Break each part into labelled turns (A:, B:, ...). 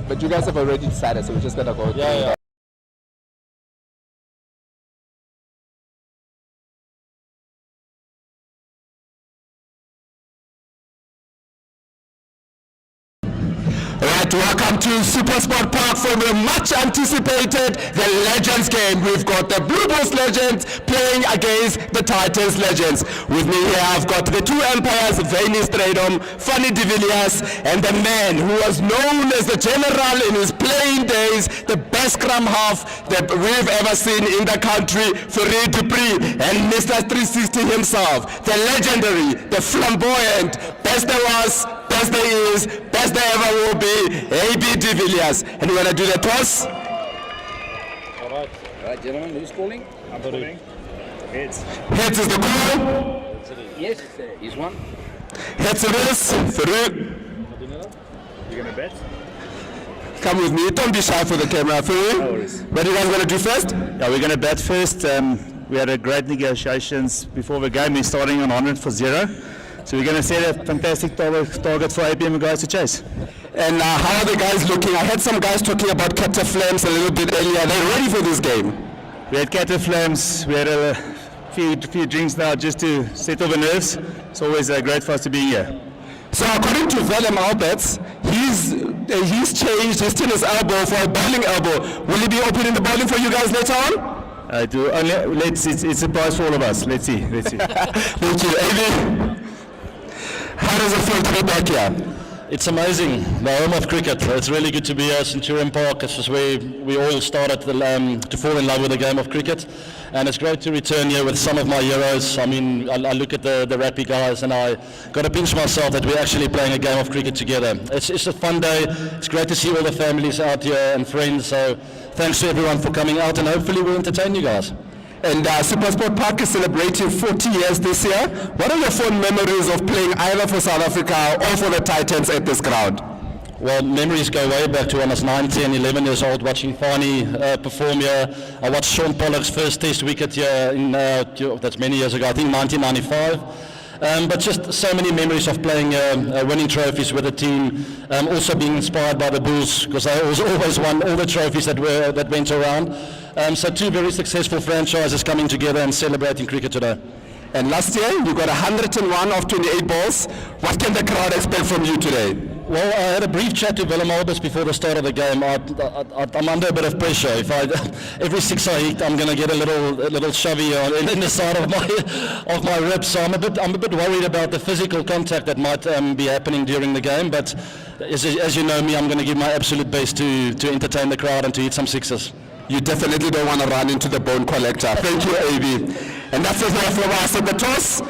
A: But you guys have already decided, so we're just gonna go.
B: Yeah.
A: Right, welcome to SuperSport Park for the much anticipated The Legends game. We've got the Blue Bulls Legends playing against the Titans Legends. With me here I've got the two empires, Veni Stradom, Fanny de Villiers, and the man who was known as the general in his playing days, the best scrum half that we've ever seen in the country, Ferry Dupree, and Mr. 360 himself, the legendary, the flamboyant, best there was, best there is, best there ever will be, A.B. de Villiers. And we're going to do the toss.
B: All right, gentlemen, who's calling?
C: I'm calling. Heads.
A: Heads is the call.
B: Yes, he's one.
A: Heads it is. Ferry.
C: You're going to bet?
A: Come with me. Don't be shy for the camera, Ferry.
C: No worries.
A: What are you guys going to do first?
C: Yeah, we're going to bet first. We had a great negotiations before the game. We're starting on 100 for 0. So we're going to set a fantastic target for APM guys to chase.
A: And how are the guys looking? I heard some guys talking about Captain Flames a little bit earlier. Are they ready for this game?
C: We had Captain Flames. We had a few drinks now just to settle the nerves. It's always great for us to be here.
A: So according to Willem Alberts, he's changed his tennis elbow for a bowling elbow. Will he be opening the bowling for you guys later on?
C: It's a prize for all of us. Let's see.
A: Thank you. Amy, how does it feel to be back here?
B: It's amazing, the home of cricket. It's really good to be here. Centurion Park. This is where we all started to fall in love with the game of cricket. And it's great to return here with some of my heroes. I mean, I look at the Rappy guys and I got to pinch myself that we're actually playing a game of cricket together. It's a fun day. It's great to see all the families out here and friends. So thanks to everyone for coming out and hopefully we'll entertain you guys.
A: And SuperSport Park is celebrating 40 years this year. What are your fond memories of playing either for South Africa or for the Titans at this ground?
B: Well, memories go way back to when I was 9, 10, 11 years old watching Fani perform here. I watched Sean Pollock's first test wicket here, that's many years ago, I think 1995. But just so many memories of playing winning trophies with the team, also being inspired by the Bulls because I always won all the trophies that went around. So two very successful franchises coming together and celebrating cricket today.
A: And last year you got 101 of 28 balls. What can the crowd expect from you today?
B: Well, I had a brief chat to Willem Alberts before the start of the game. I'm under a bit of pressure. If every six I hit, I'm going to get a little shovey in the side of my ribs. So I'm a bit worried about the physical contact that might be happening during the game. But as you know me, I'm going to give my absolute best to entertain the crowd and to hit some sixes.
A: You definitely don't want to run into the bone collector. Thank you, AB. And that's it for us at the toss.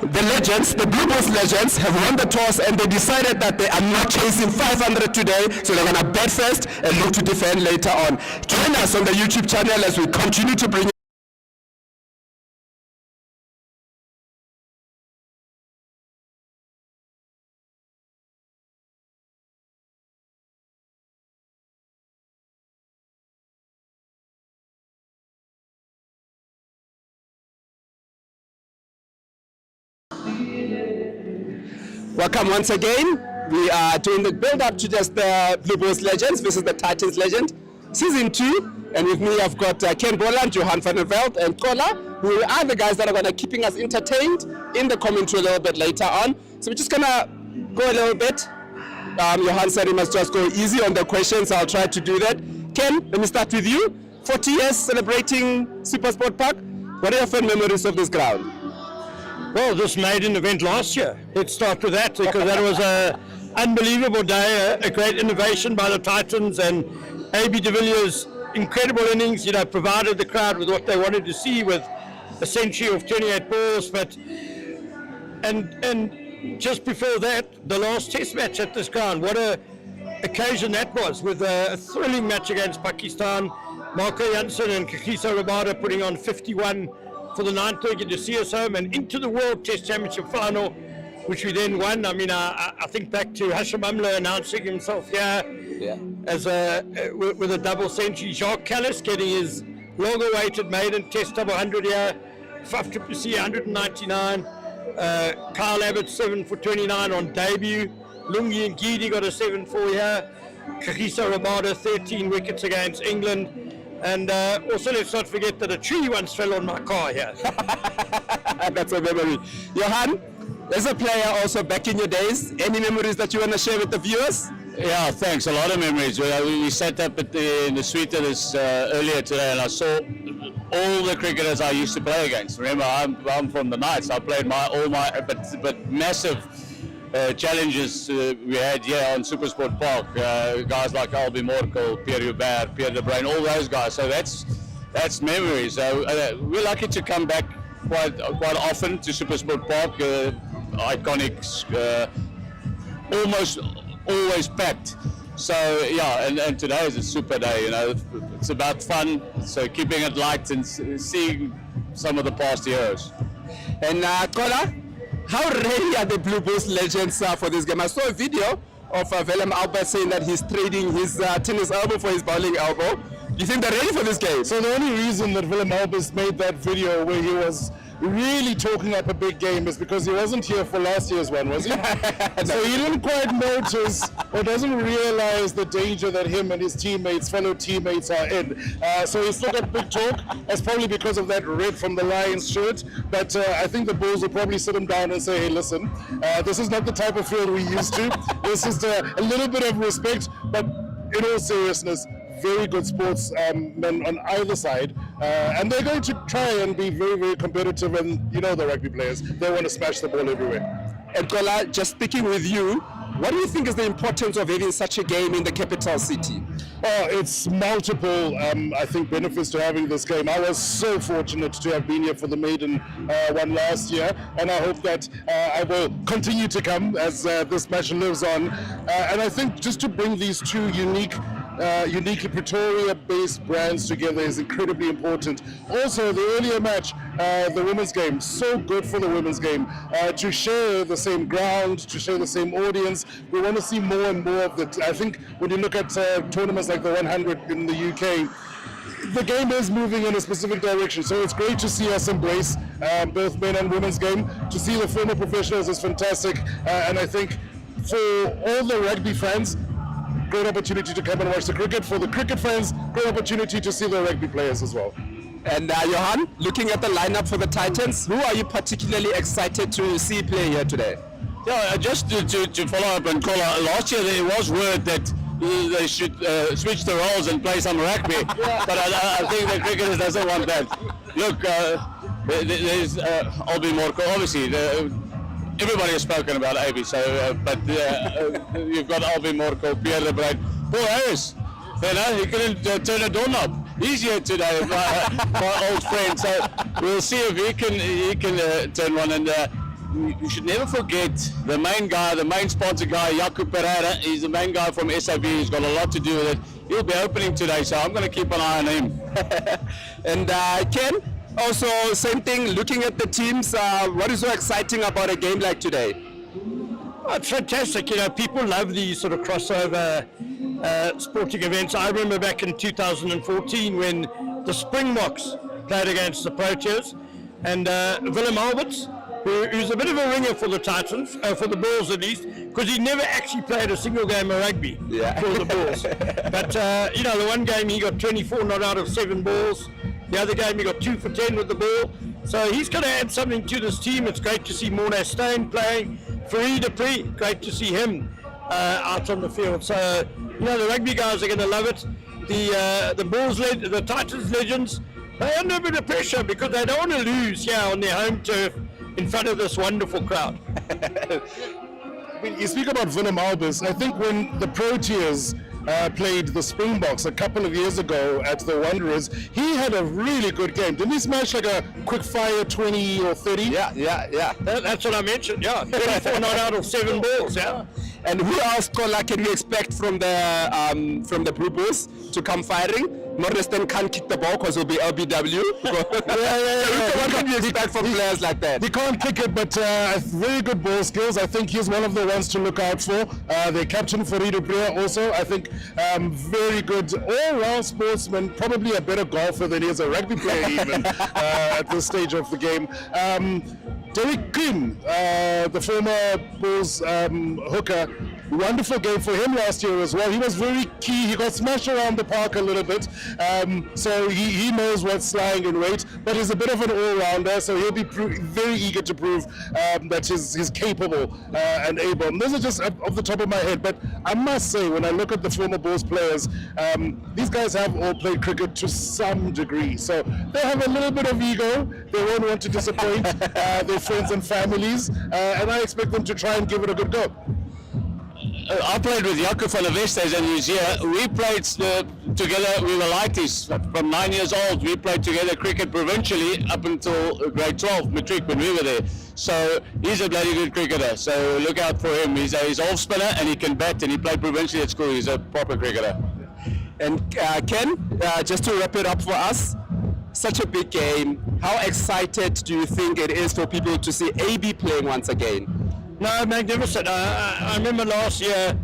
A: The Legends, the Blue Bulls Legends, have won the toss and they decided that they are not chasing 500 today, so they're going to bet first and look to defend later on. Join us on the YouTube channel as we continue to bring Welcome once again. We are doing the build-up to just the Blue Bulls Legends versus the Titans Legend, Season 2. And with me I've got Ken Boland, Johan van der Veld, and Kola, who are the guys that are going to keeping us entertained in the commentary a little bit later on. So we're just going to go a little bit. Johan said he must just go easy on the questions. I'll try to do that. Ken, let me start with you. 40 years celebrating SuperSport Park. What are your fond memories of this ground?
D: Well, this maiden event last year. Let's start with that because that was an unbelievable day, a great innovation by the Titans and A.B. de Villiers' incredible innings, provided the crowd with what they wanted to see with a century of 28 balls. And just before that, the last test match at this ground, what a occasion that was with a thrilling match against Pakistan. Marco Jansen and Kagiso Rabada putting on 51 for the 9th wicket to see us home and into the World Test Championship final, which we then won. I mean, I think back to Hashim Amla announcing himself here as with a double century. Jacques Callis getting his long-awaited maiden Test double 100 here. Faf du Plessis 199. Kyle Abbott 7 for 29 on debut. Lungi and Gidi got a 7 for here. Kagiso Rabada, 13 wickets against England. And also let's not forget that a tree once fell on my car here.
A: That's a memory. Johan, as a player also back in your days, any memories that you want to share with the viewers?
B: Yeah, thanks. A lot of memories. We sat up in the suite of this earlier today, and I saw all the cricketers I used to play against. Remember, I'm from the Knights. I played but massive challenges we had here on SuperSport Park. Guys like Albie Morkel, Pierre Hubert, Pierre De Bruin, all those guys. So that's memories. We're lucky to come back quite often to SuperSport Park. Iconic, almost always packed. So yeah, and today is a super day. You know, it's about fun. So keeping it light and seeing some of the past heroes.
A: And Kola, how ready are the Blue Bulls legends for this game? I saw a video of Willem Albert saying that he's trading his tennis elbow for his bowling elbow. Do you think they're ready for this game?
E: So the only reason that Willem Albert made that video where he was really talking up a big game is because he wasn't here for last year's one, was he? So he didn't quite notice or doesn't realize the danger that him and his fellow teammates are in. So he's still got big talk. That's probably because of that red from the Lions shirt. But I think the Bulls will probably sit him down and say, hey, listen, this is not the type of field we used to. This is a little bit of respect, but in all seriousness, very good sportsmen on either side, and they're going to try and be very, very competitive. And you know the rugby players, they want to smash the ball everywhere.
A: And Kola, just speaking with you, what do you think is the importance of having such a game in the capital city?
E: Oh, it's multiple, I think, benefits to having this game. I was so fortunate to have been here for the maiden one last year, and I hope that I will continue to come as this match lives on. And I think just to bring these two uniquely Pretoria-based brands together is incredibly important. Also, the earlier match, the women's game, so good for the women's game. To share the same ground, to share the same audience, we want to see more and more of it. I think when you look at tournaments like the 100 in the UK, the game is moving in a specific direction, so it's great to see us embrace both men and women's game. To see the former professionals is fantastic, and I think for all the rugby fans, great opportunity to come and watch the cricket. For the cricket fans, great opportunity to see the rugby players as well.
A: And Johan, looking at the lineup for the Titans, who are you particularly excited to see play here today?
B: Yeah, just to follow up on Kola, last year there was word that they should switch the roles and play some rugby, but I think the cricketers doesn't want that. Look, there's Albie Morkel, obviously. Everybody has spoken about AB, so but you've got Albie Morkel, Pierre De Bruin, Paul Harris. You know, he couldn't turn a doorknob. He's here today, my old friend. So we'll see if he can turn one. And you should never forget the main guy, the main sponsor guy, Jaco Pereira. He's the main guy from SAB. He's got a lot to do with it. He'll be opening today, so I'm going to keep an eye on him.
A: And Ken, also same thing, looking at the teams, what is so exciting about a game like today?
D: Oh, it's fantastic. You know, people love these sort of crossover sporting events. I remember back in 2014 when the Springboks played against the Proteas, and Willem Alberts, who's a bit of a ringer for the Titans, for the Bulls at least, because he never actually played a single game of rugby for the Bulls. But, you know, the one game he got 24 not out of 7 balls. The other game he got 2 for 10 with the ball. So he's going to add something to this team. It's great to see Morné Steyn playing. Farid Dupree, great to see him out on the field. So, you know, the rugby guys are going to love it. The Bulls, the Titans legends, they're under a bit of pressure because they don't want to lose here on their home turf in front of this wonderful crowd.
E: When you speak about Willem Albers, I think when the Proteas played the Springboks a couple of years ago at the Wanderers, he had a really good game. Didn't he smash like a quick fire 20 or 30?
A: Yeah.
D: That's what I mentioned, yeah. 24 not out of 7 balls, yeah.
A: And who else, Kola, can we expect from the Blue Bulls to come firing? Morné Steyn can't kick the ball because he'll be LBW. What can you expect from players like that?
E: He can't kick it, but very good ball skills. I think he's one of the ones to look out for. Their captain, Farid Dupree, also, I think, very good all-round sportsman, probably a better golfer than he is a rugby player even at this stage of the game. Derek Kim, the former Bulls hooker, wonderful game for him last year as well. He was very key. He got smashed around the park a little bit, so he knows what's lying in wait. But he's a bit of an all-rounder, so he'll be very eager to prove that he's capable and able. And those are just off the top of my head, but I must say, when I look at the former Bulls players, these guys have all played cricket to some degree, so they have a little bit of ego. They won't want to disappoint their friends and families, and I expect them to try and give it a good go.
F: I played with Jaco van der Westhuizen and he's here. We played together, we were like this. From 9 years old, we played together cricket provincially up until grade 12, matric, when we were there. So he's a bloody good cricketer, so look out for him. He's off spinner and he can bat, and he played provincially at school. He's a proper cricketer.
A: And Ken, just to wrap it up for us, such a big game. How excited do you think it is for people to see AB playing once again?
D: No, magnificent. I remember last year,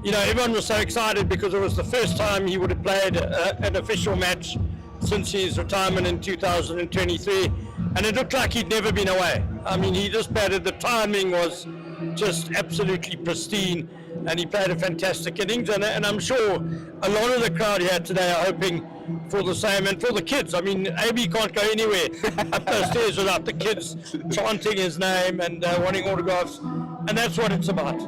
D: you know, everyone was so excited because it was the first time he would have played an official match since his retirement in 2023, and it looked like he'd never been away. I mean, he just batted, the timing was just absolutely pristine, and he played a fantastic innings, and I'm sure a lot of the crowd here today are hoping for the same, and for the kids. I mean, AB can't go anywhere up those stairs without the kids chanting his name and wanting autographs, and that's what it's about.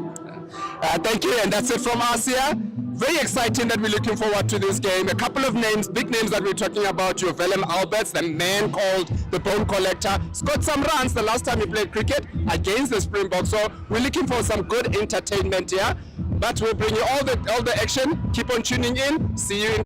A: Thank you, and that's it from us here. Very exciting that we're looking forward to this game. A couple of names, big names that we're talking about. Your Willem Alberts, the man called the Bone Collector, scored some runs the last time he played cricket against the Springboks. So we're looking for some good entertainment here. But we'll bring you all the action. Keep on tuning in. See you in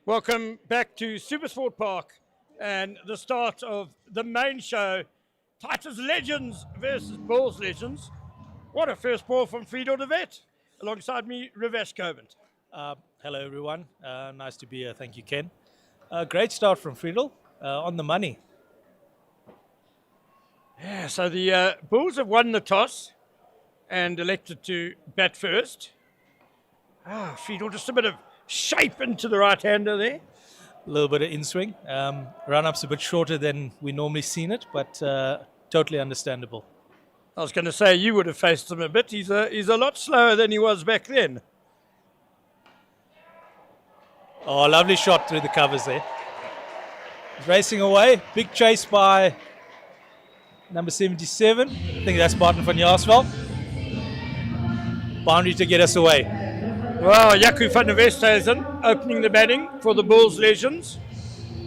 D: Welcome back to SuperSport Park and the start of the main show, Titans Legends versus Bulls Legends. What a first ball from Friedel de Wet. Alongside me, Ravesh Cobant.
G: Hello, everyone. Nice to be here. Thank you, Ken. Great start from Friedel, on the money.
D: Yeah, so the Bulls have won the toss and elected to bat first. Friedel, just a bit of shape into the right-hander there.
G: A little bit of in-swing. Run-up's a bit shorter than we normally seen it, but totally understandable.
D: I was going to say you would have faced him a bit. He's a lot slower than he was back then.
G: Oh, lovely shot through the covers there. He's racing away. Big chase by number 77. I think that's Martin van Jaarsveld. Boundary to get us away.
D: Well, Jaco van der Westhuizen opening the batting for the Bulls Legends.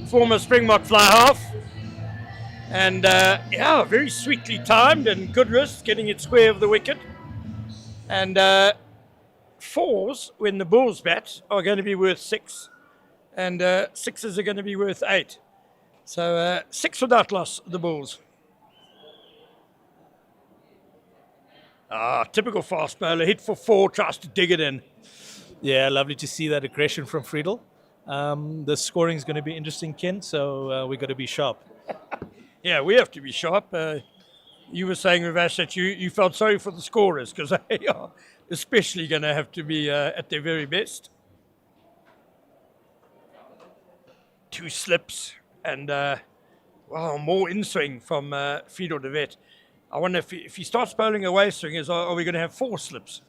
D: Former Springbok fly half. And, very sweetly timed and good wrist, getting it square of the wicket. And fours, when the Bulls bat, are going to be worth 6. And sixes are going to be worth 8. So 6 without loss, the Bulls. Typical fast bowler, hit for 4, tries to dig it in.
G: Yeah, lovely to see that aggression from Friedel. The scoring is going to be interesting, Ken, so we've got to be sharp.
D: Yeah, we have to be sharp. You were saying, Ravesh, that you felt sorry for the scorers because they are especially going to have to be at their very best. 2 slips and, more in-swing from Friedel de Wet. I wonder if he starts bowling away swingers, are we going to have 4 slips?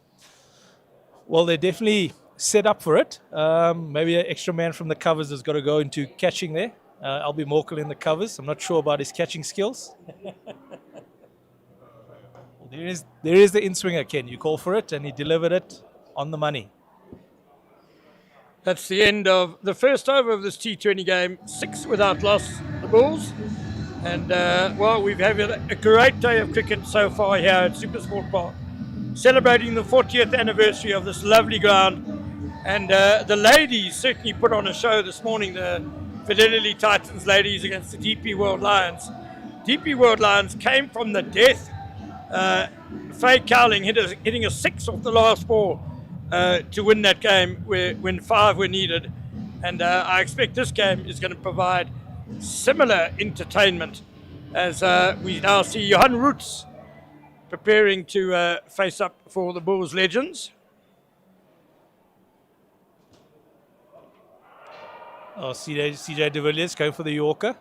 G: Well, they're definitely set up for it. Maybe an extra man from the covers has got to go into catching there. Albie Morkel in the covers. I'm not sure about his catching skills. There is the in-swinger, Ken. You call for it, and he delivered it on the money.
D: That's the end of the first over of this T20 game. 6 without loss, the Bulls. And, we've had a great day of cricket so far here at SuperSport Park, celebrating the 40th anniversary of this lovely ground. And the ladies certainly put on a show this morning, the Fidelity Titans ladies against the DP World Lions. DP World Lions came from the death. Faye Cowling hitting a 6 off the last ball to win that game when 5 were needed. And I expect this game is going to provide similar entertainment as we now see Johan Roots preparing to face up for the Bulls Legends.
G: Oh, CJ de Villiers going for the Yorker.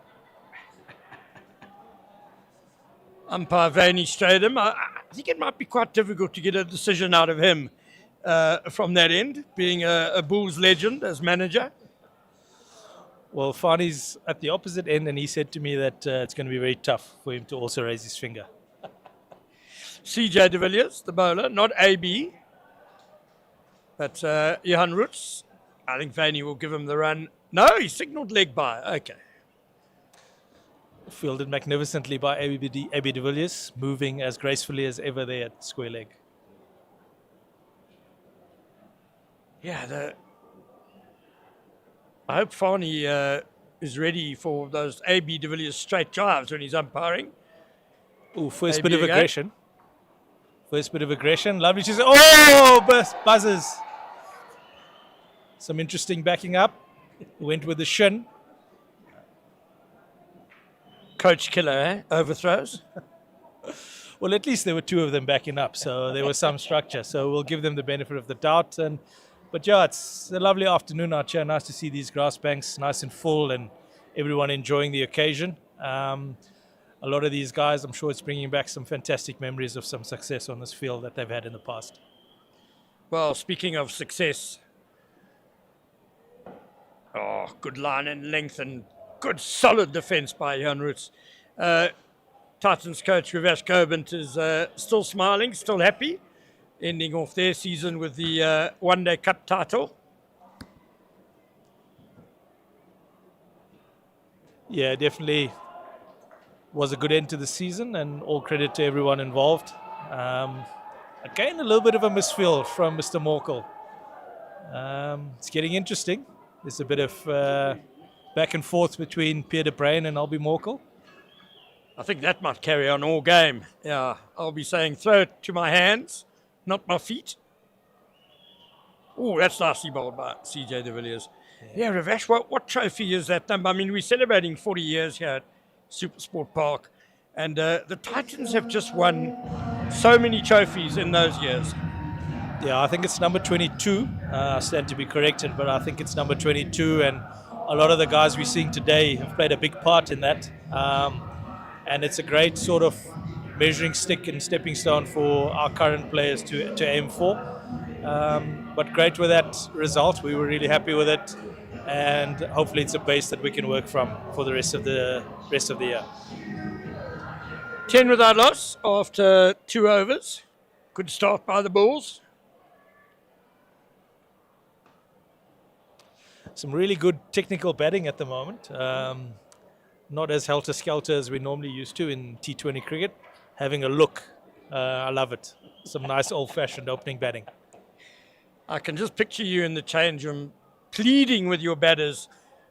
D: Umpire Vaney strayed him. I think it might be quite difficult to get a decision out of him from that end, being a Bulls legend as manager.
G: Well, Fani's at the opposite end, and he said to me that it's going to be very tough for him to also raise his finger.
D: CJ de Villiers, the bowler, not AB. But Johan Roots, I think Vaney will give him the run. No, he signalled leg by. Okay.
G: Fielded magnificently by AB de Villiers, moving as gracefully as ever there at square leg.
D: Yeah, I hope Fani is ready for those AB de Villiers straight drives when he's umpiring.
G: Oh, first
D: AB
G: bit of
D: again.
G: aggression. First bit of aggression. Lovely to say. Oh, buzzers. Some interesting backing up. Went with the shin.
D: Coach killer, eh? Overthrows.
G: Well, at least there were 2 of them backing up, so there was some structure. So we'll give them the benefit of the doubt. But yeah, it's a lovely afternoon out here. Nice to see these grass banks nice and full and everyone enjoying the occasion. A lot of these guys, I'm sure it's bringing back some fantastic memories of some success on this field that they've had in the past.
D: Well, speaking of success, good line and length and good solid defence by Johan Roots. Titans coach Ravesh Cobant is still smiling, still happy, ending off their season with the One Day Cup title.
G: Yeah, definitely was a good end to the season, and all credit to everyone involved. Again, a little bit of a misfeel from Mr. Morkel. It's getting interesting. There's a bit of back and forth between Pierre de Bruin and Albie Morkel.
D: I think that might carry on all game. Yeah, I'll be saying throw it to my hands, not my feet. Oh, that's nicely bowled by CJ de Villiers. Yeah, Ravesh, what trophy is that number? I mean, we're celebrating 40 years here at SuperSport Park, and the Titans have just won so many trophies in those years.
G: Yeah, I think it's number 22. I stand to be corrected, but I think it's number 22, and a lot of the guys we're seeing today have played a big part in that. And it's a great sort of measuring stick and stepping stone for our current players to aim for. But great with that result. We were really happy with it, and hopefully it's a base that we can work from for the rest of the year.
D: 10 without loss after 2 overs. Good start by the Bulls.
G: Some really good technical batting at the moment. Not as helter-skelter as we're normally used to in T20 cricket. Having a look, I love it. Some nice old-fashioned opening batting.
D: I can just picture you in the change room pleading with your batters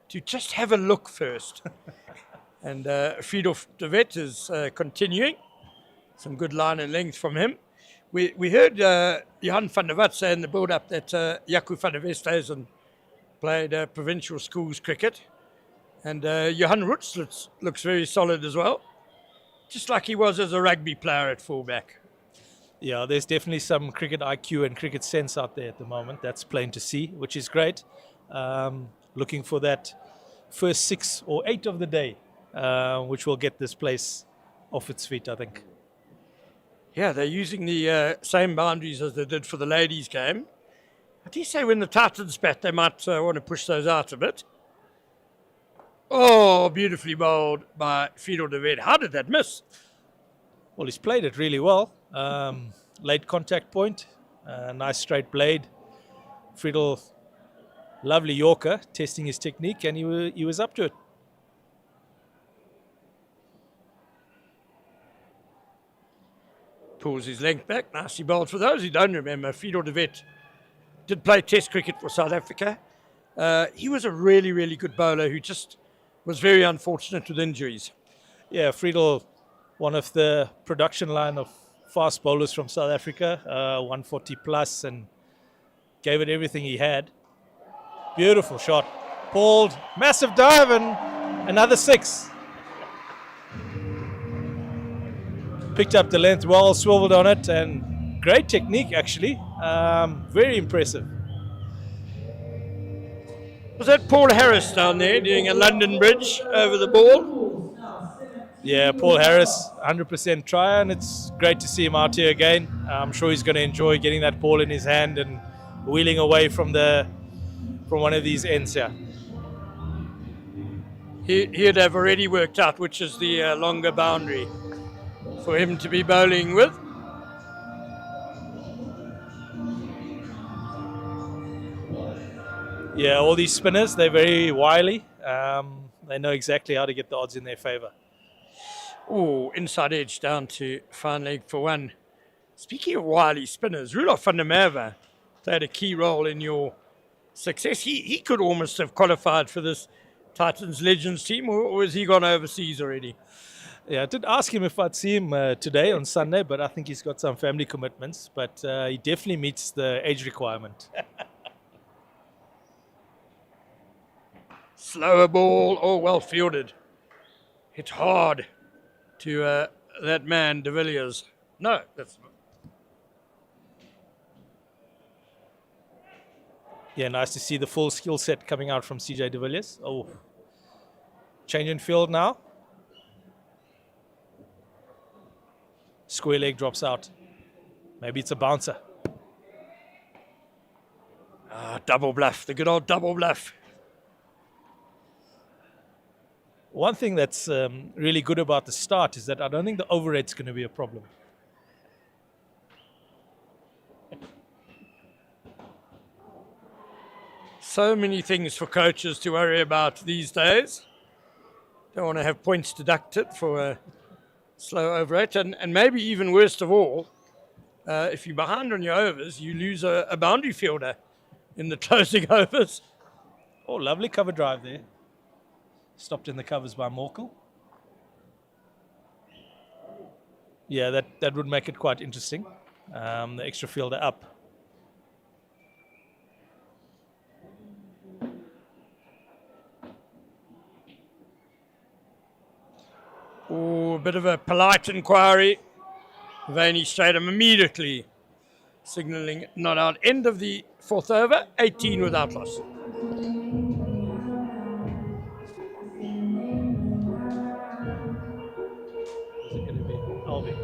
D: to just have a look first. And Friedel de Wet is continuing. Some good line and length from him. We heard Johan van der Walt say in the build-up that Jaco van der Westhuizen played provincial schools cricket. And Johan Roots looks very solid as well. Just like he was as a rugby player at fullback.
G: Yeah, there's definitely some cricket IQ and cricket sense out there at the moment. That's plain to see, which is great. Looking for that first 6 or 8 of the day, which will get this place off its feet, I think.
D: Yeah, they're using the same boundaries as they did for the ladies' game. I do say when the Titans bat, they might want to push those out a bit. Oh, beautifully bowled by Friedel de Wet. How did that miss?
G: Well, he's played it really well. Late contact point, nice straight blade. Friedel, lovely Yorker, testing his technique, and he was up to it.
D: Pulls his length back, nicely bowled. For those who don't remember, Friedel de Wet did play Test cricket for South Africa. He was a really, really good bowler who just was very unfortunate with injuries.
G: Yeah, Friedel, one of the production line of fast bowlers from South Africa, 140 plus, and gave it everything he had. Beautiful shot. Pulled, massive dive, and another 6. Picked up the length well, swiveled on it, and great technique actually. Very impressive.
D: Was that Paul Harris down there doing a London bridge over the ball?
G: Yeah, Paul Harris, 100% try, and it's great to see him out here again. I'm sure he's going to enjoy getting that ball in his hand and wheeling away from one of these ends here.
D: He'd have already worked out which is the longer boundary for him to be bowling with.
G: Yeah, all these spinners, they're very wily. They know exactly how to get the odds in their favour.
D: Oh, inside edge down to fine leg for 1. Speaking of wily spinners, Rudolf van der Merwe played a key role in your success. He could almost have qualified for this Titans Legends team, or has he gone overseas already?
G: Yeah, I did ask him if I'd see him today on Sunday, but I think he's got some family commitments. But he definitely meets the age requirement.
D: Slower ball, oh, well fielded. Hit hard to that man, de Villiers. No, that's...
G: Yeah, nice to see the full skill set coming out from CJ de Villiers. Oh, change in field now. Square leg drops out. Maybe it's a bouncer.
D: Double bluff, the good old double bluff.
G: One thing that's really good about the start is that I don't think the overhead's going to be a problem.
D: So many things for coaches to worry about these days. Don't want to have points deducted for a slow overhead. And maybe even worst of all, if you're behind on your overs, you lose a boundary fielder in the closing overs.
G: Oh, lovely cover drive there. Stopped in the covers by Morkel. Yeah, that would make it quite interesting. The extra fielder up.
D: Oh, a bit of a polite inquiry. Vaney Stadium immediately signalling not out. End of the 4th over, 18 without loss.
G: Is it going to be Albie?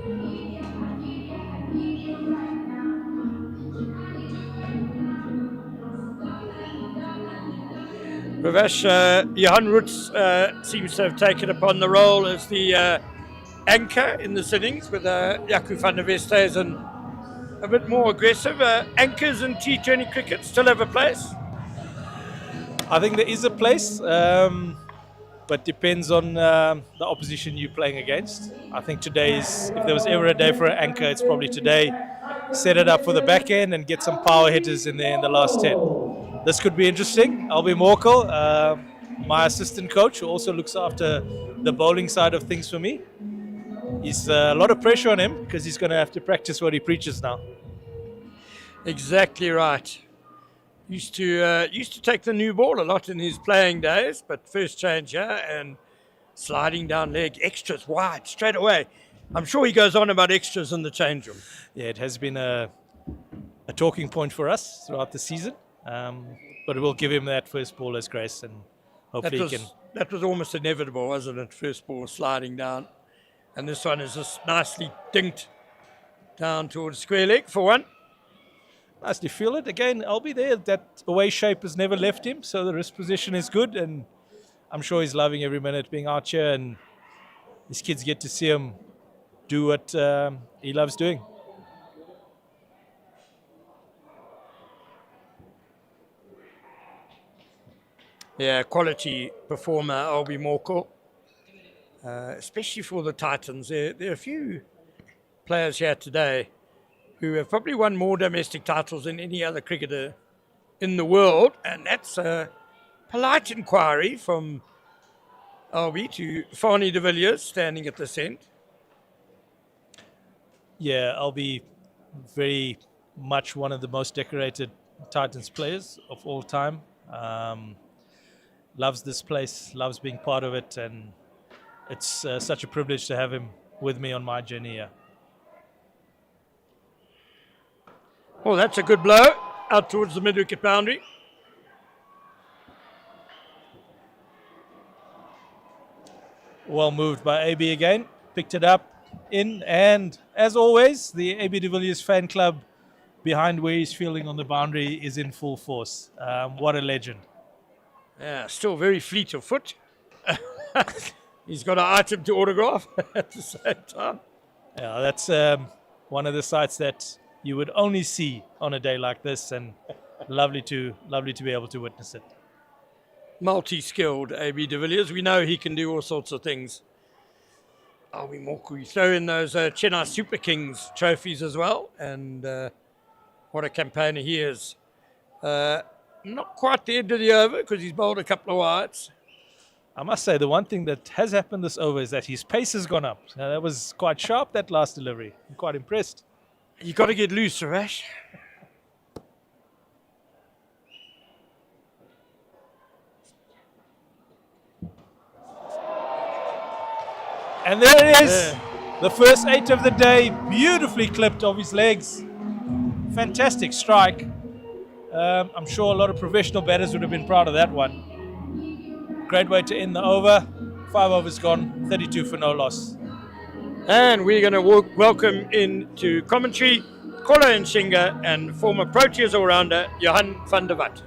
D: Ravesh, Johan Roots seems to have taken upon the role as the anchor in the innings with Jaco van der Westhuizen a bit more aggressive. Anchors in T20 cricket still have a place?
G: I think there is a place, but depends on the opposition you're playing against. I think today is, if there was ever a day for an anchor, it's probably today. Set it up for the back end and get some power hitters in there in the last 10. This could be interesting. Albie Morkel, my assistant coach, who also looks after the bowling side of things for me. He's a lot of pressure on him because he's going to have to practice what he preaches now.
D: Exactly right. Used to take the new ball a lot in his playing days, but first change here and sliding down leg, extras wide straight away. I'm sure he goes on about extras in the change room.
G: Yeah, it has been a talking point for us throughout the season, but we'll give him that first ball as grace, and hopefully he can.
D: That was almost inevitable, wasn't it? First ball sliding down, and this one is just nicely dinked down towards square leg for one.
G: Nicely feel it. Again, Albie there, that away shape has never left him, so the wrist position is good, and I'm sure he's loving every minute being out here, and his kids get to see him do what he loves doing.
D: Yeah, quality performer, Albie Morkel, especially for the Titans. There are a few players here today who have probably won more domestic titles than any other cricketer in the world, and that's a polite inquiry from Albie to Fani de Villiers standing at the end.
G: Yeah, Albie, very much one of the most decorated Titans players of all time. Loves this place, loves being part of it, and it's such a privilege to have him with me on my journey here.
D: Oh, that's a good blow out towards the mid-wicket boundary.
G: Well moved by AB again, picked it up in, and as always, the AB de Villiers fan club behind where he's fielding on the boundary is in full force. What a legend.
D: Yeah, still very fleet of foot. He's got an item to autograph at the same time.
G: Yeah, that's one of the sights that you would only see on a day like this, and lovely to be able to witness it.
D: Multi-skilled AB de Villiers. We know he can do all sorts of things. Albie Morkel, you throw in those Chennai Super Kings trophies as well, and what a campaigner he is. Not quite the end of the over because he's bowled a couple of wides.
G: I must say, the one thing that has happened this over is that his pace has gone up. Now, that was quite sharp, that last delivery. I'm quite impressed.
D: You got to get loose, Ravesh.
G: And there it is. The first 8 of the day, beautifully clipped off his legs. Fantastic strike. I'm sure a lot of professional batters would have been proud of that one. Great way to end the over. 5 overs gone, 32 for no loss.
D: And we're going to welcome into commentary Kolo Nshinga and former Proteas all-rounder Johan van der Walt.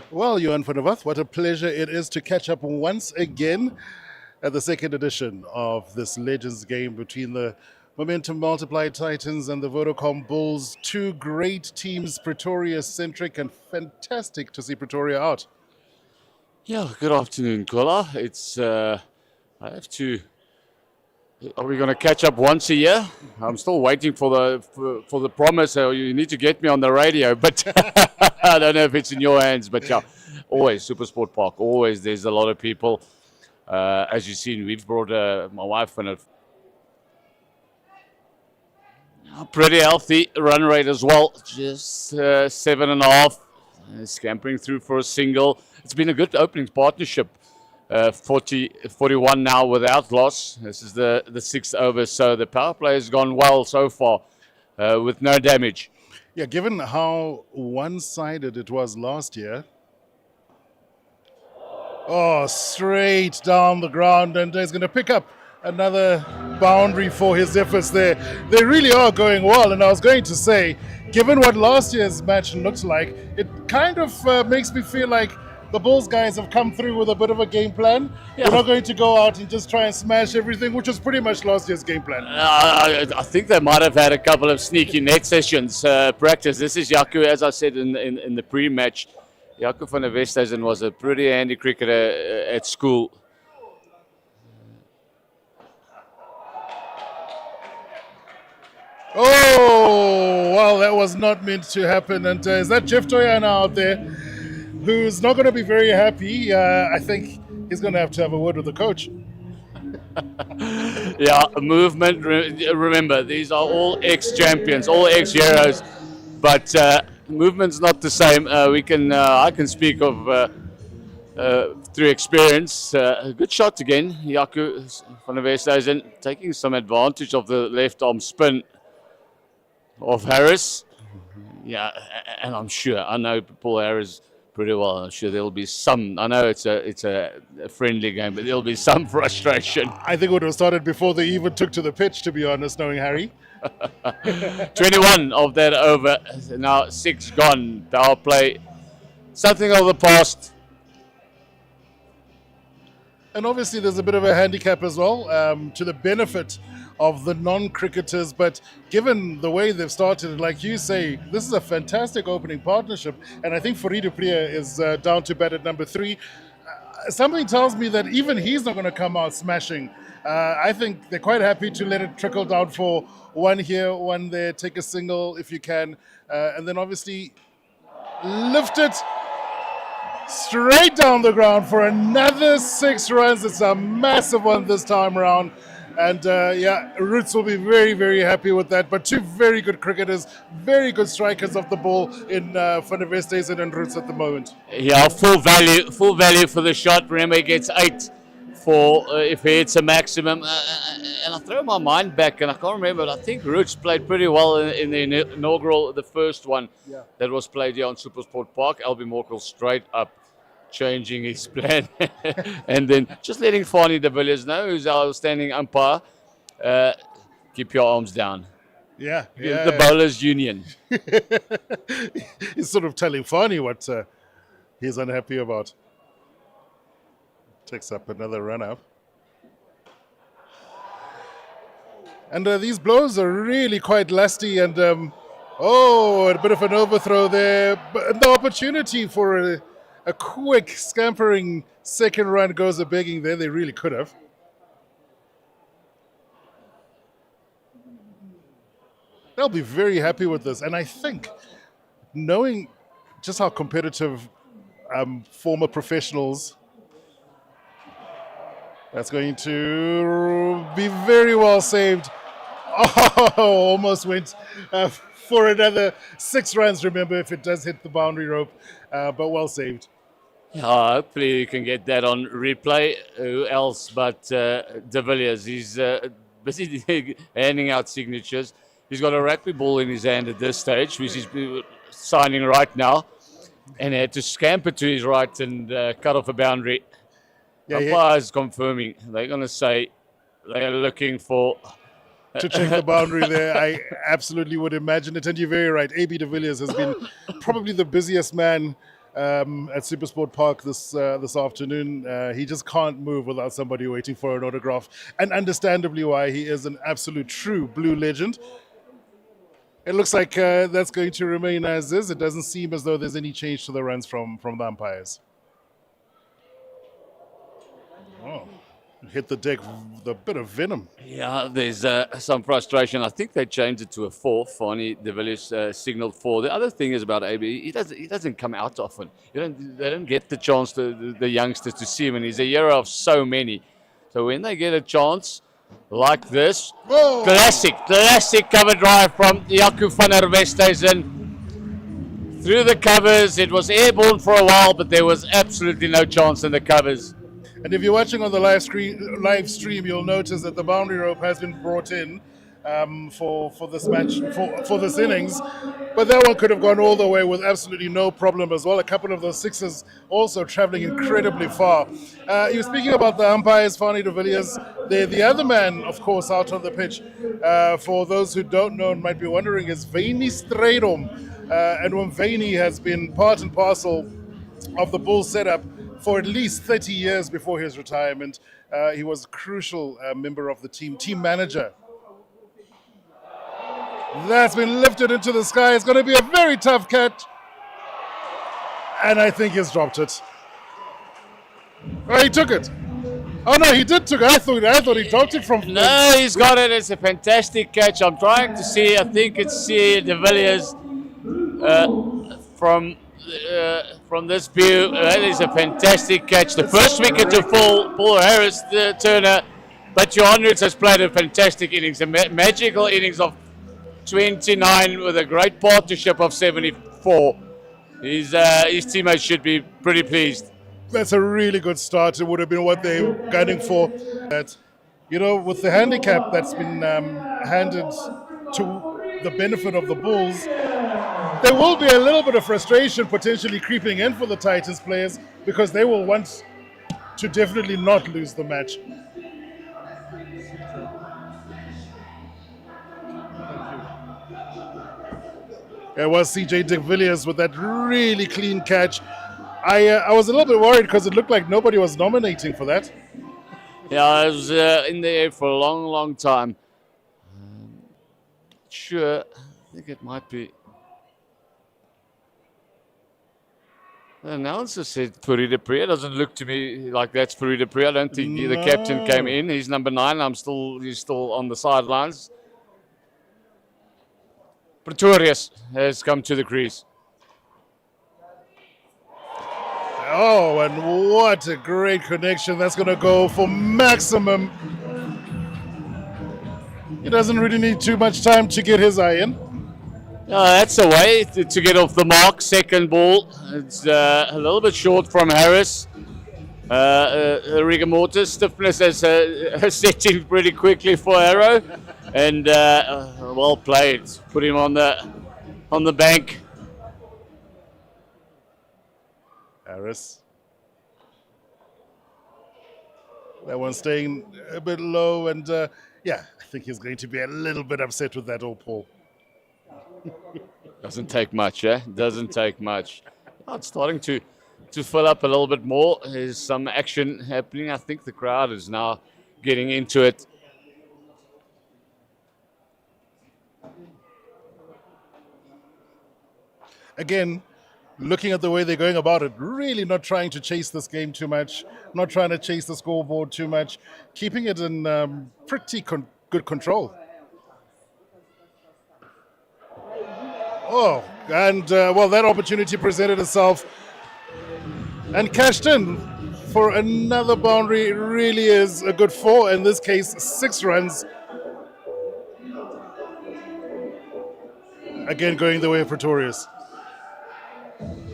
E: Well, Johan van der Walt, what a pleasure it is to catch up once again. at the second edition of this Legends game between the Momentum Multiplied Titans and the Vodacom Bulls. Two great teams, Pretoria-centric, and fantastic to see Pretoria out.
F: Yeah, good afternoon, Kola. It's, I have to, are we going to catch up once a year? I'm still waiting for the promise. You need to get me on the radio, but I don't know if it's in your hands, but yeah, always SuperSport Park, always there's a lot of people. As you've seen, we've brought my wife and a pretty healthy run rate as well, just 7.5, scampering through for a single. It's been a good opening partnership, 41 now without loss. This is the 6th over, so the power play has gone well so far with no damage.
E: Yeah, given how one-sided it was last year. Oh, straight down the ground, and he's going to pick up another boundary for his efforts there. They really are going well, and I was going to say, given what last year's match looked like, it kind of makes me feel like the Bulls guys have come through with a bit of a game plan.
F: Yeah.
E: They're not going to go out and just try and smash everything, which was pretty much last year's game plan.
F: I think they might have had a couple of sneaky net sessions practice. This is Jaco, as I said in the pre-match. Jaco van der Westhuizen was a pretty handy cricketer at school.
E: Oh, well, that was not meant to happen. And is that Jeff Toyana out there, who's not going to be very happy? I think he's going to have a word with the coach.
F: Yeah, movement. Remember, these are all ex-champions, all ex-heroes, but movement's not the same. I can speak of through experience. A good shot again, Jaco van der Westhuizen taking some advantage of the left arm spin of Harris. Yeah, and I know Paul Harris pretty well. I'm sure there'll be some. I know it's a friendly game, but there'll be some frustration.
E: I think it would have started before they even took to the pitch, to be honest, knowing Harry.
F: 21 of that over, now 6 gone. Power play, something of the past.
E: And obviously there's a bit of a handicap as well, to the benefit of the non-cricketers, but given the way they've started, like you say, this is a fantastic opening partnership, and I think Fourie du Preez is down to bat at number 3. Something tells me that even he's not going to come out smashing. I think they're quite happy to let it trickle down for one here, one there, take a single if you can, and then obviously lift it straight down the ground for another 6 runs. It's a massive one this time around. And yeah, Roots will be very, very happy with that. But two very good cricketers, very good strikers of the ball in Van der Westhuizen and Roots at the moment.
F: Yeah, full value for the shot. Remember, he gets 8 for if he hits a maximum. And I throw my mind back, and I can't remember, but I think Roots played pretty well in the inaugural, the first one that was played here on SuperSport Park. Albie Morkel straight up, changing his plan, and then just letting Fanie de Villiers know, who's our standing umpire, keep your arms down.
E: Yeah.
F: The Bowlers Union.
E: He's sort of telling Fanie what he's unhappy about. Takes up another run up. And these blows are really quite lusty, and a bit of an overthrow there, but the opportunity for a quick scampering second run goes a begging there. They really could have. They'll be very happy with this. And I think, knowing just how competitive former professionals, that's going to be very well saved. Oh, almost went for another 6 runs, remember, if it does hit the boundary rope, but well saved.
F: Yeah, hopefully you can get that on replay. Who else but de Villiers? He's busy handing out signatures. He's got a rugby ball in his hand at this stage, which he's signing right now, and he had to scamper to his right and cut off a boundary. Umpires confirming. They're going to say they're looking for
E: to check the boundary there. I absolutely would imagine it, and you're very right. AB de Villiers has been probably the busiest man at SuperSport Park this afternoon. He just can't move without somebody waiting for an autograph, and understandably why. He is an absolute true blue legend. It looks like that's going to remain as is. It doesn't seem as though there's any change to the runs from the umpires. Oh, hit the deck with a bit of venom.
F: Yeah, there's some frustration. I think they changed it to a 4. Fani de Villiers signaled 4. The other thing is about AB, he doesn't come out often. They don't get the chance, the youngsters, to see him, and he's a hero of so many. So when they get a chance like this,
E: Whoa.
F: classic cover drive from Jaco van der Westhuizen. Through the covers, it was airborne for a while, but there was absolutely no chance in the covers.
E: And if you're watching on the live stream, you'll notice that the boundary rope has been brought in for this match, for this innings. But that one could have gone all the way with absolutely no problem as well. A couple of those sixes also traveling incredibly far. You're speaking about the umpires, Fani de Villiers. The other man, of course, out on the pitch, for those who don't know and might be wondering, is Veini Strydom. And when Veini has been part and parcel of the Bulls setup for at least 30 years before his retirement. He was a crucial member of the team manager. That's been lifted into the sky. It's going to be a very tough catch. And I think he's dropped it. Oh, he took it. Oh, no, he did took it. I thought he dropped it from...
F: No, he's got it. It's a fantastic catch. I'm trying to see. I think it's de Villiers from this view. That is a fantastic catch. The first wicket to Paul Harris, the Turner. But Johannes has played a fantastic innings, a magical innings of 29 with a great partnership of 74. His teammates should be pretty pleased.
E: That's a really good start. It would have been what they were gunning for. That, with the handicap that's been handed to the benefit of the Bulls, there will be a little bit of frustration potentially creeping in for the Titans players because they will want to definitely not lose the match. It was CJ de Villiers with that really clean catch. I was a little bit worried because it looked like nobody was nominating for that.
F: Yeah, it was in the air for a long, long time. Sure, I think it might be. The announcer said Fourie de Pre. It doesn't look to me like that's Fourie de Pre. I don't think the captain came in. He's number 9. He's still on the sidelines. Pretoria has come to the crease.
E: Oh, and what a great connection. That's going to go for maximum. He doesn't really need too much time to get his eye in.
F: That's the way to get off the mark. Second ball. It's a little bit short from Harris. Rigor mortis stiffness has set in pretty quickly for Arrow. And well played. Put him on the bank.
E: Harris. That one staying a bit low, and I think he's going to be a little bit upset with that old Paul.
F: Doesn't take much, eh? Doesn't take much. Oh, it's starting to fill up a little bit more. There's some action happening. I think the crowd is now getting into it.
E: Again, looking at the way they're going about it, really not trying to chase this game too much, not trying to chase the scoreboard too much, keeping it in pretty good control. Oh, and that opportunity presented itself and cashed in for another boundary. It really is a good 4, in this case 6 runs. Again, going the way of Pretorius.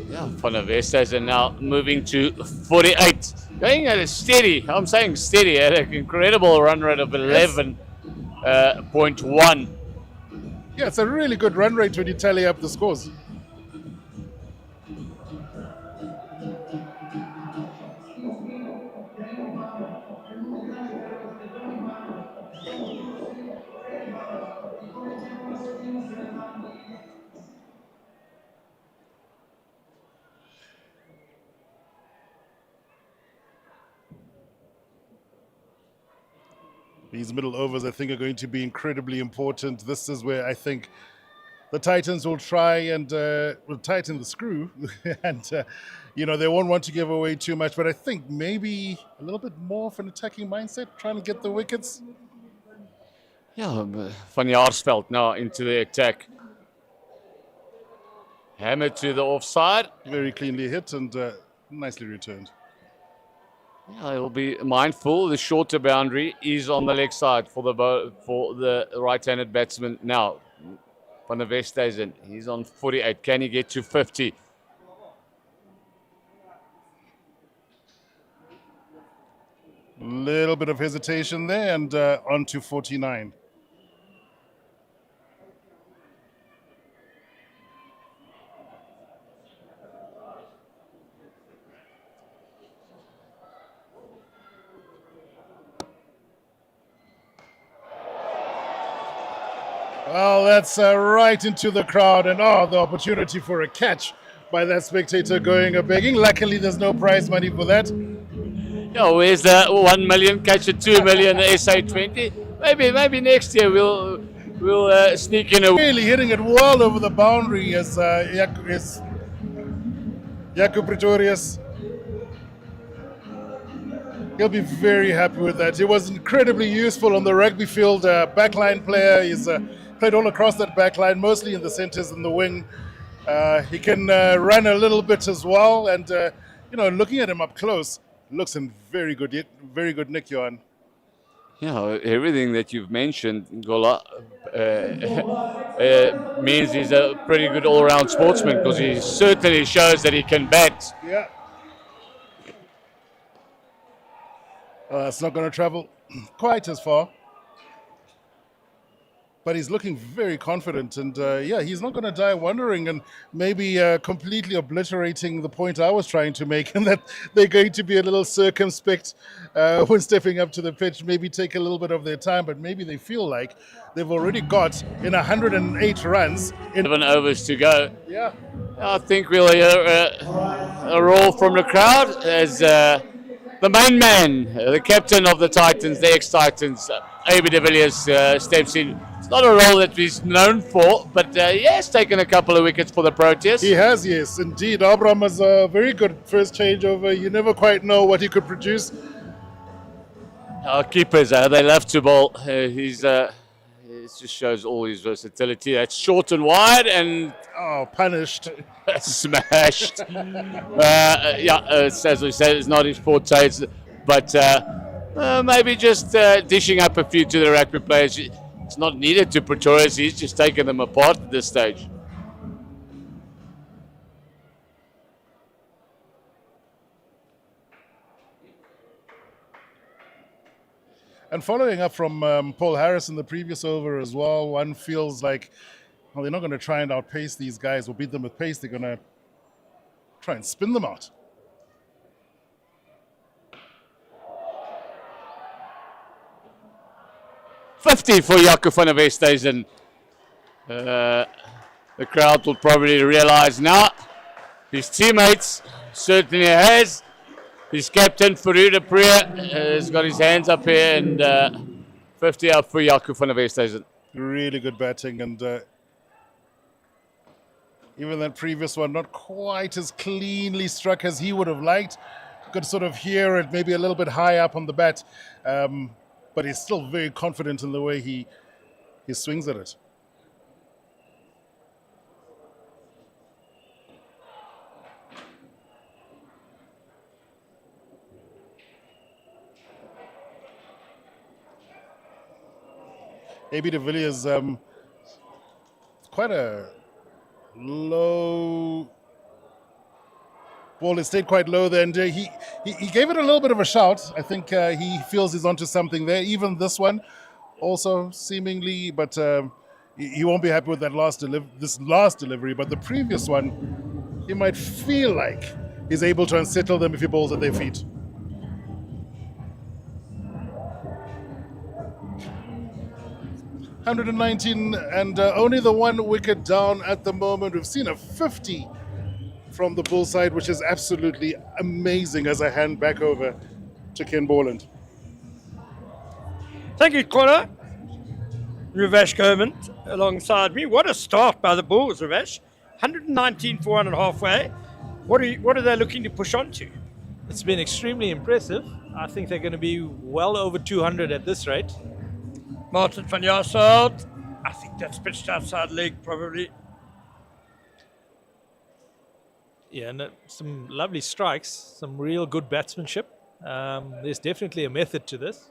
F: Yeah, Van der Westhuizen now moving to 48. Going at a steady, I'm saying steady, at an incredible run rate of 11.1.
E: Yeah, it's a really good run rate when you tally up the scores. These middle overs, I think, are going to be incredibly important. This is where I think the Titans will try and will tighten the screw, and they won't want to give away too much. But I think maybe a little bit more of an attacking mindset, trying to get the wickets.
F: Yeah, Van Jaarsveld now into the attack. Hammer to the offside.
E: Very cleanly hit and nicely returned.
F: Yeah, he'll be mindful. The shorter boundary is on the leg side for the right-handed batsman now. Van der Westhuizen, he's on 48. Can he get to 50?
E: Little bit of hesitation there and on to 49. Well, that's right into the crowd, and the opportunity for a catch by that spectator going a-begging. Luckily, there's no prize money for that.
F: Yeah, where's the 1 million catch at 2 million SA20? Maybe next year we'll sneak in a.
E: Really hitting it well over the boundary as Pretorius. He'll be very happy with that. He was incredibly useful on the rugby field. Backline player. He's played all across that backline, mostly in the centres and the wing. He can run a little bit as well, and looking at him up close, looks in very good nick, Johan.
F: Yeah, everything that you've mentioned, Gola, means he's a pretty good all-round sportsman, because he certainly shows that he can bat.
E: Yeah. It's not going to travel quite as far. But he's looking very confident, and he's not going to die wondering and maybe completely obliterating the point I was trying to make, and that they're going to be a little circumspect when stepping up to the pitch, maybe take a little bit of their time, but maybe they feel like they've already got in 108 runs.
F: 7 overs to go.
E: Yeah.
F: I think we'll hear a roar from the crowd as the main man, the captain of the Titans, the ex-Titans, AB de Villiers steps in. It's not a role that he's known for, but he has taken a couple of wickets for the Proteas.
E: He has, yes, indeed. Abram was a very good first changeover. You never quite know what he could produce.
F: Our keepers, they love to bowl. It just shows all his versatility. That's short and wide and
E: punished.
F: Smashed. As we said, it's not his forte, but maybe just dishing up a few to the rugby players. It's not needed to Pretoria. He's just taken them apart at this stage.
E: And following up from Paul Harris in the previous over as well, one feels like, they're not going to try and outpace these guys or beat them with pace. They're going to try and spin them out.
F: $50 for Jaco van der Westhuizen. The crowd will probably realize now his teammates certainly has. His captain, Farouk de Preer, has got his hands up here, and 50 up for Jaco van der Westhuizen.
E: Really good batting, and even that previous one, not quite as cleanly struck as he would have liked. Could sort of hear it maybe a little bit high up on the bat, but he's still very confident in the way he swings at it. AB de Villiers, quite a low ball. It stayed quite low there, and he gave it a little bit of a shout. I think he feels he's onto something there. Even this one, also seemingly, but he won't be happy with that this last delivery. But the previous one, he might feel like he's able to unsettle them if he bowls at their feet. $119 and only the one wicket down at the moment. We've seen a 50 from the bull side, which is absolutely amazing as I hand back over to Ken Borland.
D: Thank you, Connor. Ravesh Govind alongside me. What a start by the Bulls, Ravesh. 119 for 1.5 way. What are they looking to push on to?
G: It's been extremely impressive. I think they're going to be well over 200 at this rate.
D: Martin van Jaarsveld. I think that's pitched outside leg, probably.
G: Yeah, and some lovely strikes, some real good batsmanship. There's definitely a method to this.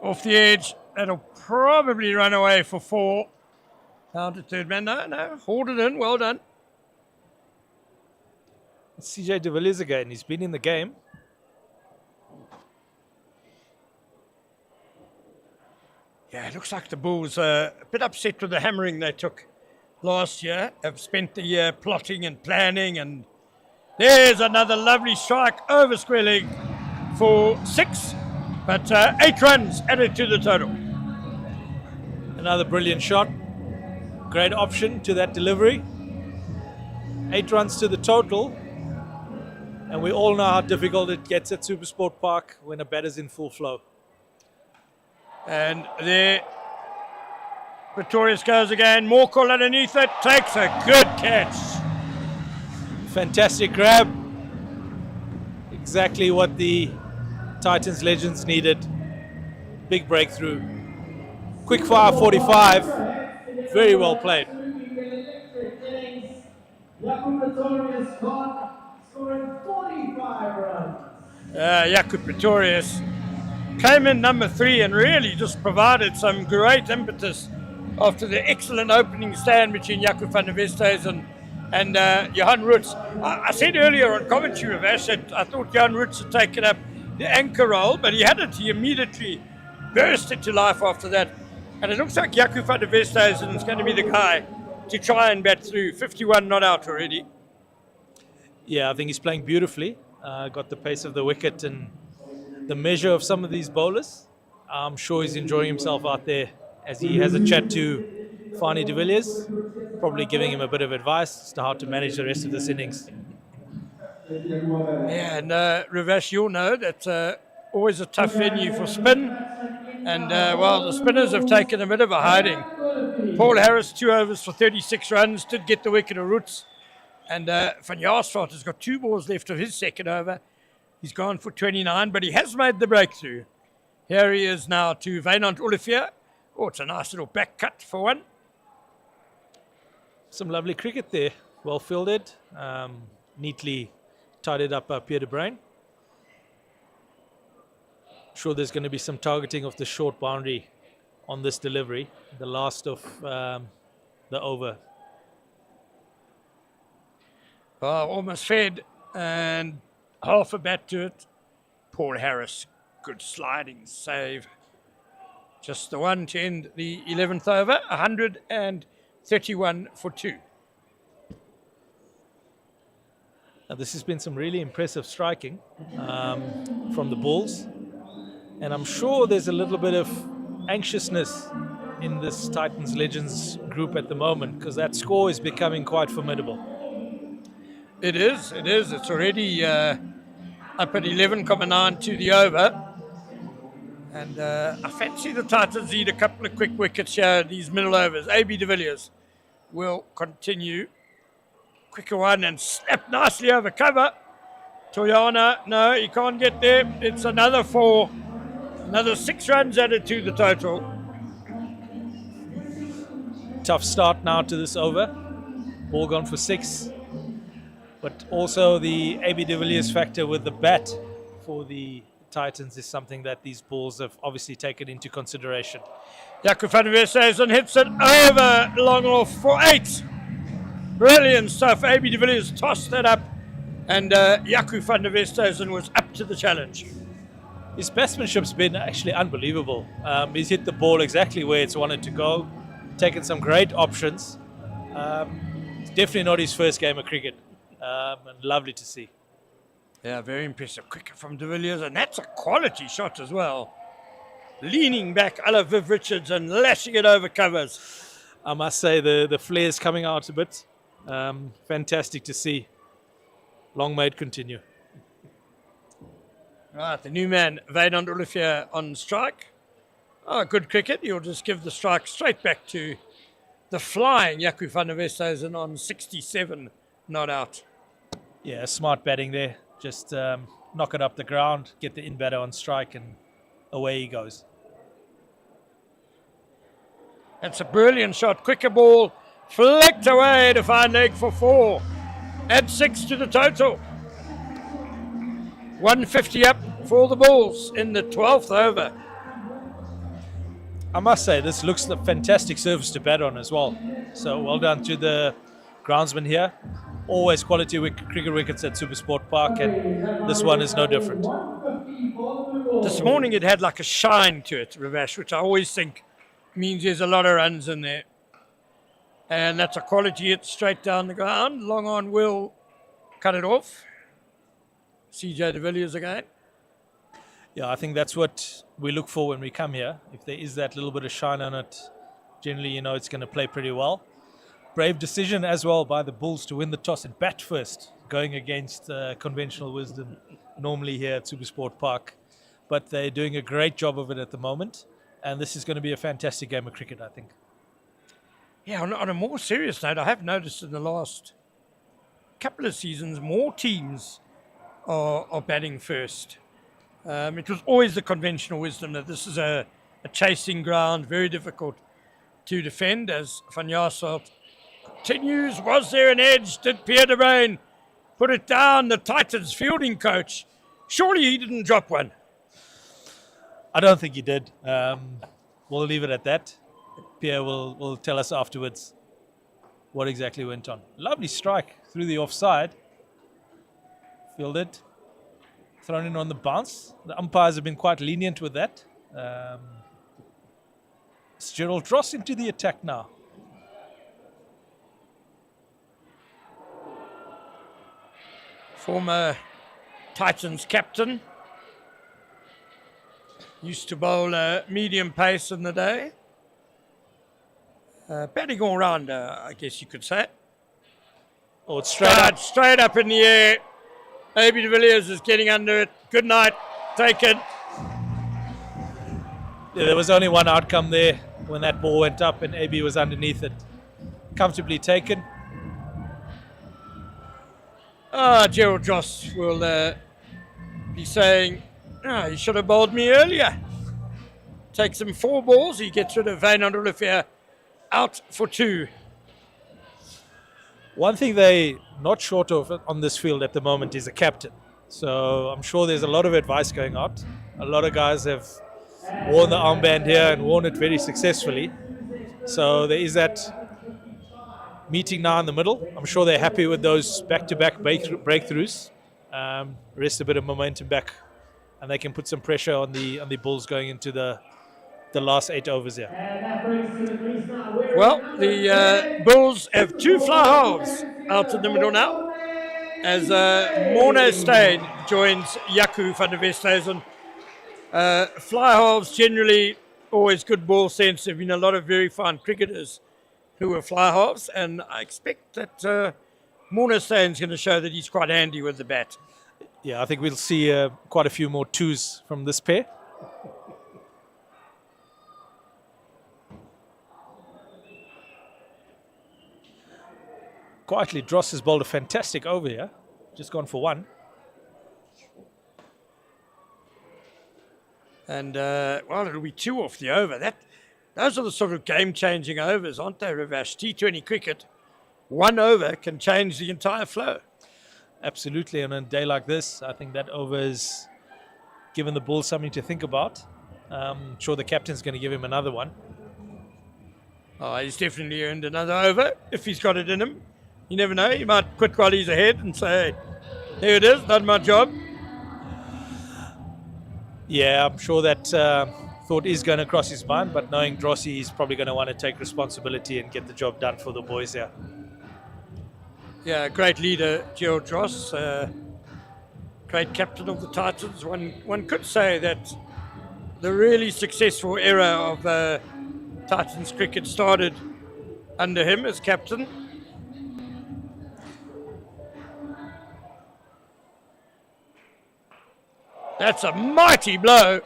D: Off the edge, that'll probably run away for 4. Down to third man. No, hauled it in. Well done.
G: It's CJ de Villiers again. He's been in the game.
D: Yeah, it looks like the Bulls are a bit upset with the hammering they took last year. Have spent the year plotting and planning, and there's another lovely strike over square leg for 6, but 8 runs added to the total.
G: Another brilliant shot. Great option to that delivery. 8 runs to the total. And we all know how difficult it gets at SuperSport Park when a batter's in full flow.
D: And there, Pretorius goes again. Morkel underneath it, takes a good catch.
G: Fantastic grab. Exactly what the Titans legends needed. Big breakthrough. Quick fire 45. Very well played.
D: Jakub Pretorius came in number 3 and really just provided some great impetus after the excellent opening stand between Jaco van der Westhuizen and Johan Roots. I said earlier on commentary, Ravesh, that I thought Johan Roots had taken up the anchor role, but he hadn't. He immediately burst into life after that. And it looks like Jaco van der Westhuizen is going to be the guy to try and bat through. 51 not out already.
G: Yeah, I think he's playing beautifully. Got the pace of the wicket and the measure of some of these bowlers. I'm sure he's enjoying himself out there as he has a chat to Fanie de Villiers, probably giving him a bit of advice as to how to manage the rest of this innings.
D: Yeah, and Ravesh, you'll know that's always a tough venue for spin. And, well, the spinners have taken a bit of a hiding. Paul Harris, 2 overs for 36 runs, did get the wicket of Roots. And Van Jaarsveld has got 2 balls left of his second over. He's gone for 29, but he has made the breakthrough. Here he is now to Wynand Olivier. Oh, it's a nice little back cut for one.
G: Some lovely cricket there. Well fielded. Neatly tidied up by Pierre de Bruin. Sure there's going to be some targeting of the short boundary on this delivery. The last of the over.
D: Well, almost fed and half a bat to it. Paul Harris, good sliding save. Just the one to end the 11th over, 131 for 2.
G: Now, this has been some really impressive striking from the Bulls. And I'm sure there's a little bit of anxiousness in this Titans Legends group at the moment because that score is becoming quite formidable.
D: It is. It's already up at 11.9 to the over. And I fancy the Titans need a couple of quick wickets here, these middle overs. AB de Villiers will continue. Quicker one and snap nicely over cover. Toyana, no, he can't get there. It's another 4. Another 6 runs added to the total.
G: Tough start now to this over. Ball gone for 6. But also the AB de Villiers factor with the bat for the Titans is something that these Bulls have obviously taken into consideration.
D: Jaco van der Westhuizen hits it over long off for 8. Brilliant stuff. AB de Villiers tossed that up, and Jaco van der Westhuizen was up to the challenge.
G: His batsmanship's been actually unbelievable. He's hit the ball exactly where it's wanted to go, taken some great options. It's definitely not his first game of cricket, and lovely to see.
D: Yeah, very impressive. Quicker from de Villiers, and that's a quality shot as well. Leaning back, a la Viv Richards, and lashing it over covers.
G: I must say the flare's coming out a bit. Fantastic to see. Long may it continue.
D: Right, the new man, Wynand Olivier on strike. Oh, good cricket. He'll just give the strike straight back to the flying Jaco van der Westhuizen on 67, not out.
G: Yeah, smart batting there. Just knock it up the ground, get the in-batter on strike, and away he goes.
D: That's a brilliant shot. Quicker ball, flicked away to find leg for 4. Add 6 to the total. 150 up for the Bulls in the 12th over.
G: I must say, this looks like a fantastic surface to bat on as well. So well done to the groundsman here. Always quality cricket wickets at SuperSport Park, and this one is no different.
D: This morning it had like a shine to it, Ravash, which I always think means there's a lot of runs in there. And that's a quality hit straight down the ground. Long on will cut it off. CJ de Villiers again.
G: Yeah, I think that's what we look for when we come here. If there is that little bit of shine on it, generally, you know, it's going to play pretty well. Brave decision as well by the Bulls to win the toss and bat first, going against conventional wisdom normally here at SuperSport Park. But they're doing a great job of it at the moment, and this is going to be a fantastic game of cricket, I think.
D: Yeah, on a more serious note, I have noticed in the last couple of seasons, more teams are batting first. It was always the conventional wisdom that this is a chasing ground, very difficult to defend, as Van Jaarsveld continues. Was there an edge? Did Pierre de Bruin put it down? The Titans fielding coach, surely he didn't drop one.
G: I don't think he did. We'll leave it at that. Pierre will tell us afterwards what exactly went on. Lovely strike through the offside. Fielded. Thrown in on the bounce. The umpires have been quite lenient with that. It's Gerald Dross into the attack now.
D: Former Titans captain. Used to bowl medium pace in the day. Batting all round, I guess you could say.
G: Oh, it's straight up
D: in the air. AB de Villiers is getting under it. Good night. Take it.
G: Yeah, there was only one outcome there when that ball went up and AB was underneath it. Comfortably taken.
D: Gerald Dross will be saying, he should have bowled me earlier. Takes him 4 balls. He gets rid of Wynand Olivier, out for 2.
G: One thing they're not short of on this field at the moment is a captain. So I'm sure there's a lot of advice going out. A lot of guys have worn the armband here and worn it very successfully. So there is that meeting now in the middle. I'm sure they're happy with those back-to-back breakthroughs. Rest a bit of momentum back, and they can put some pressure on the Bulls going into the last 8 overs here.
D: Well, the Bulls have 2 fly halves out in the middle now, as Morne Steyn joins Jaco van der Westhuizen. Fly halves generally always good ball sense. There have been a lot of very fine cricketers who were fly halves, and I expect that Morne Steyn's going to show that he's quite handy with the bat.
G: Yeah, I think we'll see quite a few more 2s from this pair. Quietly, Dross has bowled a fantastic over here. Just gone for 1.
D: And, it'll be 2 off the over. Those are the sort of game-changing overs, aren't they, Ravash? T20 cricket, 1 over can change the entire flow.
G: Absolutely, and on a day like this, I think that over is giving the Bulls something to think about. I'm sure the captain's going to give him another one.
D: Oh, he's definitely earned another over if he's got it in him. You never know. He might quit while he's ahead and say, here it is, done my job.
G: Yeah, I'm sure that thought is going to cross his mind, but knowing Drossi, he's probably going to want to take responsibility and get the job done for the boys here.
D: Yeah, great leader, Gerald Dross. Great captain of the Titans. One could say that the really successful era of Titans cricket started under him as captain. That's a mighty blow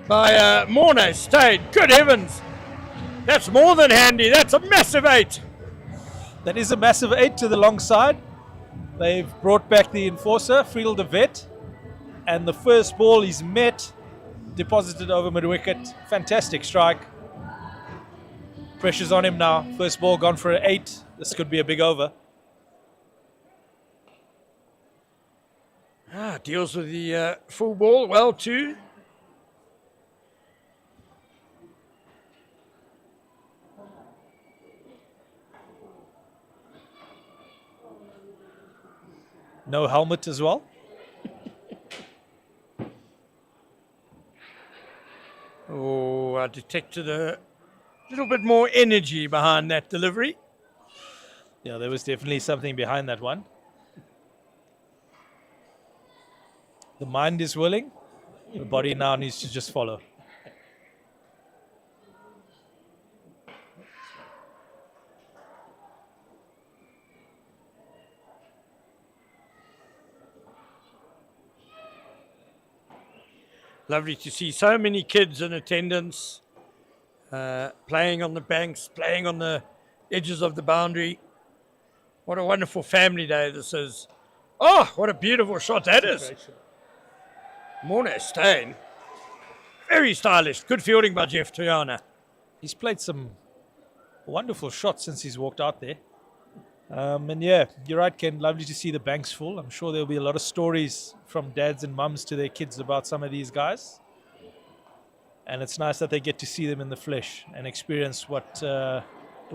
D: by Morne Steyn. Good heavens. That's more than handy. That's a massive 8.
G: That is a massive 8 to the long side. They've brought back the enforcer, Friedel de Vet, and the first ball is met, deposited over mid-wicket. Fantastic strike. Pressure's on him now. First ball gone for an 8. This could be a big over.
D: Deals with the full ball well too.
G: No helmet as well.
D: Oh, I detected a little bit more energy behind that delivery.
G: Yeah, there was definitely something behind that one. The mind is willing. The body now needs to just follow.
D: Lovely to see so many kids in attendance, playing on the banks, playing on the edges of the boundary. What a wonderful family day this is. Oh, what a beautiful shot that is. Morne Steyn. Very stylish. Good fielding by Jeff Toyana.
G: He's played some wonderful shots since he's walked out there. And yeah, you're right, Ken. Lovely to see the banks full. I'm sure there'll be a lot of stories from dads and mums to their kids about some of these guys. And it's nice that they get to see them in the flesh and experience what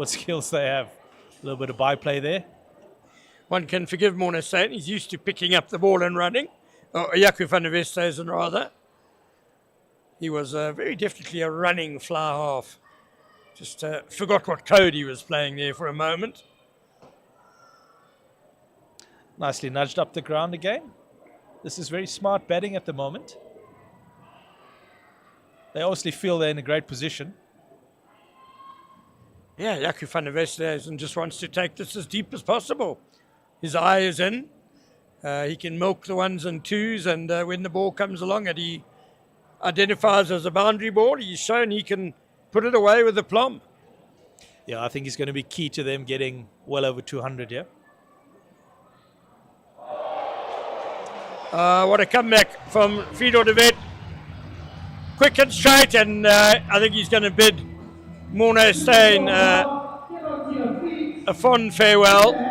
G: skills they have. A little bit of byplay there.
D: One can forgive Morne Steyn. He's used to picking up the ball and running. Jaco van der Westhuizen rather. He was very definitely a running fly half. Just forgot what code he was playing there for a moment.
G: Nicely nudged up the ground again. This is very smart batting at the moment. They obviously feel they're in a great position.
D: Yeah, Jaco van der Westhuizen just wants to take this as deep as possible. His eye is in. He can milk the ones and twos, and when the ball comes along and he identifies as a boundary ball, he's shown he can put it away with aplomb.
G: Yeah, I think he's going to be key to them getting well over 200 here.
D: What a comeback from Friedel de Vet. Quick and straight, and I think he's going to bid Morne Steyn a fond farewell.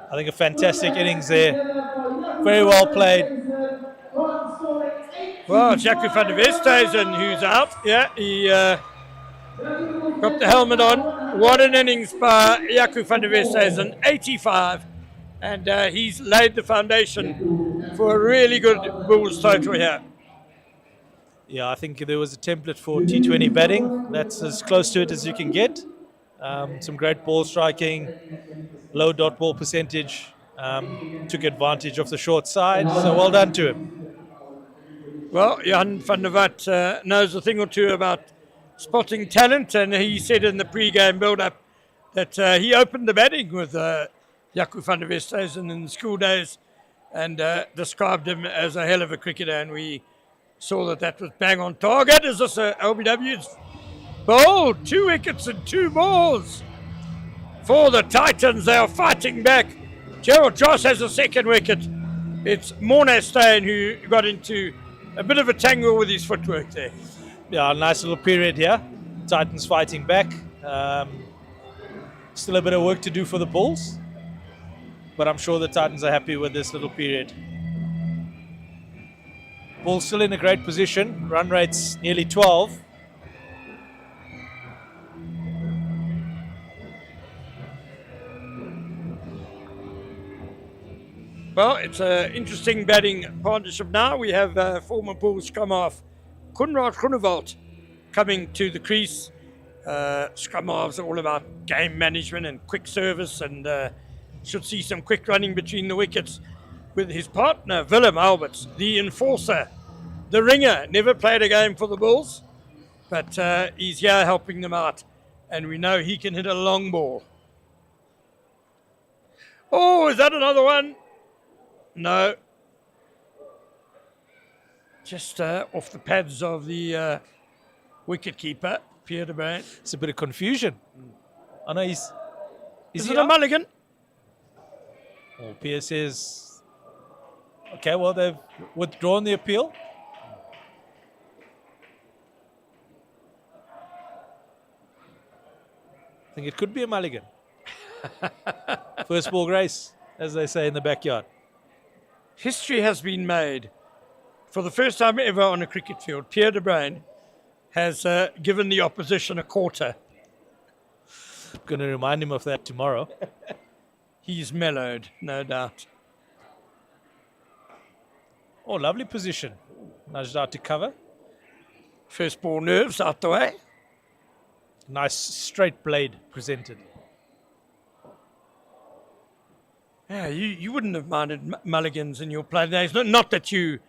G: I think a fantastic innings there. Very well played.
D: Well, Jaco van der Westhuizen, who's out. Yeah, he got the helmet on. What an innings by Jaco van der Westhuizen, 85. And he's laid the foundation for a really good Bulls total here.
G: Yeah, I think there was a template for T20 batting. That's as close to it as you can get. Some great ball striking, low dot ball percentage. Took advantage of the short side, so well done to him.
D: Well, Jan van der Walt knows a thing or two about spotting talent, and he said in the pre-game build-up that he opened the batting with Jaco van der Westhuizen in the school days and described him as a hell of a cricketer, and we saw that was bang on target. Is this a LBW? It's bowled 2 wickets and 2 balls for the Titans. They are fighting back. Gerald Joss has a 2nd wicket. It's Morne Steyn who got into a bit of a tangle with his footwork there.
G: Yeah, a nice little period here. Titans fighting back. Still a bit of work to do for the Bulls, but I'm sure the Titans are happy with this little period. Bulls still in a great position. Run rate's nearly 12.
D: Well, it's an interesting batting partnership now. We have former Bulls scrum half Kunrad Groenewald coming to the crease. Scrum halves are all about game management and quick service, and should see some quick running between the wickets with his partner, Willem Alberts, the enforcer, the ringer. Never played a game for the Bulls, but he's here helping them out, and we know he can hit a long ball. Oh, is that another one? No. Just off the pads of the wicket keeper, Pierre de Bruin.
G: It's a bit of confusion. I know
D: Is
G: he
D: it a
G: out?
D: mulligan?
G: Well, Pierre says, okay, well, they've withdrawn the appeal. I think it could be a mulligan. First ball grace, as they say in the backyard.
D: History has been made. For the first time ever on a cricket field, Pierre de Bruin has given the opposition a quarter.
G: I'm going to remind him of that tomorrow.
D: He's mellowed, no doubt.
G: Oh, lovely position. Nudged out to cover.
D: First ball nerves out the way.
G: Nice straight blade presented.
D: Yeah, you wouldn't have minded mulligans in your play days. Not that you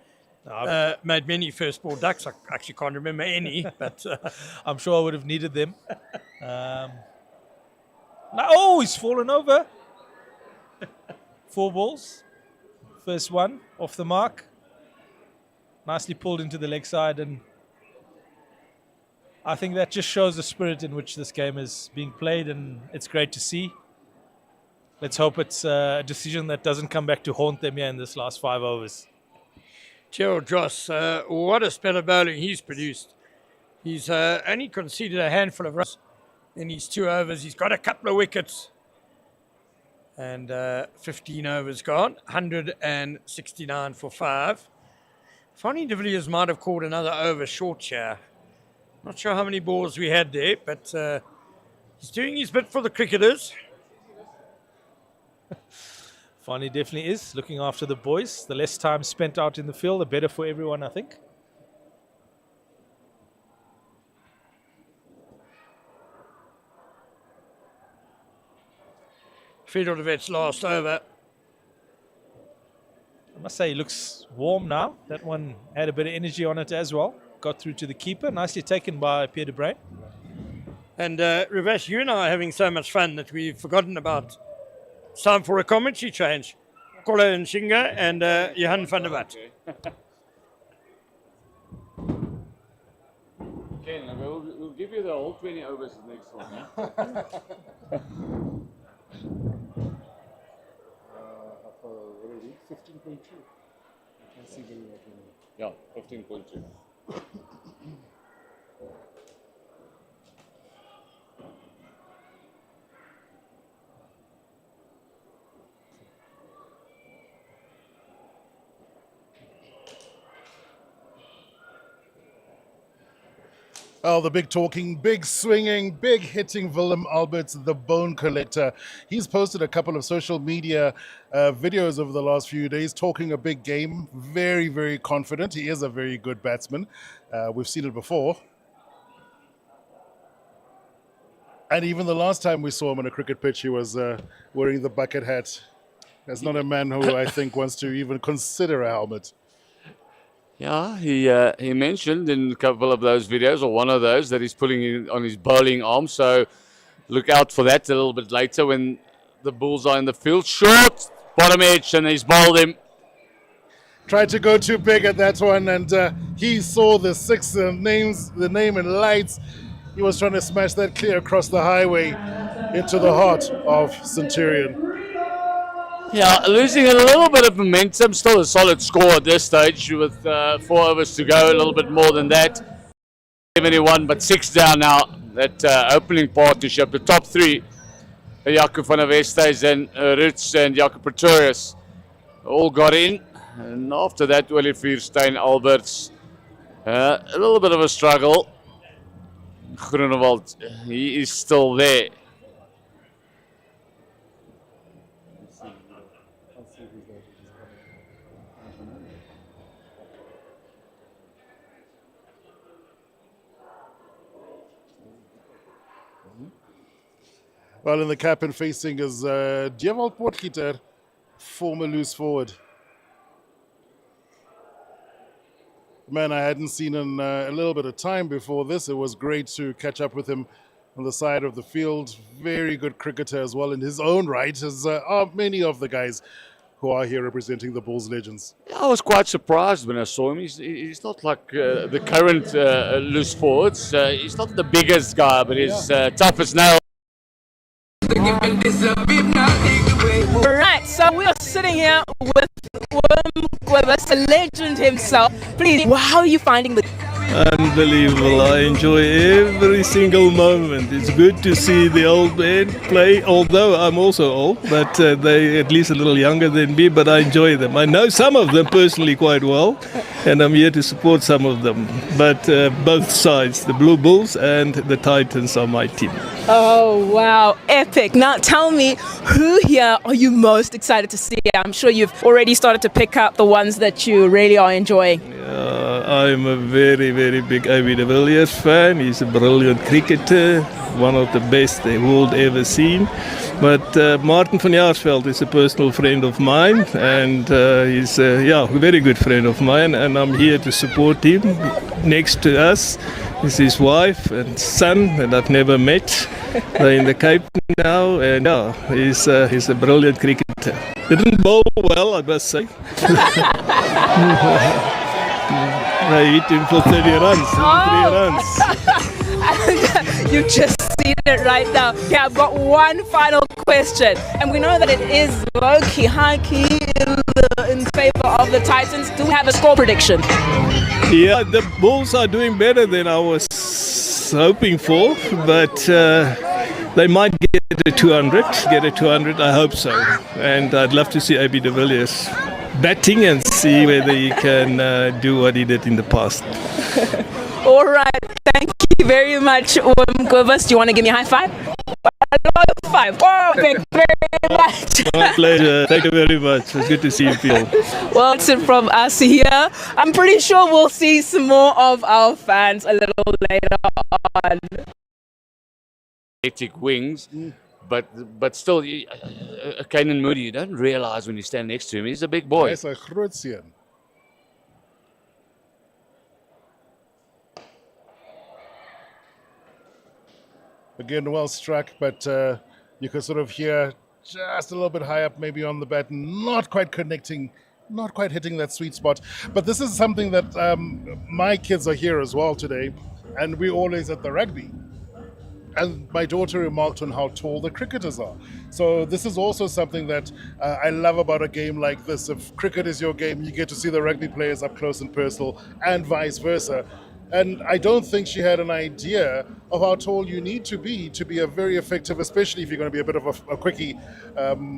D: made many first ball ducks. I actually can't remember any, but
G: I'm sure I would have needed them. Oh, he's fallen over. 4 balls. First one off the mark. Nicely pulled into the leg side, and I think that just shows the spirit in which this game is being played, and it's great to see. Let's hope it's a decision that doesn't come back to haunt them here in this last 5 overs.
D: Gerald Dross, what a spell of bowling he's produced. He's only conceded a handful of runs in his 2 overs. He's got a couple of wickets. And 15 overs gone, 169 for 5. Fonny de Villiers might have called another over short here. Not sure how many balls we had there, but he's doing his bit for the cricketers.
G: Fonny definitely is looking after the boys. The less time spent out in the field, the better for everyone, I think.
D: Fedorovich's last over.
G: I must say he looks warm now. That one had a bit of energy on it as well. Got through to the keeper. Nicely taken by Pierre de Bruin.
D: And Ravesh, you and I are having so much fun that we've forgotten about. It's time for a commentary change. Kola Nshinga and Johan van der Walt.
F: Ken, we'll give you the whole 20 overs next one, yeah?
E: Already 15.2. I can see
F: Yeah, 15.2.
E: Oh, the big talking, big swinging, big hitting Willem Alberts, the bone collector. He's posted a couple of social media videos over the last few days talking a big game. Very, very confident. He is a very good batsman. We've seen it before. And even the last time we saw him on a cricket pitch, he was wearing the bucket hat. That's not a man who I think wants to even consider a helmet.
F: Yeah, he mentioned in a couple of those videos, or one of those, that he's putting it on his bowling arm. So look out for that a little bit later when the Bulls are in the field. Short, bottom edge, and he's bowled him.
E: Tried to go too big at that one, and he saw the 6 names, the name in lights. He was trying to smash that clear across the highway into the heart of Centurion.
F: Yeah, losing a little bit of momentum. Still a solid score at this stage with 4 overs to go, a little bit more than that. 71, but 6 down now. That opening partnership, the top 3, Jaco van der Westhuizen and Roots and Jaco Pretorius, all got in. And after that, Willie Vierstein, Alberts, a little bit of a struggle. Groenewald, he is still there.
E: Well, in the cap and facing is Dewald Potgieter, former loose forward. Man, I hadn't seen in a little bit of time before this. It was great to catch up with him on the side of the field. Very good cricketer as well in his own right, as are many of the guys who are here representing the Bulls legends.
F: I was quite surprised when I saw him. He's not like the current loose forwards. He's not the biggest guy, but he's tough as nails.
H: Right, so we are sitting here with the legend himself. Please, how are you finding the...
I: Unbelievable. I enjoy every single moment. It's good to see the old men play, although I'm also old, but they're at least a little younger than me, but I enjoy them. I know some of them personally quite well, and I'm here to support some of them. But both sides, the Blue Bulls and the Titans, are my team.
H: Oh, wow, epic. Now tell me, who here are you most excited to see? I'm sure you've already started to pick up the ones that you really are enjoying.
I: I'm a very, very big AB de Villiers fan. He's a brilliant cricketer, one of the best the world ever seen. But Martin van Jaarsveld is a personal friend of mine, and he's a very good friend of mine, and I'm here to support him. Next to us is his wife and son that I've never met. They're in the Cape now, and he's a brilliant cricketer. Didn't bowl well, I must say. I hit him for 30 runs, 3 runs.
H: You've just seen it right now. Yeah, I've got one final question. And we know that it is low-key, high-key in favor of the Titans. Do we have a score prediction?
I: Yeah, the Bulls are doing better than I was hoping for, but they might get a 200. I hope so. And I'd love to see AB de Villiers batting and see whether he can do what he did in the past.
H: All right, thank you very much, Kobus. Do you want to give me a high five? A low five. Oh, thank you very much.
I: My pleasure. Thank you very much. It's good to see you people.
H: Well, that's it from us here. I'm pretty sure we'll see some more of our fans a little later on.
F: Hectic wings. But still, Kainan Moody, you don't realize when you stand next to him, he's a big boy.
E: Hy's 'n groot seun. Again, well struck, but you could sort of hear just a little bit high up, maybe on the bat, not quite connecting, not quite hitting that sweet spot. But this is something that my kids are here as well today, and we're always at the rugby. And my daughter remarked on how tall the cricketers are. So this is also something that I love about a game like this. If cricket is your game, you get to see the rugby players up close and personal, and vice versa. And I don't think she had an idea of how tall you need to be a very effective, especially if you're going to be a bit of a quickie.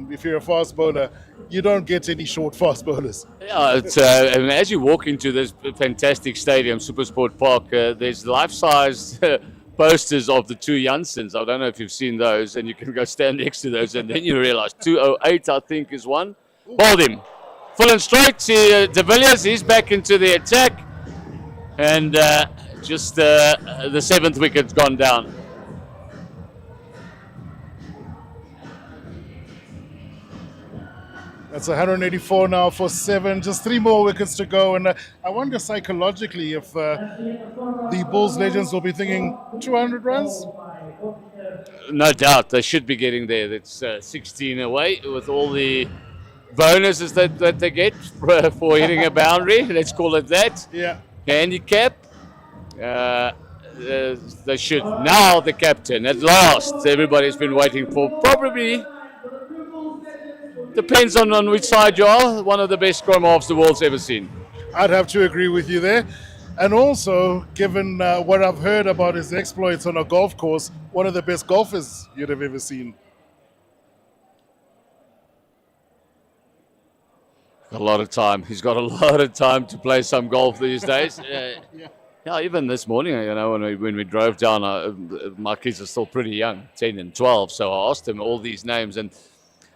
E: If you're a fast bowler, you don't get any short fast bowlers.
F: Yeah, and as you walk into this fantastic stadium, SuperSport Park, there's life-size posters of the two Janssens. I don't know if you've seen those, and you can go stand next to those, and then you realize 208, I think, is one. Bowled him. Full and straight. See, de Villiers, he's back into the attack, and just the seventh wicket's gone down.
E: That's 184 now for 7, just 3 more wickets to go. And I wonder psychologically if the Bulls legends will be thinking 200 runs?
F: No doubt, they should be getting there. That's 16 away with all the bonuses that they get for hitting a boundary. Let's call it that.
E: Yeah.
F: Handicap. They should. Now the captain, at last, everybody's been waiting for. Probably depends on which side you are. One of the best scrum halves the world's ever seen.
E: I'd have to agree with you there. And also, given what I've heard about his exploits on a golf course, one of the best golfers you'd have ever seen.
F: A lot of time. He's got a lot of time to play some golf these days. Yeah, even this morning, you know, when we drove down, my kids are still pretty young, 10 and 12. So I asked him all these names, and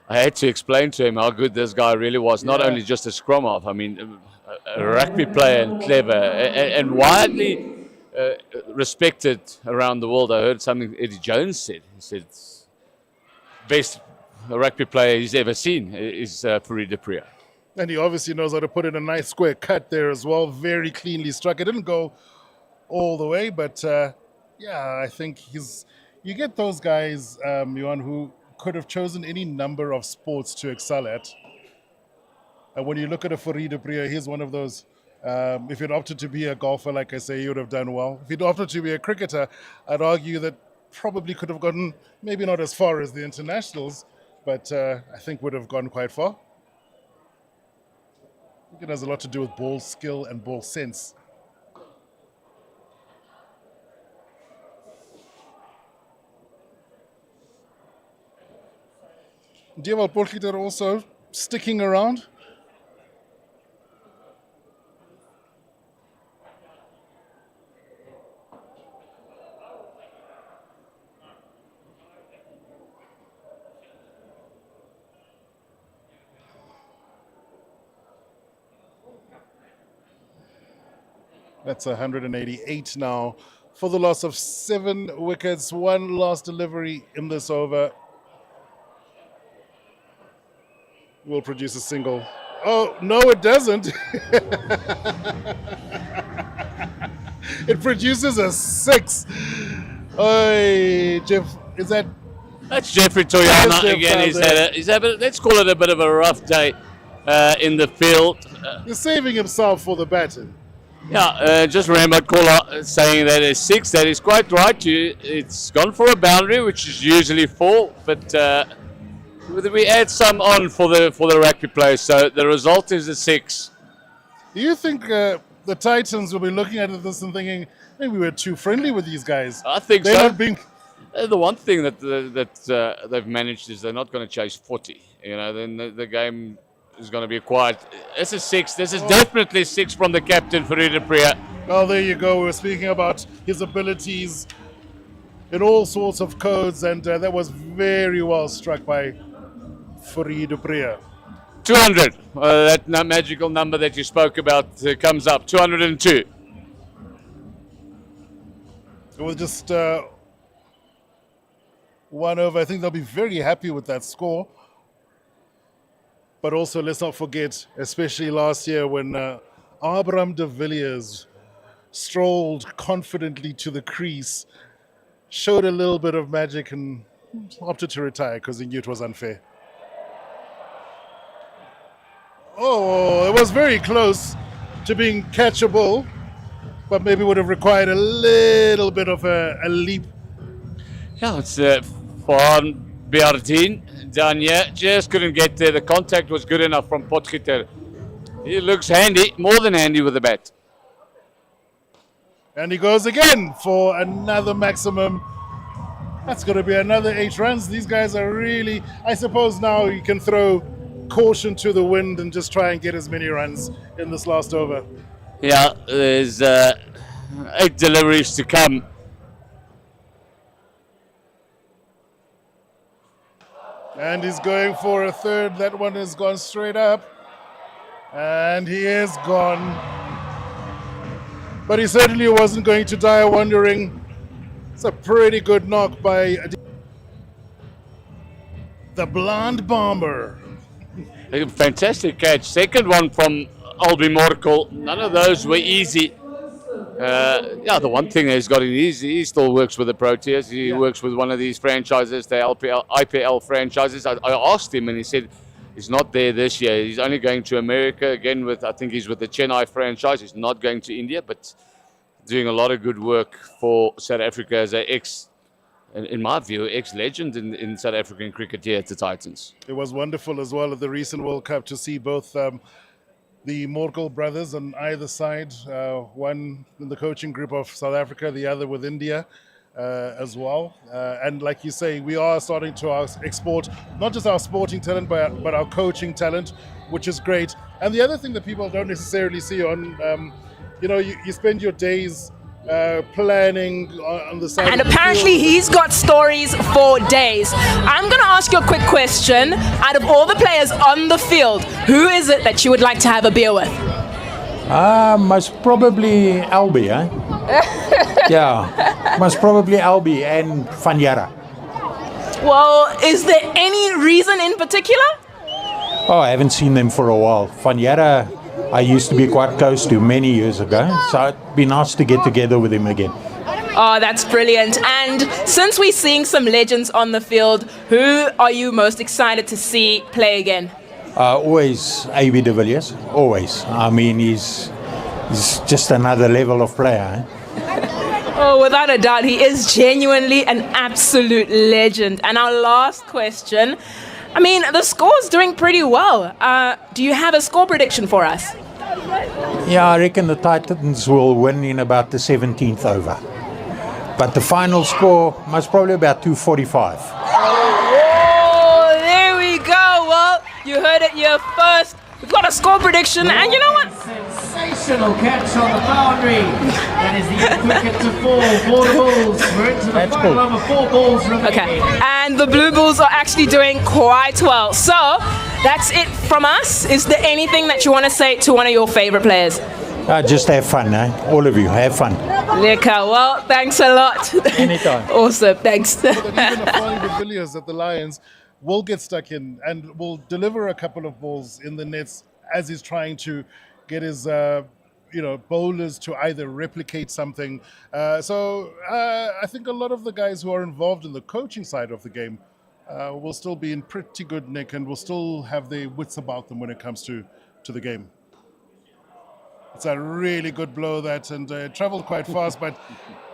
F: I had to explain to him how good this guy really was. Not only just a scrum half, I mean, a rugby player and clever and widely respected around the world. I heard something Eddie Jones said. He said, best rugby player he's ever seen is Farid Pretoria.
E: And he obviously knows how to put in a nice square cut there as well. Very cleanly struck. It didn't go all the way, but yeah, I think You get those guys, Johan, who could have chosen any number of sports to excel at. And when you look at a Fourie de Prieur, he's one of those. If he'd opted to be a golfer, like I say, he would have done well. If he'd opted to be a cricketer, I'd argue that probably could have gotten, maybe not as far as the internationals, but I think would have gone quite far. I think it has a lot to do with ball skill and ball sense. Dieval Potgieter also sticking around. That's 188 now for the loss of 7 wickets. One last delivery in this over will produce a single. Oh, no, it doesn't. It produces a 6. Oy, Jeff, is that?
F: That's Jeffrey Toyama again. He's had let's call it a bit of a rough day in the field.
E: He's saving himself for the batter.
F: Yeah, just remember caller saying that it's 6. That is quite right. It's gone for a boundary, which is usually 4, but we add some on for the rugby players. So the result is a 6.
E: Do you think the Titans will be looking at this and thinking maybe we're too friendly with these guys?
F: I think
E: They're
F: so.
E: not being...
F: The one thing that they've managed is they're not going to chase 40. You know, then the game is going to be quiet. This is 6. This is definitely 6 from the captain, Fourie de Prieur.
E: Well, there you go. We're speaking about his abilities in all sorts of codes, and that was very well struck by Fourie de Prieur.
F: 200. That magical number that you spoke about comes up. 202.
E: It was just one over. I think they'll be very happy with that score. But also, let's not forget, especially last year when Abraham de Villiers strolled confidently to the crease, showed a little bit of magic and opted to retire because he knew it was unfair. Oh, it was very close to being catchable, but maybe would have required a little bit of a leap.
F: Yeah, it's Van Beardien. Danya just couldn't get there. The contact was good enough from Potgieter. He looks handy, more than handy with the bat.
E: And he goes again for another maximum. That's going to be another 8 runs. These guys are really, I suppose now you can throw caution to the wind and just try and get as many runs in this last over.
F: Yeah, there's 8 deliveries to come.
E: And he's going for a third. That one has gone straight up. And he is gone. But he certainly wasn't going to die wondering. It's a pretty good knock by the blonde bomber.
F: A fantastic catch. Second one from Albie Morkel. None of those were easy. Yeah, the one thing he's got in he still works with the Proteas. He works with one of these franchises, the IPL franchises. I asked him and he said he's not there this year. He's only going to America again I think he's with the Chennai franchise. He's not going to India, but doing a lot of good work for South Africa as an in my view, ex-legend in South African cricket here at the Titans.
E: It was wonderful as well at the recent World Cup to see both the Morkel brothers on either side, one in the coaching group of South Africa, the other with India as well. And like you say, we are starting to export not just our sporting talent, but our coaching talent, which is great. And the other thing that people don't necessarily see on, you spend your days planning on the side.
H: And
E: of the
H: apparently
E: field.
H: he's got stories for days. I'm going to ask you a quick question. Out of all the players on the field, who is it that you would like to have a beer with?
J: Most probably Albie, eh? Yeah, most probably Albie and Fanyara.
H: Well, is there any reason in particular?
J: Oh, I haven't seen them for a while. Fanyara, I used to be quite close to many years ago, so it'd be nice to get together with him again.
H: Oh, that's brilliant. And since we're seeing some legends on the field, who are you most excited to see play again?
J: Always AB de Villiers, always. I mean, he's just another level of player.
H: Oh, without a doubt, he is genuinely an absolute legend. And our last question, I mean, the score's doing pretty well. Do you have a score prediction for us?
J: Yeah, I reckon the Titans will win in about the 17th over. But the final score most probably about 245.
H: Oh, there we go. Well, you heard it here first. We've got a score prediction, and you know what?
K: Sensational catch on the boundary. That is the wicket to fall. 4 balls. We're into the final over. 4 balls remaining.
H: Okay, and the Blue Bulls are actually doing quite well. So that's it from us. Is there anything that you want to say to one of your favorite players?
J: Just have fun, all of you, have fun.
H: Lekker. Well, thanks a lot.
J: Anytime.
H: Awesome, thanks.
E: Even the flying de Villiers at the Lions will get stuck in and will deliver a couple of balls in the nets as he's trying to get his bowlers to either replicate something. So I think a lot of the guys who are involved in the coaching side of the game will still be in pretty good nick and will still have their wits about them when it comes to the game. It's a really good blow that, and traveled quite fast, but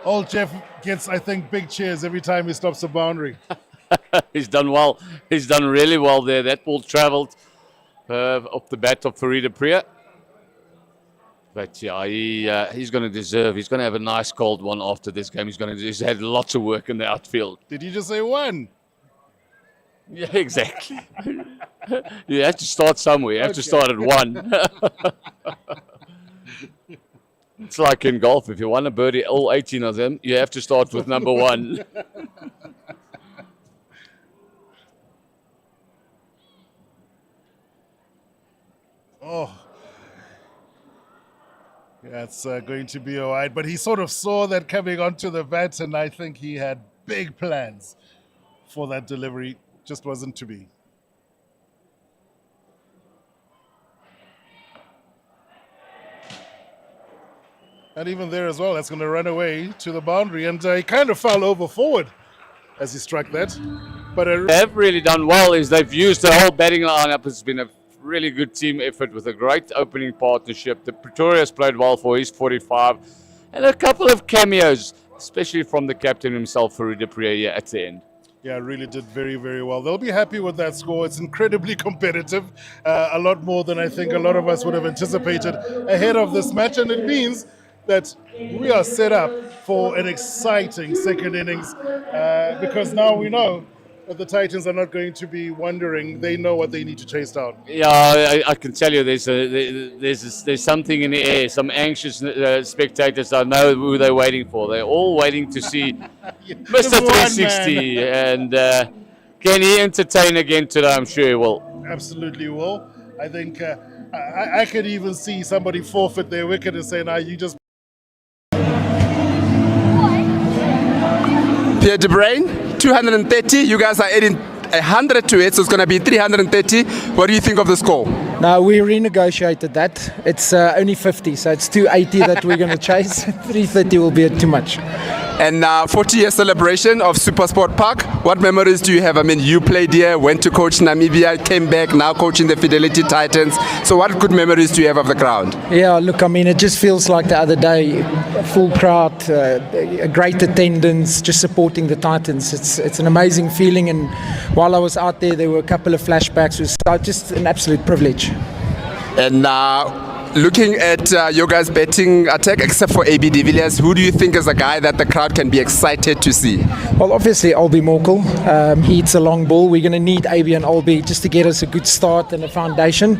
E: old Jeff gets, I think, big cheers every time he stops the boundary.
F: He's done well. He's done really well there. That ball travelled off the bat of Farida Priya. But yeah, he's going to deserve. He's going to have a nice cold one after this game. He's had lots of work in the outfield.
E: Did you just say one?
F: Yeah, exactly. You have to start somewhere. You have to start at one. It's like in golf. If you want to birdie all 18 of them, you have to start with number 1.
E: Oh, yeah, it's going to be all right. But he sort of saw that coming onto the bat, and I think he had big plans for that delivery. Just wasn't to be. And even there as well, that's going to run away to the boundary. And he kind of fell over forward as he struck that. But
F: they've really done well is they've used the whole batting lineup. It's been a really good team effort with a great opening partnership. The Pretoria has played well for his 45. And a couple of cameos, especially from the captain himself, Farida Priya, at the end.
E: Yeah, really did very, very well. They'll be happy with that score. It's incredibly competitive, a lot more than I think a lot of us would have anticipated ahead of this match. And it means that we are set up for an exciting second innings because now we know that the Titans are not going to be wondering. They know what they need to chase down.
F: Yeah, I can tell you there's something in the air. Some anxious spectators, I know who they're waiting for. They're all waiting to see Mr. 360. And can he entertain again today? I'm sure he will.
E: Absolutely will. I think I could even see somebody forfeit their wicket and say, "Now you just."
A: Pierre de Bruin, 230. You guys are adding 100 to it, so it's going to be 330. What do you think of the score?
L: No, we renegotiated that. It's only 50, so it's 280 that we're going to chase. 330 will be too much.
A: And 40-year celebration of SuperSport Park. What memories do you have? I mean, you played here, went to coach Namibia, came back, now coaching the Fidelity Titans. So what good memories do you have of the ground?
L: Yeah, look, I mean, it just feels like the other day, full crowd, a great attendance, just supporting the Titans. It's an amazing feeling, and while I was out there were a couple of flashbacks. It was just an absolute privilege.
A: And looking at your guys' batting attack, except for AB de Villiers, who do you think is a guy that the crowd can be excited to see?
L: Well, obviously, Albie Morkel. He hits a long ball. We're going to need AB and Albie just to get us a good start and a foundation.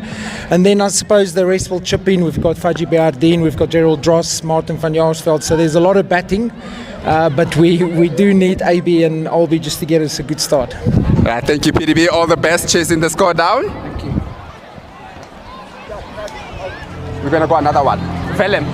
L: And then I suppose the rest will chip in. We've got Faji Beardine, we've got Gerald Dross, Martin van Jaarsveld. So there's a lot of batting. But we do need AB and Albie just to get us a good start.
A: Right, thank you, PDB. All the best chasing the score down.
L: Thank you.
A: We're going to go another one. Velem.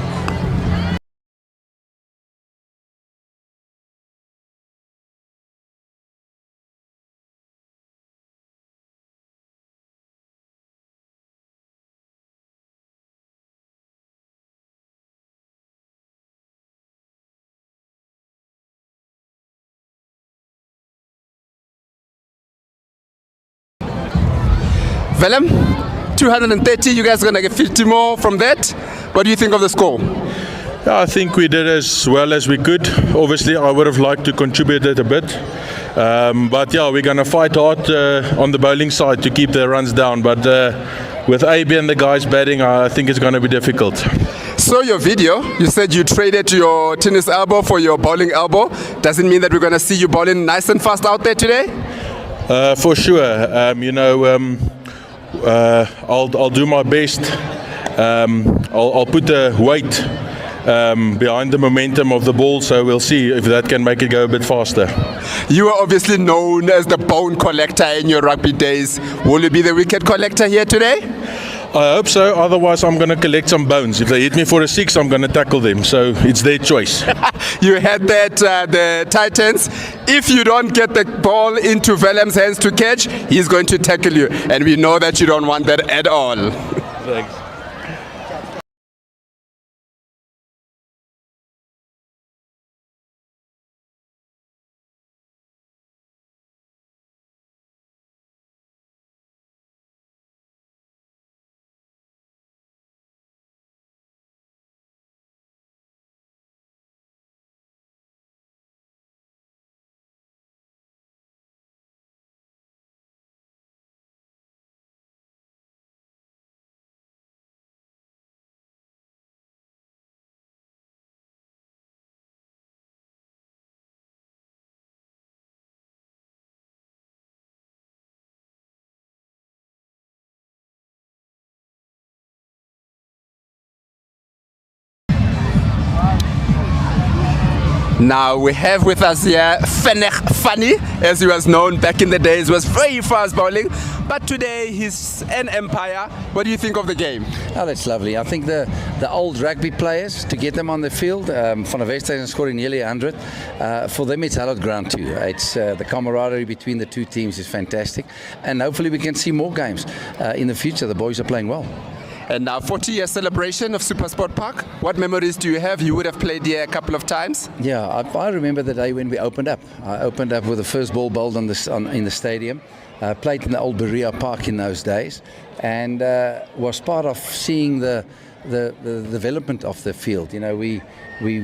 A: Willem, 230, you guys are going to get 50 more from that. What do you think of the score?
I: Yeah, I think we did as well as we could. Obviously, I would have liked to contribute it a bit. But yeah, we're going to fight hard on the bowling side to keep the runs down. But with AB and the guys batting, I think it's going to be difficult.
A: So your video, you said you traded your tennis elbow for your bowling elbow. Does it mean that we're going to see you bowling nice and fast out there today?
I: For sure. I'll do my best. I'll put the weight behind the momentum of the ball, so we'll see if that can make it go a bit faster.
A: You are obviously known as the bone collector in your rugby days. Will you be the wicket collector here today?
I: I hope so, otherwise I'm going to collect some bones. If they hit me for a 6, I'm going to tackle them, so it's their choice.
A: You had that, the Titans. If you don't get the ball into Willem's hands to catch, he's going to tackle you, and we know that you don't want that at all.
I: Thanks.
A: Now we have with us here Fanny, as he was known back in the days, was very fast bowling, but today he's an empire. What do you think of the game?
M: Oh, that's lovely. I think the old rugby players, to get them on the field, Van der Westhuizen scoring nearly 100, for them it's hallowed ground too. It's the camaraderie between the two teams is fantastic, and hopefully we can see more games in the future. The boys are playing well.
A: And now 40-year celebration of SuperSport Park. What memories do you have? You would have played here a couple of times.
M: Yeah, I remember the day when we opened up. I opened up with the first ball bowled in the stadium. Played in the old Berea Park in those days, and was part of seeing the development of the field. You know, we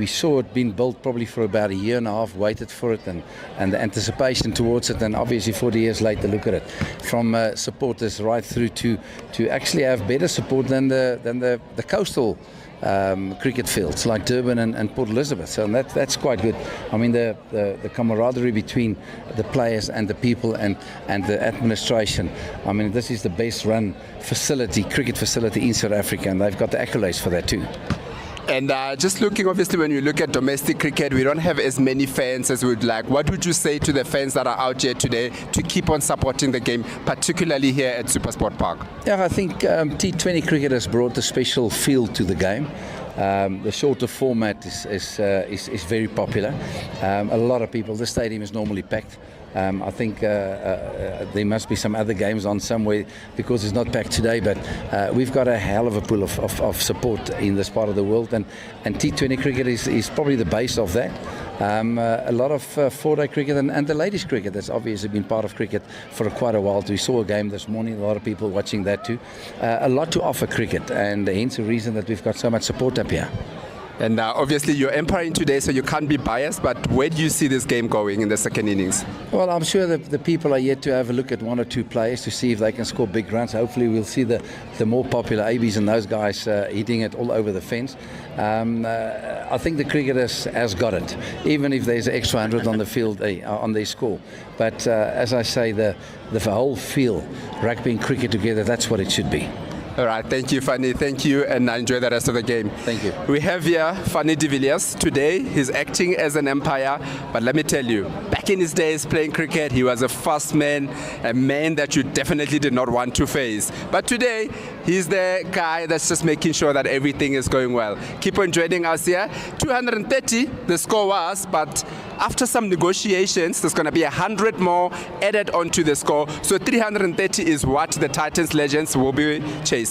M: saw it being built probably for about a year and a half, waited for it, and the anticipation towards it, and obviously 40 years later, look at it, from supporters right through to actually have better support than the coastal cricket fields like Durban and Port Elizabeth. So that's quite good. I mean, the camaraderie between the players and the people and the administration. I mean, this is the best run facility, cricket facility in South Africa, and they've got the accolades for that too.
A: And just looking, obviously, when you look at domestic cricket, we don't have as many fans as we would like. What would you say to the fans that are out here today to keep on supporting the game, particularly here at SuperSport Park?
M: Yeah, I think T20 cricket has brought a special feel to the game. The shorter format is very popular. A lot of people, the stadium is normally packed. I think there must be some other games on somewhere because it's not packed today, but we've got a hell of a pool of support in this part of the world, and T20 cricket is probably the base of that. A lot of four-day cricket and the ladies cricket that's obviously been part of cricket for quite a while. We saw a game this morning, a lot of people watching that too. A lot to offer cricket, and hence the reason that we've got so much support up here.
A: And obviously you're umpiring today, so you can't be biased, but where do you see this game going in the second innings?
M: Well, I'm sure that the people are yet to have a look at one or two players to see if they can score big runs. Hopefully we'll see the more popular ABs and those guys hitting it all over the fence. I think the cricketers has got it, even if there's an extra 100 on the field on their score. But as I say, the whole feel, rugby and cricket together, that's what it should be.
A: All right, thank you, Fanny. Thank you, and enjoy the rest of the game.
M: Thank you.
A: We have here Fanny de Villiers. Today, he's acting as an umpire, but let me tell you, back in his days playing cricket, he was a fast man, a man that you definitely did not want to face. But today, he's the guy that's just making sure that everything is going well. Keep on joining us here. 230, the score was, but after some negotiations, there's going to be 100 more added onto the score. So 330 is what the Titans legends will be chasing.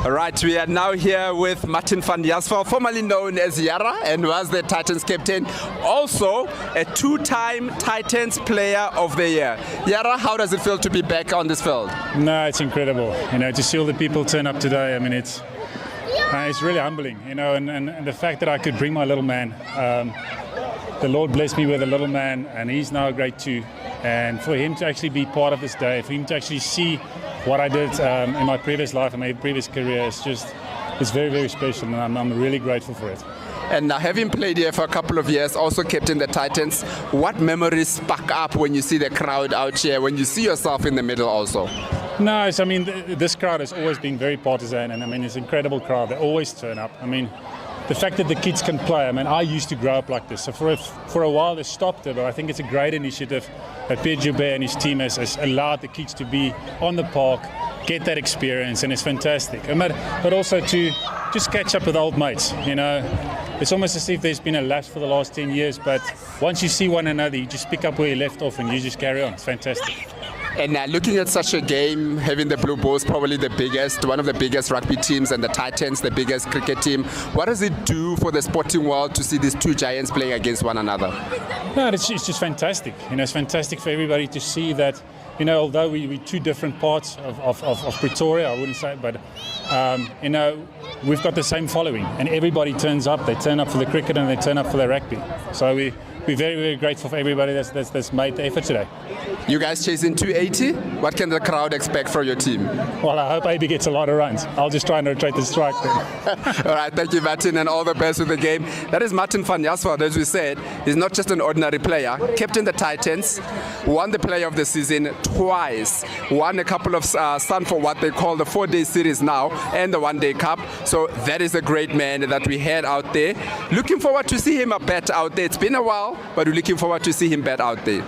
A: All right, we are now here with Martin van Jasval, formerly known as Yara, and was the Titans captain. Also, a two-time Titans Player of the Year. Yara, how does it feel to be back on this field?
C: No, it's incredible. You know, to see all the people turn up today. I mean, it's really humbling. You know, and the fact that I could bring my little man. The Lord blessed me with a little man, and he's now a grade 2. And for him to actually be part of this day, for him to actually see what I did in my previous life and my previous career, it's very, very special, and I'm really grateful for it.
A: And having played here for a couple of years, also captain the Titans, what memories spark up when you see the crowd out here, when you see yourself in the middle also?
C: No, I mean, this crowd has always been very partisan, and I mean, it's an incredible crowd. They always turn up. I mean, the fact that the kids can play, I mean, I used to grow up like this. So for a while they stopped it, but I think it's a great initiative that Pierre Joubert and his team has allowed the kids to be on the park, get that experience, and it's fantastic. But also to just catch up with old mates, you know. It's almost as if there's been a lapse for the last 10 years, but once you see one another, you just pick up where you left off and you just carry on. It's fantastic.
A: And looking at such a game, having the Blue Bulls probably the biggest, one of the biggest rugby teams, and the Titans the biggest cricket team, what does it do for the sporting world to see these two giants playing against one another?
C: No, it's just fantastic. You know, it's fantastic for everybody to see that, you know, although we're two different parts of Pretoria, I wouldn't say, but, you know, we've got the same following, and everybody turns up. They turn up for the cricket and they turn up for the rugby. So we're very, very grateful for everybody that's made the effort today.
A: You guys chasing 280? What can the crowd expect from your team?
C: Well, I hope AB gets a lot of runs. I'll just try and rotate the strike then.
A: All right, thank you, Martin, and all the best with the game. That is Martin van Jasval, as we said. He's not just an ordinary player. Captain the Titans, won the Player of the Season twice, won a couple of sun for what they call the 4-day series now, and the One Day Cup. So that is a great man that we had out there. Looking forward to see him a bat out there. It's been a while, but we're looking forward to see him bat out there.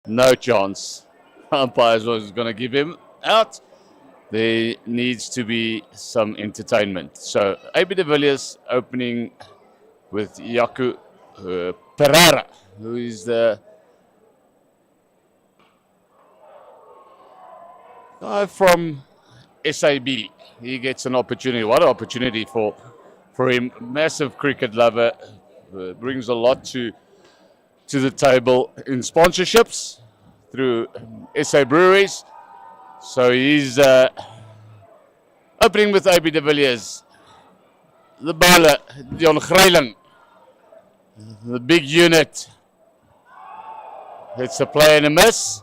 F: No chance. Umpires was going to give him out. There needs to be some entertainment. So AB de Villiers opening with Yaku Pereira, who is the guy from SAB. He gets an opportunity. What an opportunity for him. Massive cricket lover. Brings a lot to the table in sponsorships through SA Breweries. So he's opening with AB de Villiers. The bowler, Dion Greiling. The big unit. It's a play and a miss.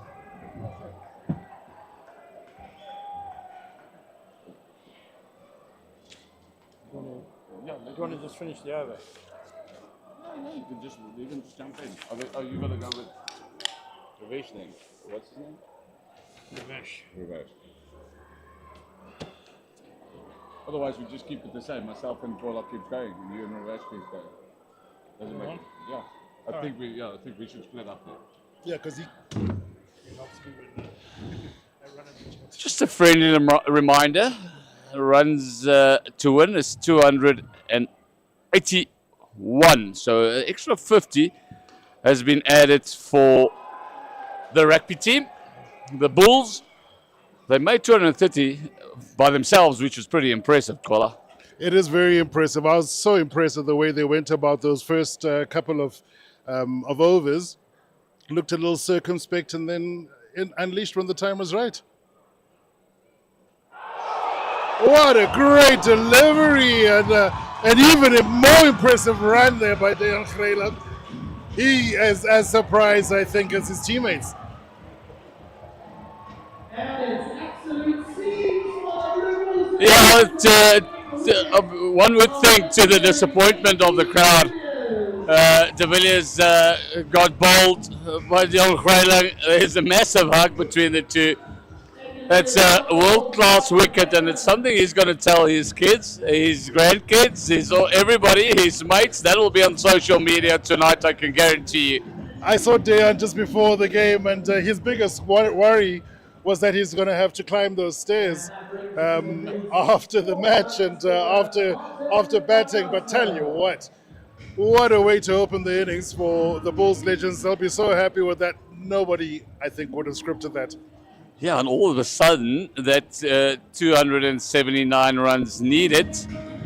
D: Yeah, do you want to just finish the over?
F: No, you can just jump in. Oh, you got to go with Ravesh then. What's his name? Ravesh. Otherwise, we just keep it the same. Myself and Paula keep going, and you and Ravesh keep going. Doesn't make. Yeah, I think we should split up there.
E: Yeah, because he.
F: Just a friendly reminder. Runs to win is 281. So an extra 50 has been added for the rugby team. The Bulls, they made 230 by themselves, which is pretty impressive, Kola.
E: It is very impressive. I was so impressed with the way they went about those first couple of overs. Looked a little circumspect and then unleashed when the time was right. What a great delivery and even a more impressive run there by Dion Greiling. He is as surprised, I think, as his teammates.
F: Yeah, one would think to the disappointment of the crowd, de Villiers got bowled by Dion Greiling. There's a massive hug between the two. It's a world-class wicket, and it's something he's going to tell his kids, his grandkids, everybody, his mates. That'll be on social media tonight, I can guarantee you.
E: I saw Dion just before the game, and his biggest worry was that he's going to have to climb those stairs after the match and after batting. But tell you what a way to open the innings for the Bulls legends. They'll be so happy with that. Nobody, I think, would have scripted that.
F: Yeah, and all of a sudden, that 279 runs needed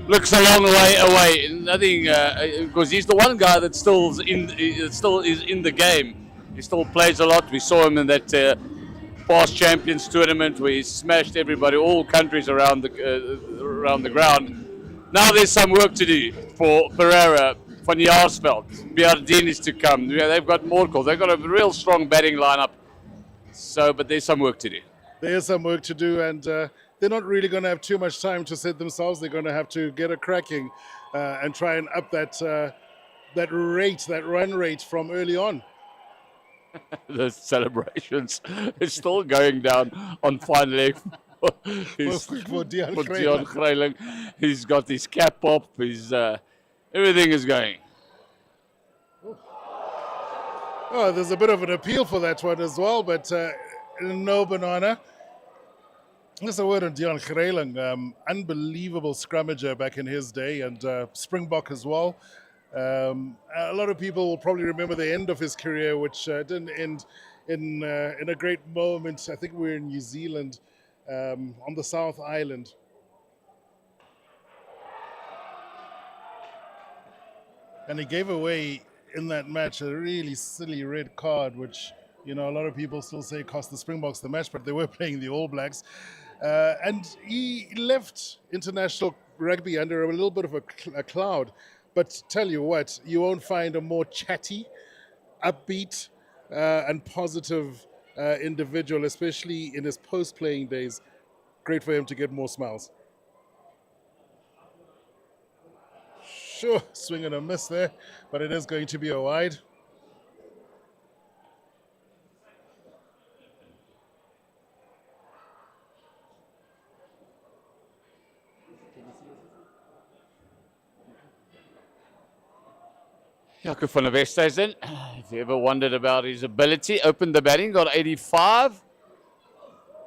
F: looks a long way away. Nothing, because he's the one guy that still is in the game. He still plays a lot. We saw him in that past Champions tournament where he smashed everybody, all countries around the ground. Now there's some work to do for Pereira, Van Jaarsveld, Biardien is to come. Yeah, they've got more calls. They've got a real strong batting lineup. So, but there's some work to do.
E: There's some work to do, and they're not really going to have too much time to set themselves. They're going to have to get a cracking and try and up that run rate from early on.
F: The celebrations is still going down on fine leg for
E: Dion
F: Greiling. He's got his cap up. Everything is going.
E: Oh, there's a bit of an appeal for that one as well, but no banana. That's a word on Dion Greiling. Unbelievable scrummager back in his day, and Springbok as well. A lot of people will probably remember the end of his career, which didn't end in a great moment. I think we were in New Zealand on the South Island. And he gave away in that match a really silly red card, which, a lot of people still say cost the Springboks the match, but they were playing the All Blacks. And he left international rugby under a little bit of a cloud. But tell you what, you won't find a more chatty, upbeat, and positive individual, especially in his post-playing days. Great for him to get more smiles. Sure, swing and a miss there, but it is going to be a wide.
F: Jaco van der Westhuizen If you ever wondered about his ability, opened the batting, got 85,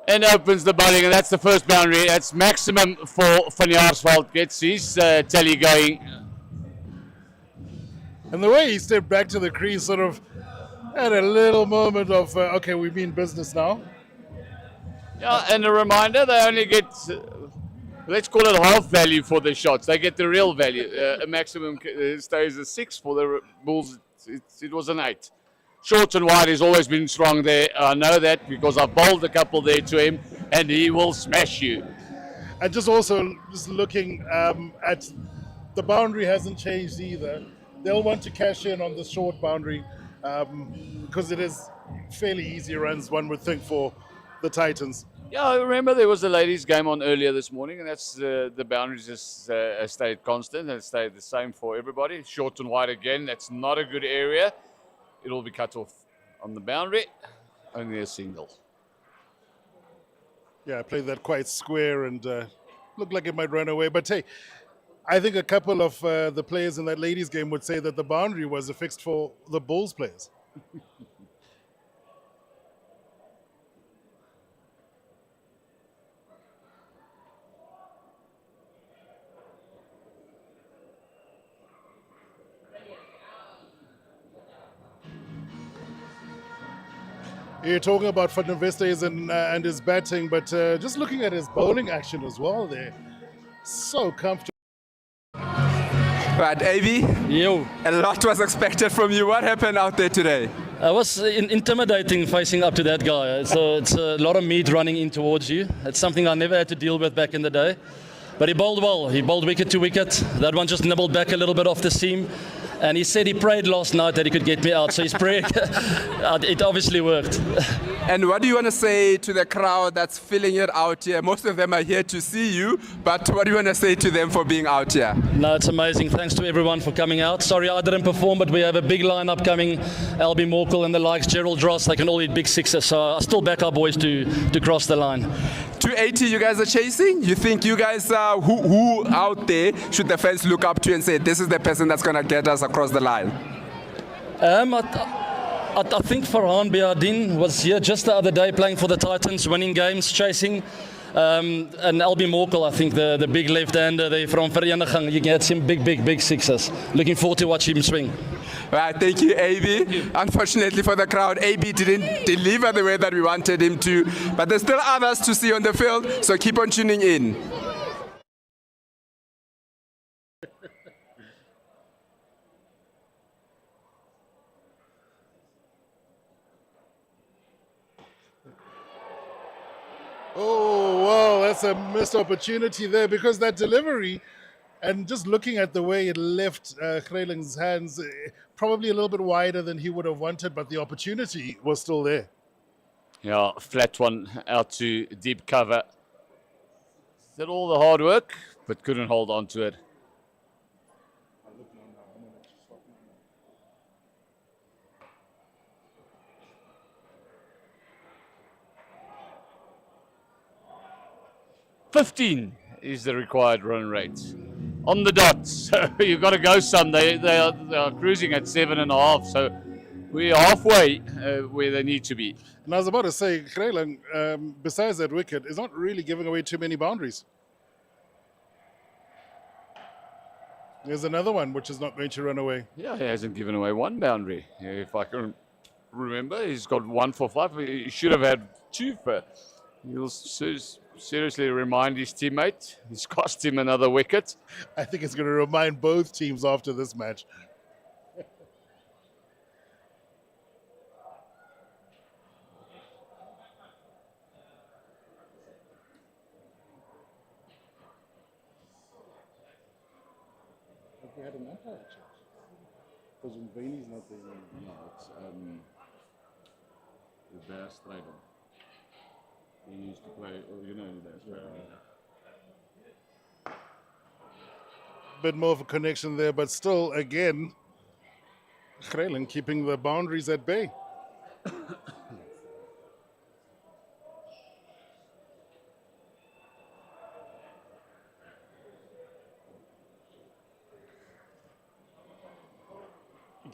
F: and opens the bowling, and that's the first boundary. That's maximum for Van Jaarsveld. Gets his tally going.
E: And the way he stepped back to the crease sort of had a little moment of, okay, we mean business now.
F: Yeah, and a reminder, they only get, let's call it half value for the shots. They get the real value. A maximum stays a 6 for the Bulls. It was an 8. Short and wide has always been strong there. I know that because I've bowled a couple there to him, and he will smash you.
E: And just looking at the boundary hasn't changed either. They'll want to cash in on the short boundary because it is fairly easy runs, one would think, for the Titans.
F: Yeah, I remember there was a ladies' game on earlier this morning, and that's the boundaries just stayed constant and stayed the same for everybody. Short and wide again, that's not a good area. It'll be cut off on the boundary, only a single.
E: Yeah, I played that quite square and looked like it might run away. But hey, I think a couple of the players in that ladies' game would say that the boundary was affixed for the Bulls players. You're talking about Van der Vestes and his batting, but just looking at his bowling action as well there. So comfortable.
N: Right, Avi, a lot was expected from you. What happened out there today?
B: I was intimidating facing up to that guy. It's a lot of meat running in towards you. It's something I never had to deal with back in the day. But he bowled well. He bowled wicket to wicket. That one just nibbled back a little bit off the seam. And he said he prayed last night that he could get me out. So his prayer, it obviously worked.
N: And what do you want to say to the crowd that's filling it out here? Most of them are here to see you, but what do you want to say to them for being out here?
B: No, it's amazing. Thanks to everyone for coming out. Sorry I didn't perform, but we have a big lineup coming. Albie Morkel and the likes, Gerald Dross, they can all hit big sixes. So I still back our boys to cross the line.
N: 280 you guys are chasing? You think you guys, who out there should the fans look up to and say, this is the person that's going to get us across the line?
B: I think Farhan Biardin was here just the other day playing for the Titans, winning games, chasing. And Albie Morkel, I think the big left-hander there from Vereniging, you get some big sixes. Looking forward to watch him swing.
N: Right, thank you, AB. Unfortunately for the crowd, AB didn't deliver the way that we wanted him to, but there's still others to see on the field, so keep on tuning in.
E: Oh, wow, that's a missed opportunity there because that delivery and just looking at the way it left Greling's hands, probably a little bit wider than he would have wanted, but the opportunity was still there.
F: Yeah, flat one out to deep cover. Did all the hard work, but couldn't hold on to it. $15 is the required run rate. On the dot, so you've got to go some. They are cruising at 7.5, so we're halfway where they need to be.
E: And I was about to say, Greling, besides that wicket, is not really giving away too many boundaries. There's another one which is not going to run away.
F: Yeah, he hasn't given away one boundary. If I can remember, he's got 1 for 5. He should have had 2 for. He'll seriously remind his teammate. He's cost him another wicket.
E: I think it's going to remind both teams after this match. Have we had an umpire change? Because Mveni's not there now. It's the Bear Strider. He used to play, you know, bit more of a connection there, but still, again, Greling keeping the boundaries at bay.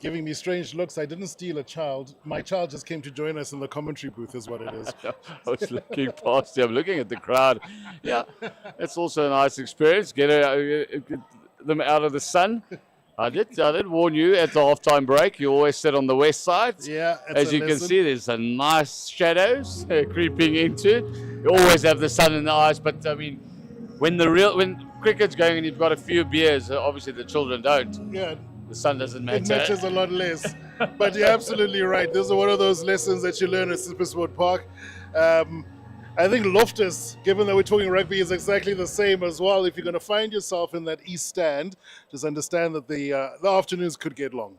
E: giving me strange looks. I didn't steal a child. My child just came to join us in the commentary booth is what it is.
F: I was looking past you. I'm looking at the crowd. Yeah, it's also a nice experience. Get them out of the sun. I did warn you at the halftime break. You always sit on the west side.
E: Yeah,
F: as you can see, there's a nice shadows creeping into. You always have the sun in the eyes, but I mean, when cricket's going and you've got a few beers, obviously the children don't.
E: Yeah.
F: The sun doesn't matter.
E: It matters a lot less. But you're absolutely right. This is one of those lessons that you learn at SuperSport Park. I think Loftus, given that we're talking rugby, is exactly the same as well. If you're going to find yourself in that east stand, just understand that the afternoons could get long.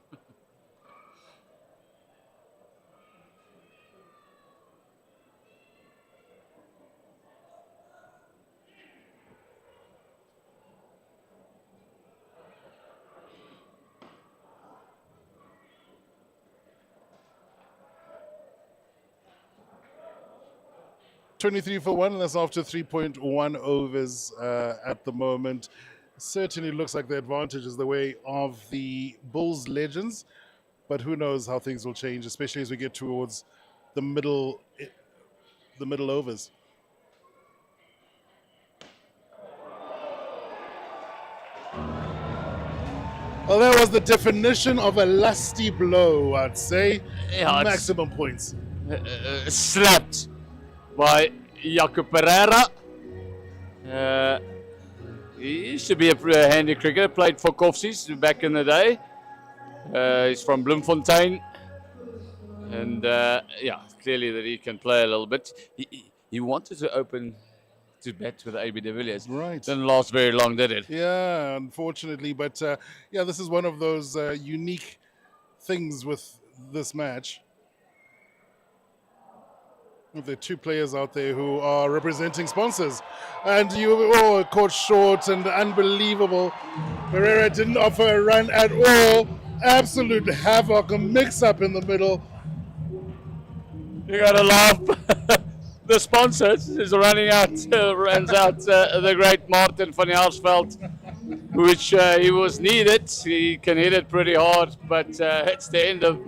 E: $23 for 1, and that's after 3.1 overs at the moment. Certainly looks like the advantage is the way of the Bulls legends, but who knows how things will change, especially as we get towards the middle overs. Well, that was the definition of a lusty blow, I'd say.
F: Yeah,
E: maximum points.
F: Slapped by Jaco Pereira. He used to be a handy cricketer, played for Koffsies back in the day. He's from Bloemfontein. And yeah, clearly that he can play a little bit. He wanted to open to bat with AB de Villiers.
E: Right.
F: Didn't last very long, did it?
E: Yeah, unfortunately. But yeah, this is one of those unique things with this match. There are two players out there who are representing sponsors. And you caught short and unbelievable. Pereira didn't offer a run at all. Absolute havoc, a mix-up in the middle.
F: You gotta laugh. The sponsors is running out, runs out the great Martin van Jaarsveld, which he was needed. He can hit it pretty hard, but it's the end of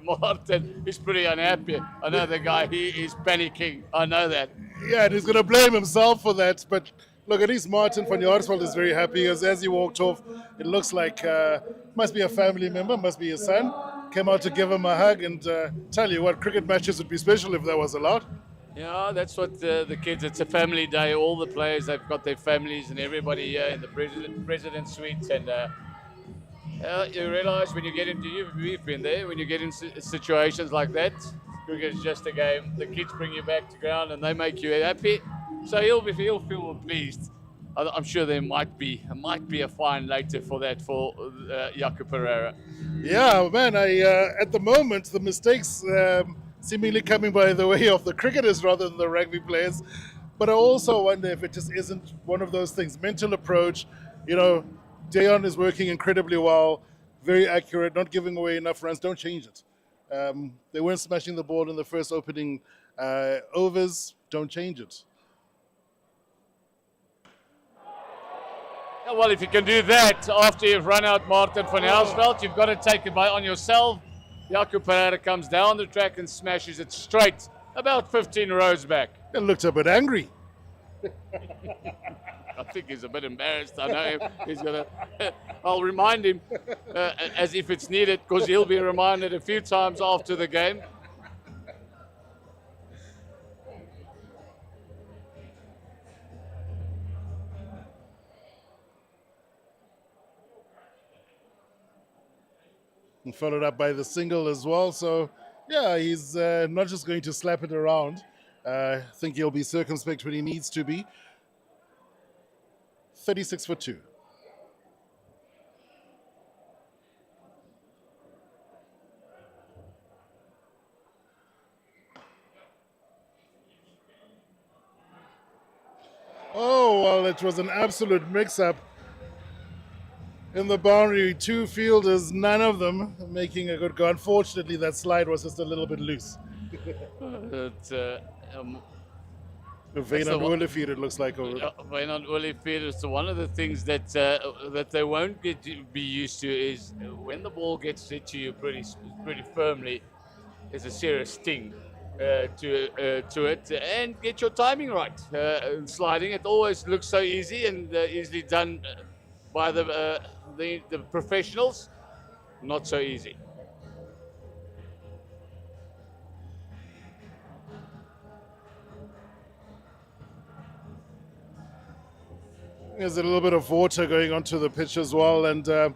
F: Martin. He's pretty unhappy. I know the guy, he is panicking. I know that.
E: Yeah, and he's going to blame himself for that. But look, at least Martin van Jaarsveld is very happy because as he walked off, it looks like must be a family member, must be his son. Came out to give him a hug and tell you what, cricket matches would be special if that was allowed.
F: Yeah, that's what the kids, it's a family day. All the players, they've got their families and everybody here in the president's suite. And you realize when you get into, we've been there, when you get in situations like that, cricket is just a game. The kids bring you back to ground and they make you happy. So he'll feel pleased. I'm sure there might be a fine later for that for Jaco Pereira.
E: Yeah, man. At the moment the mistakes seemingly coming by the way of the cricketers rather than the rugby players. But I also wonder if it just isn't one of those things. Mental approach. You know, Deon is working incredibly well, very accurate, not giving away enough runs. Don't change it. They weren't smashing the ball in the first opening overs. Don't change it.
F: Well, if you can do that after you've run out Martin van Jaarsveld, you've got to take it on yourself. Jaco Pereira comes down the track and smashes it straight, about 15 rows back.
E: It looked a bit angry.
F: I think he's a bit embarrassed. I know him. He's gonna. I'll remind him as if it's needed, because he'll be reminded a few times after the game.
E: And followed up by the single as well. So, yeah, he's not just going to slap it around. I think he'll be circumspect when he needs to be. 36 for 2. Oh, well, it was an absolute mix-up. In the boundary, two fielders, none of them making a good go. Unfortunately, that slide was just a little bit loose. Wynand Olivier, it looks like.
F: Wynand Olivier is one of the things that that they won't be used to is when the ball gets hit to you pretty firmly, there's a serious sting to it, and get your timing right. Sliding, it always looks so easy and easily done by the professionals. Not so easy.
E: There's a little bit of water going onto the pitch as well, and I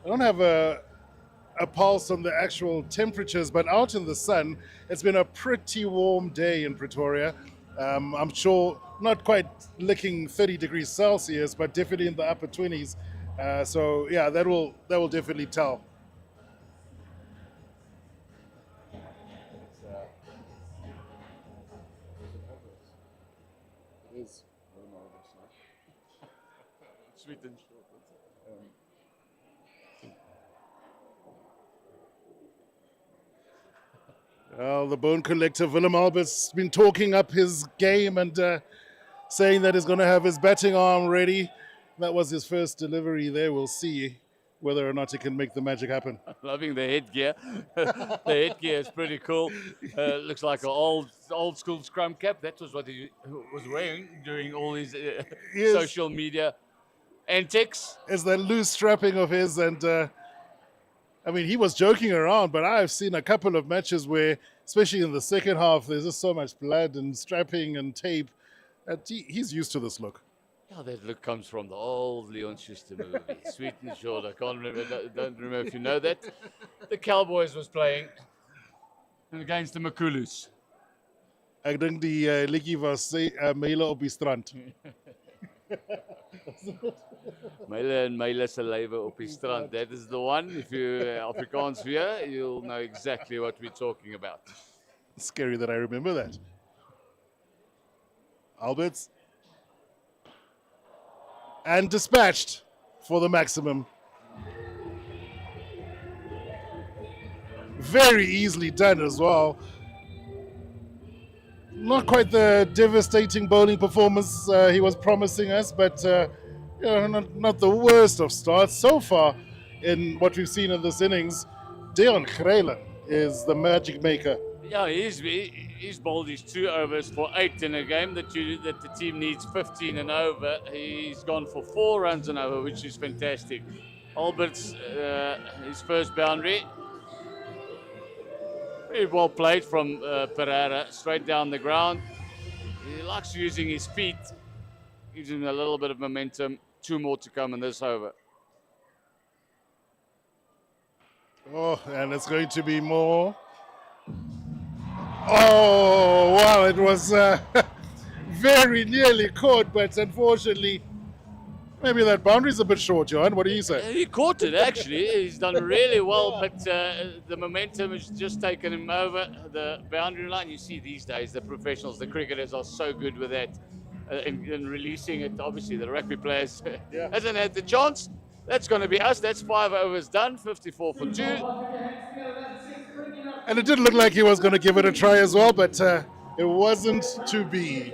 E: don't have a pulse on the actual temperatures, but out in the sun, it's been a pretty warm day in Pretoria. I'm sure not quite licking 30 degrees Celsius, but definitely in the upper 20s. So yeah, that will definitely tell.
F: Sweet and short.
E: Well, the Bone Collector, Willem Albert's been talking up his game and saying that he's going to have his batting arm ready. That was his first delivery there. We'll see whether or not he can make the magic happen.
F: Loving the headgear. The headgear is pretty cool. Looks like an old school scrum cap. That was what he was wearing during all his social media antics.
E: It's that loose strapping of his, and I mean, he was joking around, but I've seen a couple of matches where, especially in the second half, there's just so much blood and strapping and tape that he's used to this look.
F: Yeah, that look comes from the old Leon Schuster movie, Sweet and Short. I can't remember, don't remember if you know that. The Cowboys was playing against the Makulus.
E: Ek dink die liedjie was Myle op die strand.
F: Myle en Myle se lywe op die strand. That is the one. If you Afrikaans weer, you'll know exactly what we're talking about.
E: It's scary that I remember that. Alberts. And dispatched for the maximum. Very easily done as well. Not quite the devastating bowling performance he was promising us, but you know, not the worst of starts. So far in what we've seen in this innings, Deon Greylan is the magic maker.
F: Yeah, he's bowled his 2 overs for 8 in a game that the team needs 15 and over. He's gone for 4 runs and over, which is fantastic. Albert's his first boundary. Very well played from Pereira, straight down the ground. He likes using his feet, gives him a little bit of momentum. 2 more to come in this over.
E: Oh, and it's going to be more. Oh, wow, it was very nearly caught, but unfortunately, maybe that boundary's a bit short, Johan. What do you say?
F: He caught it, actually. He's done really well, but the momentum has just taken him over the boundary line. You see these days, the professionals, the cricketers are so good with that in releasing it. Obviously, the rugby players hasn't had the chance. That's going to be us. That's 5 overs done, 54 for 2.
E: And it did look like he was going to give it a try as well, but it wasn't to be.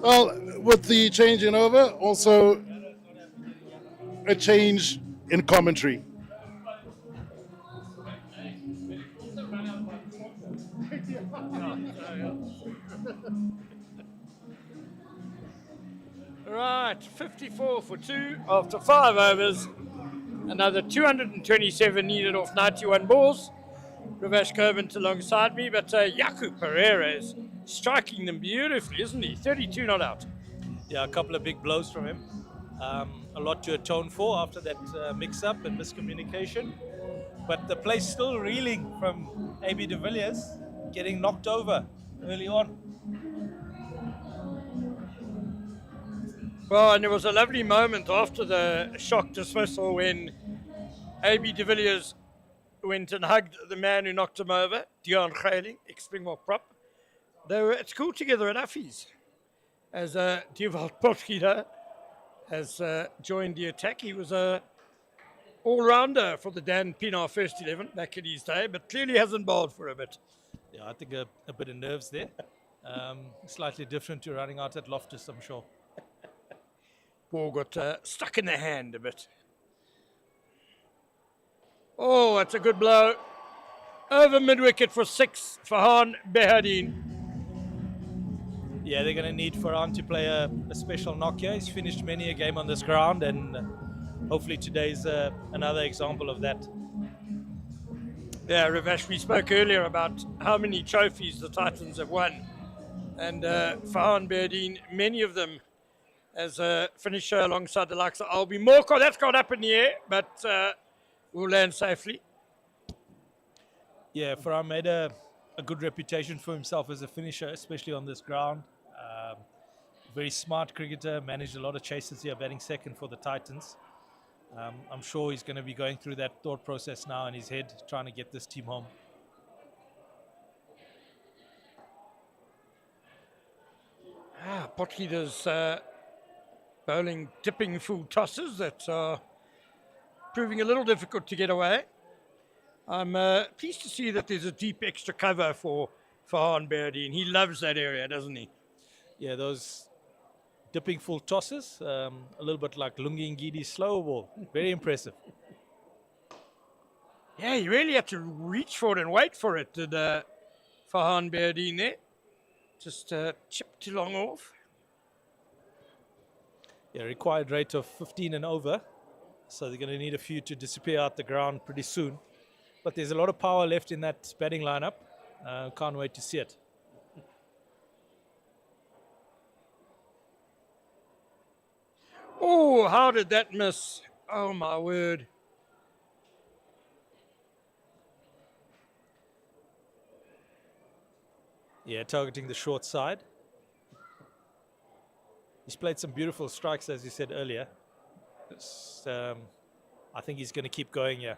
E: Well, with the change in over, also a change in commentary.
D: Right, 54 for 2 after 5 overs. Another 227 needed off 91 balls. Ravesh Kovant alongside me, but Yaku Pereira is striking them beautifully, isn't he? 32 not out.
G: Yeah, a couple of big blows from him. A lot to atone for after that mix-up and miscommunication. But the play's still reeling from AB de Villiers getting knocked over early on.
D: Well, and there was a lovely moment after the shock dismissal when AB de Villiers went and hugged the man who knocked him over, Deon Greylan, ex-Springbok prop. They were at school together at Affies, as Dewald Potgieter has joined the attack. He was a all-rounder for the Dan Pienaar first 11 back in his day, but clearly hasn't bowled for a bit.
G: Yeah, I think a bit of nerves there. Slightly different to running out at Loftus, I'm sure.
D: Ball got stuck in the hand a bit. Oh, that's a good blow. Over mid-wicket for 6, Farhan Behardine.
G: Yeah, they're going to need Farhan to play a special knock here. He's finished many a game on this ground, and hopefully today's another example of that.
D: Yeah, Ravesh, we spoke earlier about how many trophies the Titans have won. And Farhan Behardine, many of them as a finisher alongside the likes of Albi Morko. That's gone up in the air, but will land safely.
G: Yeah, Farhan made a good reputation for himself as a finisher, especially on this ground. Very smart cricketer, managed a lot of chases here, batting second for the Titans. I'm sure he's going to be going through that thought process now in his head, trying to get this team home.
D: Potgieter's bowling dipping full tosses that are proving a little difficult to get away. I'm pleased to see that there's a deep extra cover for Farhan Behardine. He loves that area, doesn't he?
G: Yeah, those dipping full tosses, a little bit like Lungi Ngidi's slow ball. Very impressive.
D: Yeah, you really have to reach for it and wait for it, did Farhan Behardine there. Just chipped too long off.
G: Yeah, required rate of 15 and over. So they're going to need a few to disappear out the ground pretty soon. But there's a lot of power left in that batting lineup. Can't wait to see it.
D: Oh, how did that miss? Oh, my word.
G: Yeah, targeting the short side. He's played some beautiful strikes, as you said earlier. I think he's going to keep going here.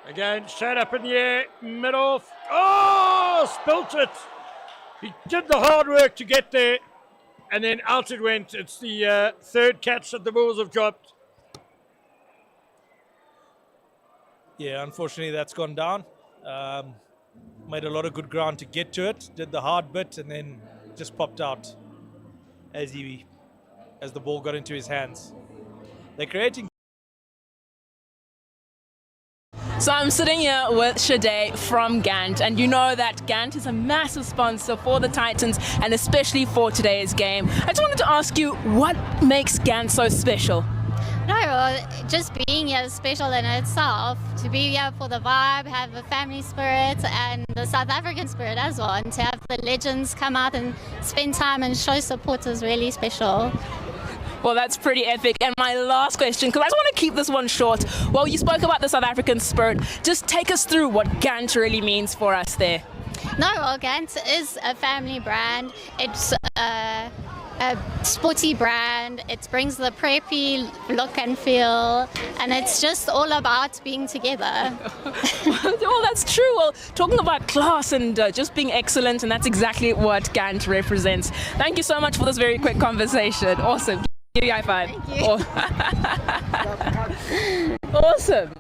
D: Again, straight up in the air, mid-off. Oh, spilt it. He did the hard work to get there, and then out it went. It's the third catch that the Bulls have dropped.
G: Yeah, unfortunately that's gone down. Made a lot of good ground to get to it, did the hard bit, and then just popped out as the ball got into his hands. They're creating.
H: So I'm sitting here with Shade from Gant, and you know that Gant is a massive sponsor for the Titans and especially for today's game. I just wanted to ask you, what makes Gant so special?
O: No, just being here is special in itself. To be here for the vibe, have a family spirit and the South African spirit as well, and to have the legends come out and spend time and show support is really special.
H: Well, that's pretty epic. And my last question, because I just want to keep this one short. Well, you spoke about the South African spirit. Just take us through what Gant really means for us there.
O: No, well, Gant is a family brand. It's a sporty brand. It brings the preppy look and feel, and it's just all about being together.
H: Well, that's true. Well, talking about class and just being excellent, and that's exactly what Gant represents. Thank you so much for this very quick conversation. Awesome. Give you a high five.
O: Thank you.
H: Awesome.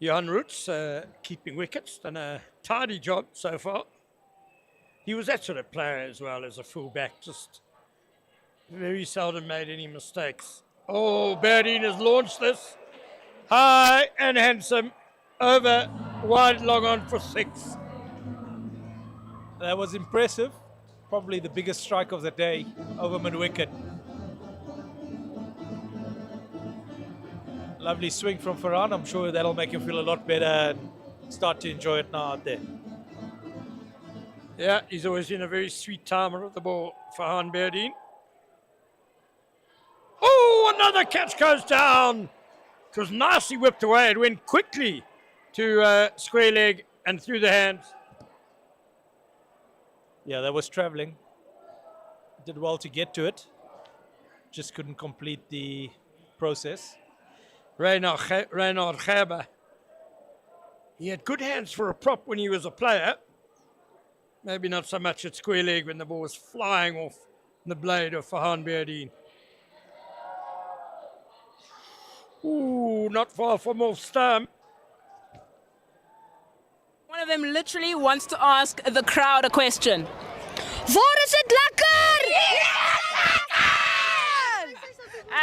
D: Jan Roots keeping wickets, done a tidy job so far. He was that sort of player as well as a fullback, just very seldom made any mistakes. Oh, Behardine has launched this. High and handsome, over, wide, long on for 6.
G: That was impressive. Probably the biggest strike of the day over mid-wicket. Lovely swing from Farhan. I'm sure that'll make him feel a lot better and start to enjoy it now out there.
D: Yeah, he's always been a very sweet timer of the ball, Farhan Behardine. Oh, another catch goes down. It was nicely whipped away. It went quickly to square leg and through the hands.
G: Yeah, that was traveling. Did well to get to it. Just couldn't complete the process.
D: Reynard Gerber. He had good hands for a prop when he was a player. Maybe not so much at square leg when the ball was flying off the blade of Farhan Biardeen. Ooh, not far from off stump.
H: One of them literally wants to ask the crowd a question.
P: Waar is het lekker?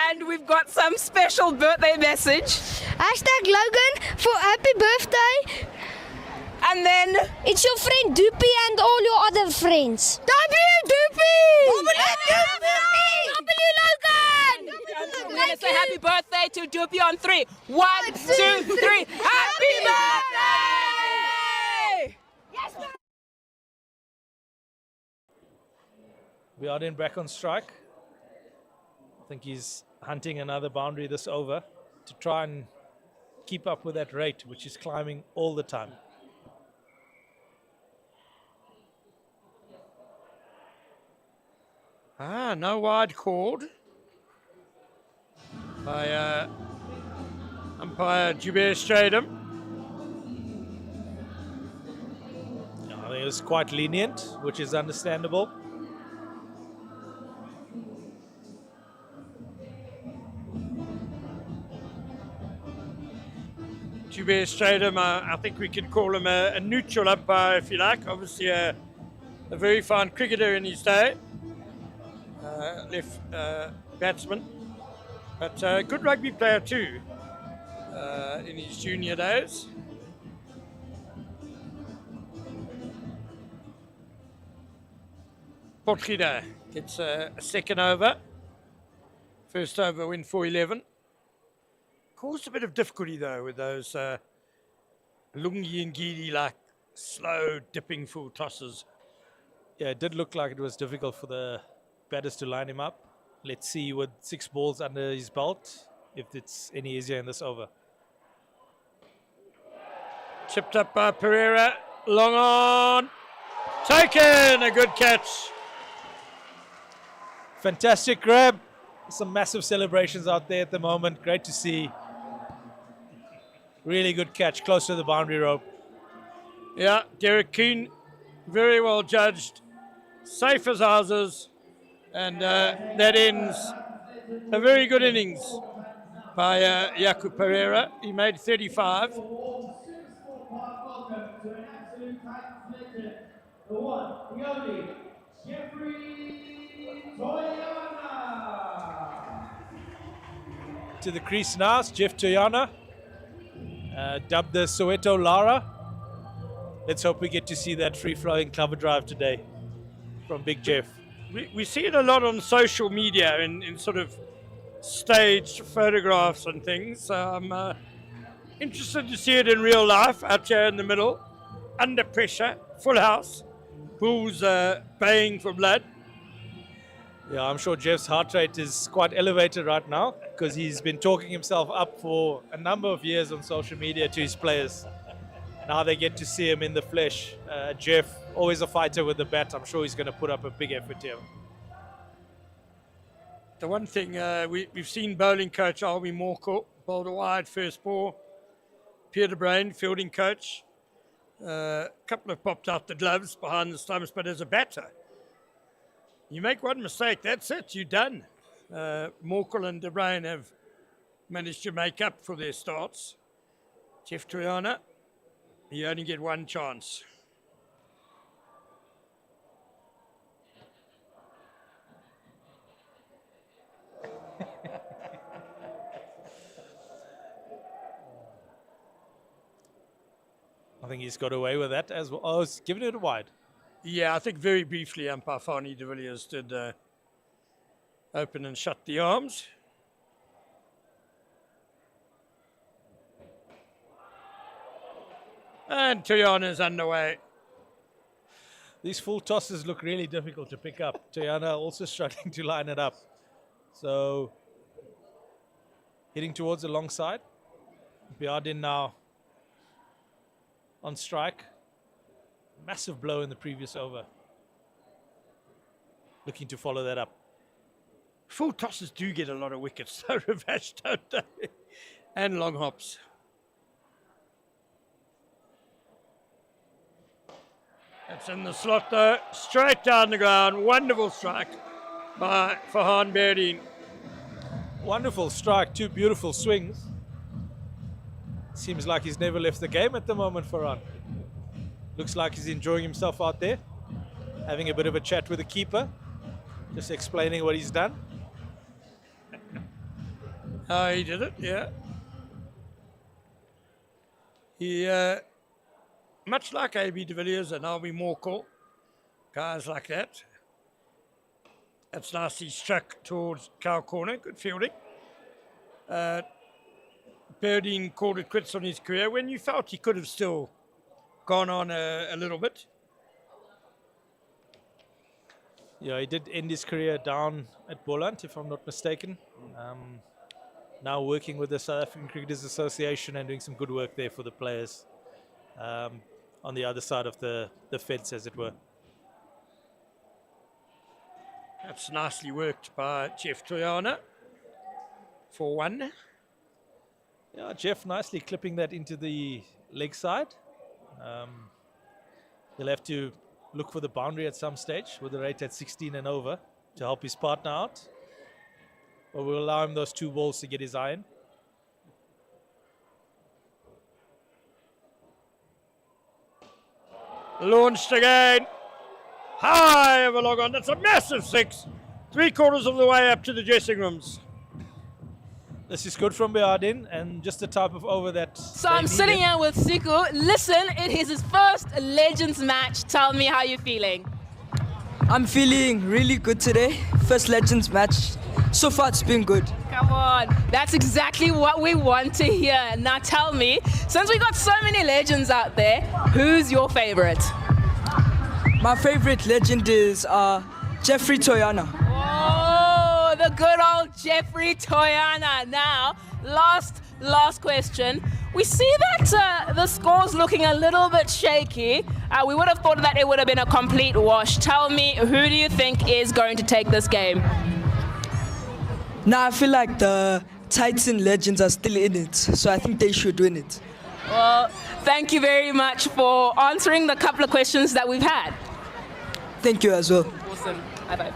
H: And we've got some special birthday message.
P: Hashtag Logan for happy birthday.
H: And then
P: it's your friend Doopy and all your other friends. Doopy! Logan!
H: We're going to say happy birthday to Doopy on 3. 1, 2, 3. Happy birthday!
P: Yes, man.
G: We are then back on strike. I think he's hunting another boundary this over to try and keep up with that rate, which is climbing all the time.
D: No wide called by umpire Jubair Stradum.
G: I think it was quite lenient, which is understandable.
D: Jubair Stradum, I think we could call him a neutral umpire if you like. Obviously a very fine cricketer in his day. Left batsman, but a good rugby player too in his junior days. Potgieter gets a second over. First over win for 11. Caused a bit of difficulty though with those Lungi and Gidi like slow dipping full tosses.
G: Yeah, it did look like it was difficult for the batters to line him up. Let's see with 6 balls under his belt if it's any easier in this over.
D: Chipped up by Pereira, long on, taken, a good catch.
G: Fantastic grab. Some massive celebrations out there at the moment. Great to see. Really good catch, close to the boundary rope.
D: Yeah, Derek Keane, very well judged, safe as houses. And that ends a very good innings by Yaku Pereira. He made 35.
G: To the crease now, it's Jeff Toyana, dubbed the Soweto Lara. Let's hope we get to see that free-flowing cover drive today from Big Jeff.
D: We see it a lot on social media in sort of staged photographs and things. So I'm interested to see it in real life out here in the middle, under pressure, full house, bulls baying for blood.
G: Yeah, I'm sure Jeff's heart rate is quite elevated right now because he's been talking himself up for a number of years on social media to his players. Now they get to see him in the flesh. Jeff, always a fighter with the bat. I'm sure he's going to put up a big effort here.
D: The one thing we've seen bowling coach Alby Morkel bowled a wide first ball. Pierre de Bruin, fielding coach. A couple have popped out the gloves behind the stumps, but as a batter, you make one mistake, that's it, you're done. Morkel and de Bruin have managed to make up for their starts. Jeff Toyana, you only get one chance.
G: I think he's got away with that as well. Oh, he's given it a wide.
D: Yeah, I think very briefly umpire Fani de Villiers did open and shut the arms. And Toyana is underway.
G: These full tosses look really difficult to pick up. Toyana also struggling to line it up. So, heading towards the long side. Biardin now on strike. Massive blow in the previous over. Looking to follow that up.
D: Full tosses do get a lot of wickets, though, Ravash, don't they? And long hops. It's in the slot though, straight down the ground. Wonderful strike by Farhan Berdine.
G: Wonderful strike, two beautiful swings. Seems like he's never left the game at the moment, Farhan. Looks like he's enjoying himself out there, having a bit of a chat with the keeper, just explaining what he's done.
D: Oh, he did it, yeah. He, much like A.B. de Villiers and Albie Morkel, guys like that. That's nicely struck towards cow corner, good fielding. Berdine called it quits on his career when you felt he could have still gone on a little bit.
G: Yeah, he did end his career down at Boland, if I'm not mistaken. Now working with the South African Cricketers Association and doing some good work there for the players on the other side of the fence, as it were.
D: That's nicely worked by Jeff Toyana for 1.
G: Yeah, Jeff nicely clipping that into the leg side. He'll have to look for the boundary at some stage with the rate at 16 and over to help his partner out. Or we'll allow him those 2 balls to get his eye in.
D: Launched again. High over long on. That's a massive 6. 3/4 of the way up to the dressing rooms.
G: This is good from Beardin, and just the type of over that.
H: So I'm sitting here with Siku. Listen, it is his first Legends match. Tell me how you're feeling.
Q: I'm feeling really good today. First Legends match. So far it's been good.
H: Come on, that's exactly what we want to hear. Now tell me, since we got so many legends out there, who's your favorite?
Q: My favorite legend is Jeffrey Toyana.
H: Oh, the good old Jeffrey Toyana. Now, last question. We see that the score's looking a little bit shaky. We would have thought that it would have been a complete wash. Tell me, who do you think is going to take this game?
Q: Now I feel like the Titan Legends are still in it, so I think they should win it.
H: Well, thank you very much for answering the couple of questions that we've had.
Q: Thank you as well.
H: Awesome. High-five.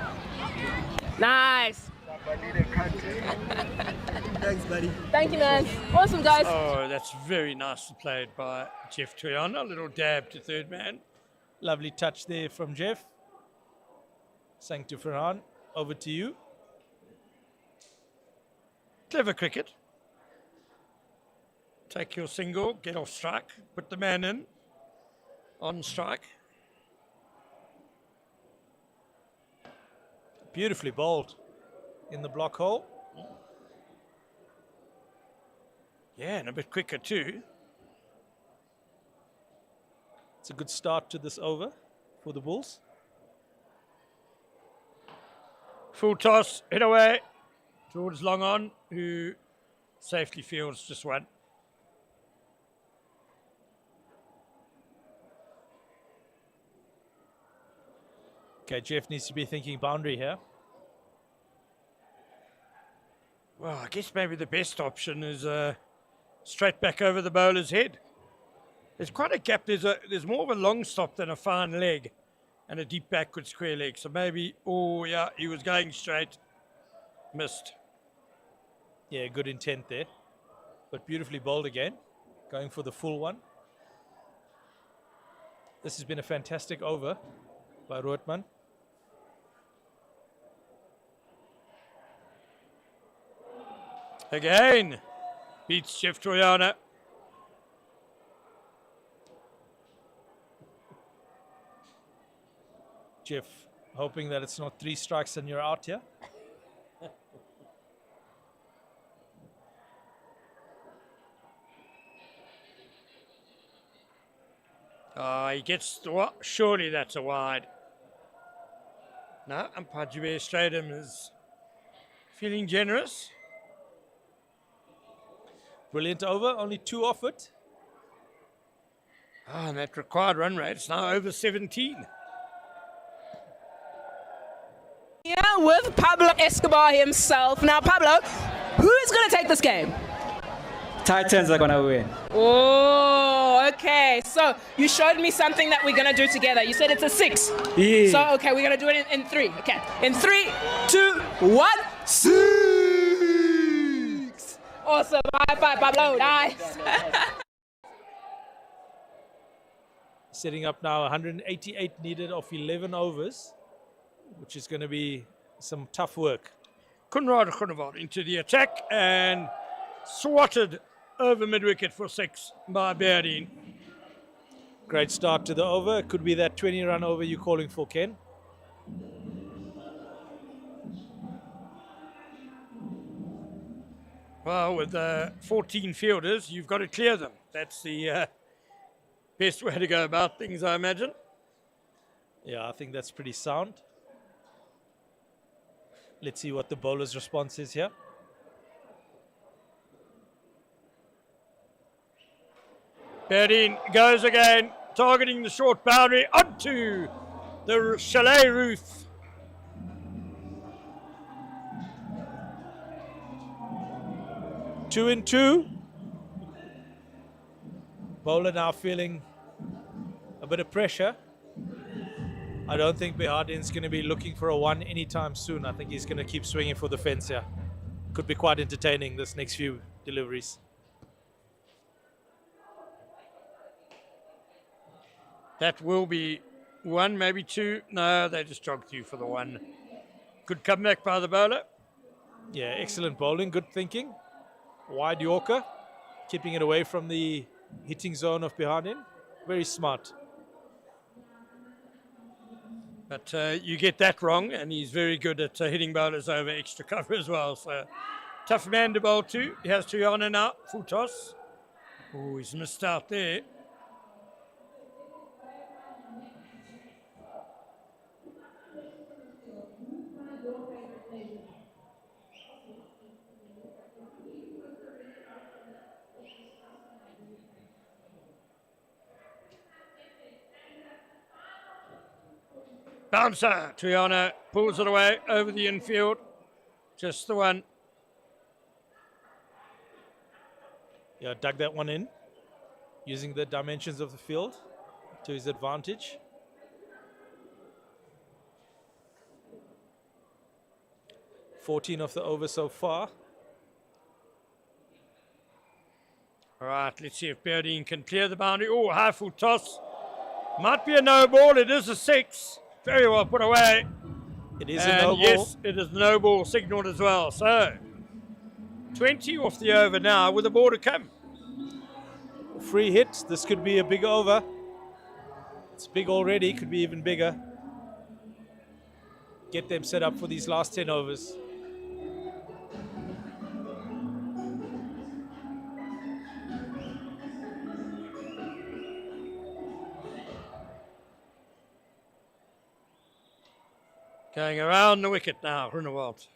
H: Nice.
Q: Thanks, buddy.
H: Thank you, man. Awesome, guys.
D: Oh, that's very nicely played by Jeff Toyana. A little dab to third man.
G: Lovely touch there from Jeff. Saying to Farhan, over to you.
D: Clever cricket. Take your single, get off strike, put the man in, on strike.
G: Beautifully bowled in the block hole.
D: Yeah, and a bit quicker too.
G: It's a good start to this over for the Bulls.
D: Full toss, hit away towards long on, who safely fields just 1.
G: Okay, Jeff needs to be thinking boundary here.
D: Well, I guess maybe the best option is straight back over the bowler's head. There's quite a gap. There's more of a long stop than a fine leg and a deep backward square leg. So maybe, oh yeah, he was going straight. Missed.
G: Yeah, good intent there. But beautifully bowled again. Going for the full one. This has been a fantastic over by Rootman.
D: Again, beats Jeff Toyana.
G: Jeff, hoping that it's not 3 strikes and you're out here.
D: He gets the surely that's a wide. No, umpire Jubair Stradham is feeling generous.
G: Brilliant over, only 2 off it.
D: And that required run rate is now over 17.
H: Yeah, with Pablo Escobar himself. Now, Pablo, who is going to take this game?
R: Titans are gonna win.
H: Oh, okay. So you showed me something that we're gonna do together. You said it's a 6.
R: Yeah.
H: So okay, we're gonna do it in 3. Okay. In 3, 2, 1. 6. Awesome. High five, Pablo. Nice.
G: Setting up now 188 needed of 11 overs, which is going to be some tough work.
D: Conrad Groenewald into the attack and swatted over mid-wicket for 6 by Berdien.
G: Great start to the over. Could be that 20-run over you're calling for, Ken.
D: Well, with 14 fielders, you've got to clear them. That's the best way to go about things, I imagine.
G: Yeah, I think that's pretty sound. Let's see what the bowler's response is here.
D: Berdien goes again, targeting the short boundary onto the chalet roof.
G: Two and 2. Bowler now feeling a bit of pressure. I don't think Behardin's going to be looking for a 1 anytime soon. I think he's going to keep swinging for the fence here. Could be quite entertaining this next few deliveries.
D: That will be 1, maybe 2. No, they just jogged you for the 1. Good comeback by the bowler.
G: Yeah, excellent bowling, good thinking. Wide Yorker, keeping it away from the hitting zone of Behardin. Very smart.
D: But you get that wrong, and he's very good at hitting bowlers over extra cover as well. So tough man to bowl to. He has Tuyana now, full toss. Oh, he's missed out there. Bouncer, Tuyana pulls it away over the infield. Just the 1.
G: Yeah, dug that one in, using the dimensions of the field to his advantage. $14 of the over so far.
D: All right, let's see if Berdien can clear the boundary. Oh, high full toss. Might be a no ball. It is a 6. Very well put away.
G: It is a no ball.
D: Yes, it is no ball signaled as well. So 20 off the over now with a ball to come.
G: Free hit. This could be a big over. It's big already. Could be even bigger. Get them set up for these last 10 overs.
D: Going around the wicket now, Groenewald.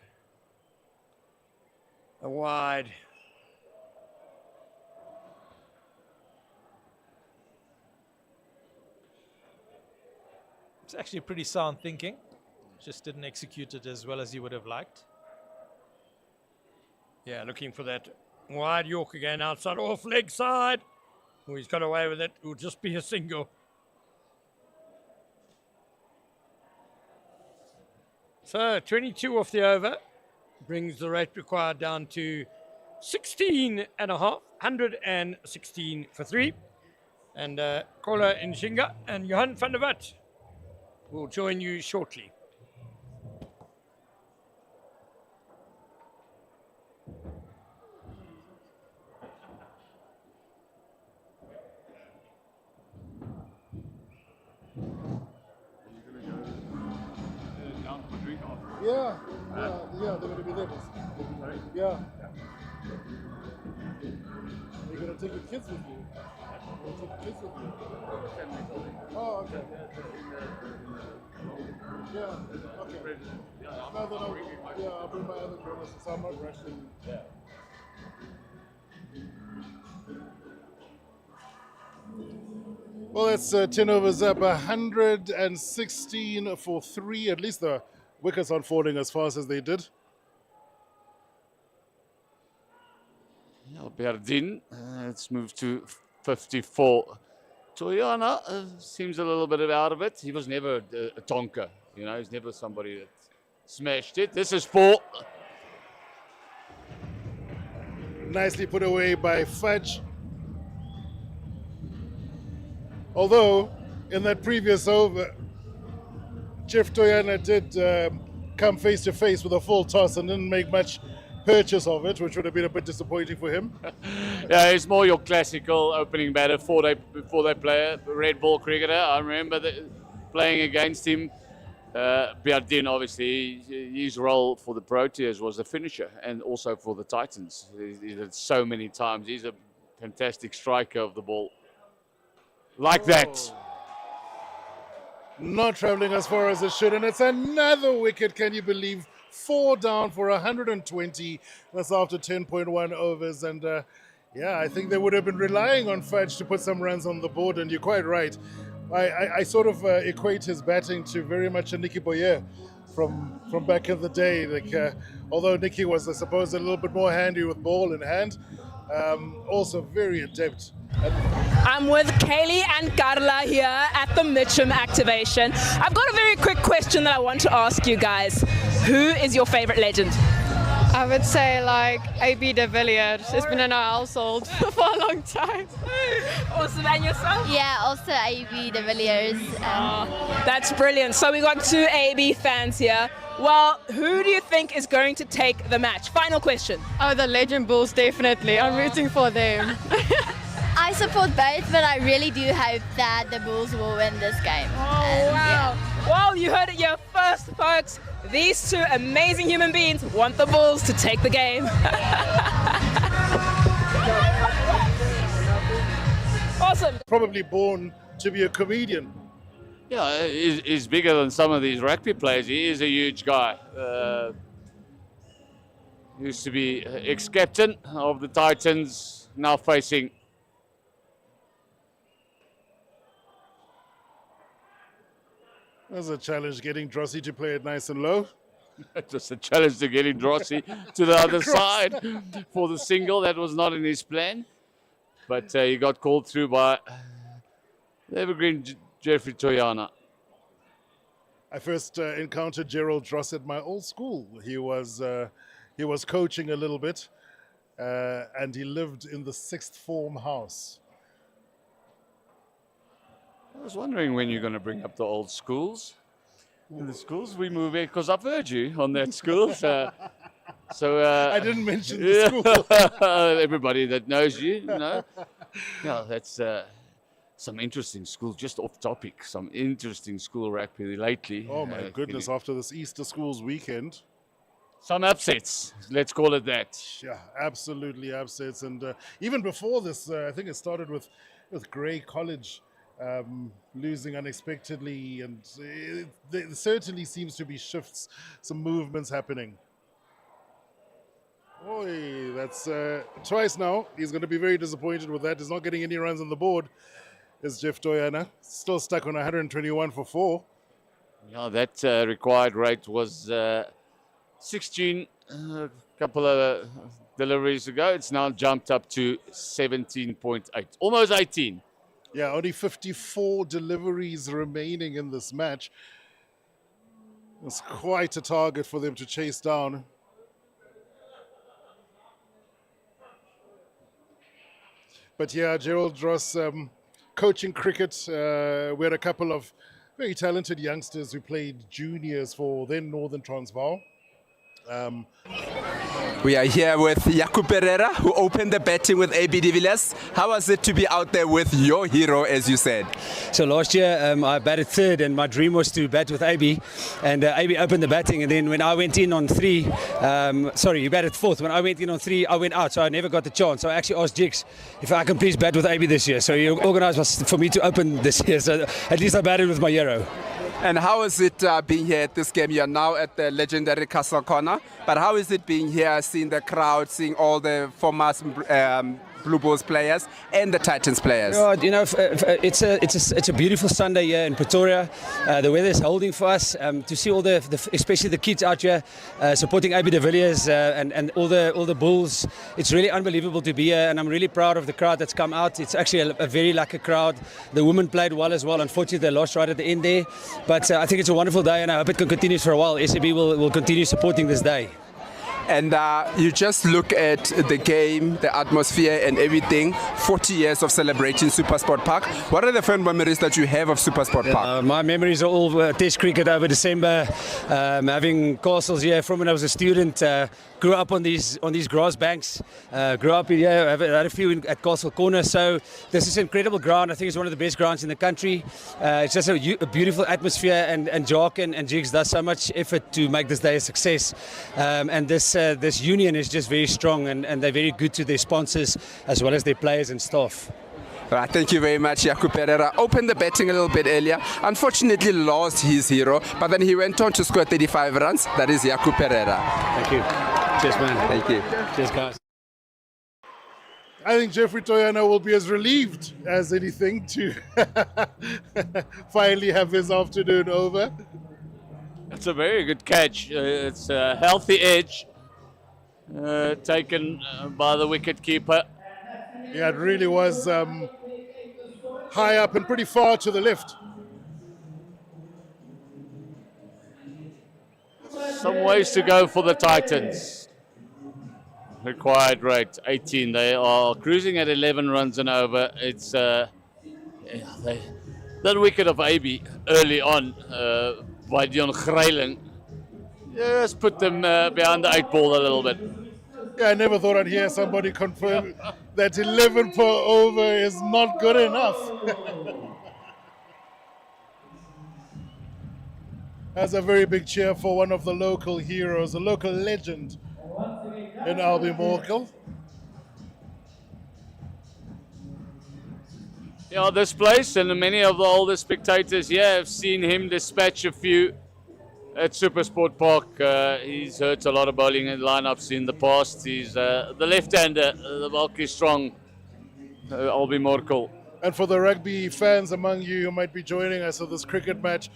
D: A wide.
G: It's actually pretty sound thinking. Just didn't execute it as well as he would have liked.
D: Yeah, looking for that wide York again outside off leg side. Oh, he's got away with it. It will just be a single. So 22 off the over brings the rate required down to 16 and a half, 116 for 3. And Kola Nshinga and Johan van der Walt will join you shortly.
E: Yeah, they're going to be there. Yeah. You're going to take your kids with you? You're going to take your kids with you? Oh, okay. Yeah, okay. No, then I'll bring my other girls, so I'm not rushing. Yeah. Well, it's 10 overs up, 116 for 3. At least the wickets aren't falling as fast as they did.
F: Berdin, let's move to 54. Toyana seems a little bit out of it. He was never a tonker, you know, he's never somebody that smashed it. This is 4.
E: Nicely put away by Fudge. Although, in that previous over, Jeff Toyana did come face to face with a full toss and didn't make much purchase of it, which would have been a bit disappointing for him.
F: Yeah, he's more your classical opening batter, four-day player, red ball cricketer. I remember playing against him. Berdin, obviously, his role for the Proteas was a finisher, and also for the Titans. He did it so many times. He's a fantastic striker of the ball. Like that.
E: Not travelling as far as it should, and it's another wicket, can you believe? 4 down for 120. That's after 10.1 overs, and yeah, I think they would have been relying on Fudge to put some runs on the board, and you're quite right. I sort of equate his batting to very much a Nicky Boyer from back in the day. Like, although Nicky was, I suppose, a little bit more handy with ball in hand, also very adept.
H: I'm with Kaylee and Carla here at the Mitcham activation. I've got a very quick question that I want to ask you guys. Who is your favorite legend?
R: I would say like AB de Villiers. It's been in our household for a long time.
H: Awesome, and yourself?
O: Yeah, also AB de Villiers.
H: That's brilliant. So we got 2 AB fans here. Well, who do you think is going to take the match? Final question.
R: Oh, the Legend Bulls, definitely. I'm rooting for them.
O: I support both, but I really do hope that the Bulls will win this game.
H: Oh, wow. Yeah. Well, you heard it here first, folks. These 2 amazing human beings want the Bulls to take the game. Awesome.
E: Probably born to be a comedian.
F: Yeah, he's bigger than some of these rugby players. He is a huge guy. Used to be ex-captain of the Titans, now facing
E: There's a challenge getting Drossi to play it nice and low.
F: Just a challenge to getting Drossi to the other side for the single. That was not in his plan. But he got called through by the evergreen Jeffrey Toyana.
E: I first encountered Gerald Dross at my old school. He was coaching a little bit, and he lived in the 6th form house.
F: I was wondering when you're going to bring up the old schools. The schools we move in, because I've heard you on that school.
E: I didn't mention the school.
F: Everybody that knows you, know. Yeah, that's some interesting school, just off topic, some interesting school rugby lately.
E: Oh my goodness, after this Easter schools weekend.
F: Some upsets, let's call it that.
E: Yeah, absolutely upsets. And even before this, I think it started with Grey College losing unexpectedly, and there certainly seems to be shifts, some movements happening. Oi, that's twice now. He's going to be very disappointed with that. He's not getting any runs on the board. Is Jeff Toyana still stuck on 121 for 4?
F: Yeah, that required rate was 16 a couple of deliveries ago. It's now jumped up to 17.8, almost 18.
E: Yeah, only 54 deliveries remaining in this match. It's quite a target for them to chase down. But yeah, Gerald Dross coaching cricket. We had a couple of very talented youngsters who played juniors for then Northern Transvaal.
N: We are here with Jaco Pereira, who opened the batting with AB de Villiers. How was it to be out there with your hero, as you said?
S: So last year I batted 3rd, and my dream was to bat with AB. And AB opened the batting, and then when I went in on 3, he batted 4th. When I went in on 3, I went out, so I never got the chance. So I actually asked Jigs if I can please bat with AB this year. So he organised for me to open this year. So at least I batted with my hero.
N: And how is it being here at this game? You are now at the legendary Castle Corner, but how is it being here, seeing the crowd, seeing all the former Blue Bulls players and the Titans players?
S: Yeah, you know, it's a beautiful Sunday here in Pretoria. The weather is holding for us. To see all the especially the kids out here supporting AB de Villiers and all the Bulls. It's really unbelievable to be here, and I'm really proud of the crowd that's come out. It's actually a very lucky crowd. The women played well as well. Unfortunately, they lost right at the end there, but I think it's a wonderful day, and I hope it can continue for a while. SAB will continue supporting this day.
N: And you just look at the game, the atmosphere and everything, 40 years of celebrating SuperSport Park. What are the fond memories that you have of SuperSport Park?
S: My memories are all Test cricket over December, having castles here from when I was a student. Grew up on these grass banks, grew up here, had a few at Castle Corner. So this is an incredible ground. I think it's one of the best grounds in the country. It's just a beautiful atmosphere, and Jock and Jigs does so much effort to make this day a success. And this union is just very strong, and they're very good to their sponsors as well as their players and staff.
N: Right, thank you very much, Jaco Pereira. Opened the batting a little bit earlier. Unfortunately lost his hero, but then he went on to score 35 runs. That is Jaco Pereira.
S: Thank you. Cheers, man.
N: Thank you.
S: Cheers, guys.
E: I think Jeffrey Toyana will be as relieved as anything to finally have his afternoon over.
F: It's a very good catch. It's a healthy edge taken by the wicket keeper.
E: Yeah, it really was high up and pretty far to the left.
F: Some ways to go for the Titans. Required rate 18. They are cruising at 11 runs and over. It's that wicket of AB early on by Dion Greiling just put them behind the 8 ball a little bit.
E: Yeah, I never thought I'd hear somebody confirm that 11 per over is not good enough. That's a very big cheer for one of the local heroes, a local legend in Albie Morkel.
F: Yeah, this place and many of the older spectators here have seen him dispatch a few at SuperSport Park. He's hurt a lot of bowling lineups in the past. He's the left-hander, the bulky strong Albie Morkel.
E: And for the rugby fans among you who might be joining us at this cricket match,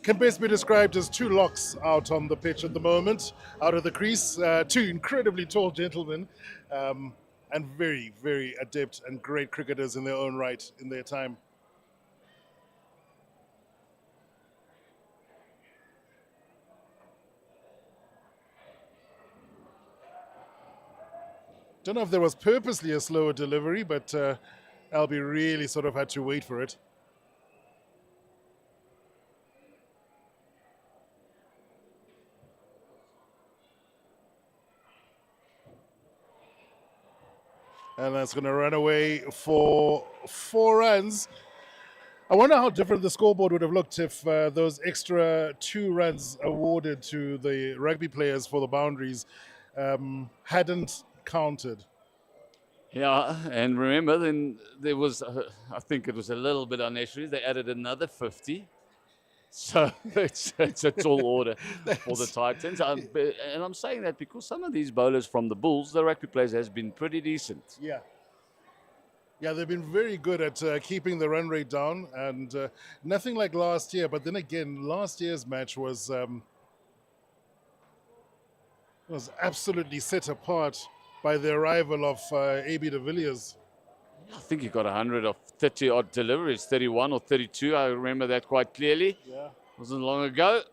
E: can best be described as two locks out on the pitch at the moment, out of the crease. Two incredibly tall gentlemen and very, very adept and great cricketers in their own right in their time. Don't know if there was purposely a slower delivery, but Albie really sort of had to wait for it. And that's going to run away for 4 runs. I wonder how different the scoreboard would have looked if those extra 2 runs awarded to the rugby players for the boundaries hadn't counted.
F: Yeah, and remember, then there was, I think it was a little bit unnecessary. They added another 50. So it's a tall order for the Titans. And I'm saying that because some of these bowlers from the Bulls, the rugby players, has been pretty decent.
E: Yeah. Yeah, they've been very good at keeping the run rate down, and nothing like last year. But then again, last year's match was absolutely set apart by the arrival of AB de Villiers.
F: I think he got 100 of 30 odd deliveries, 31 or 32. I remember that quite clearly.
E: Yeah.
F: Wasn't long ago.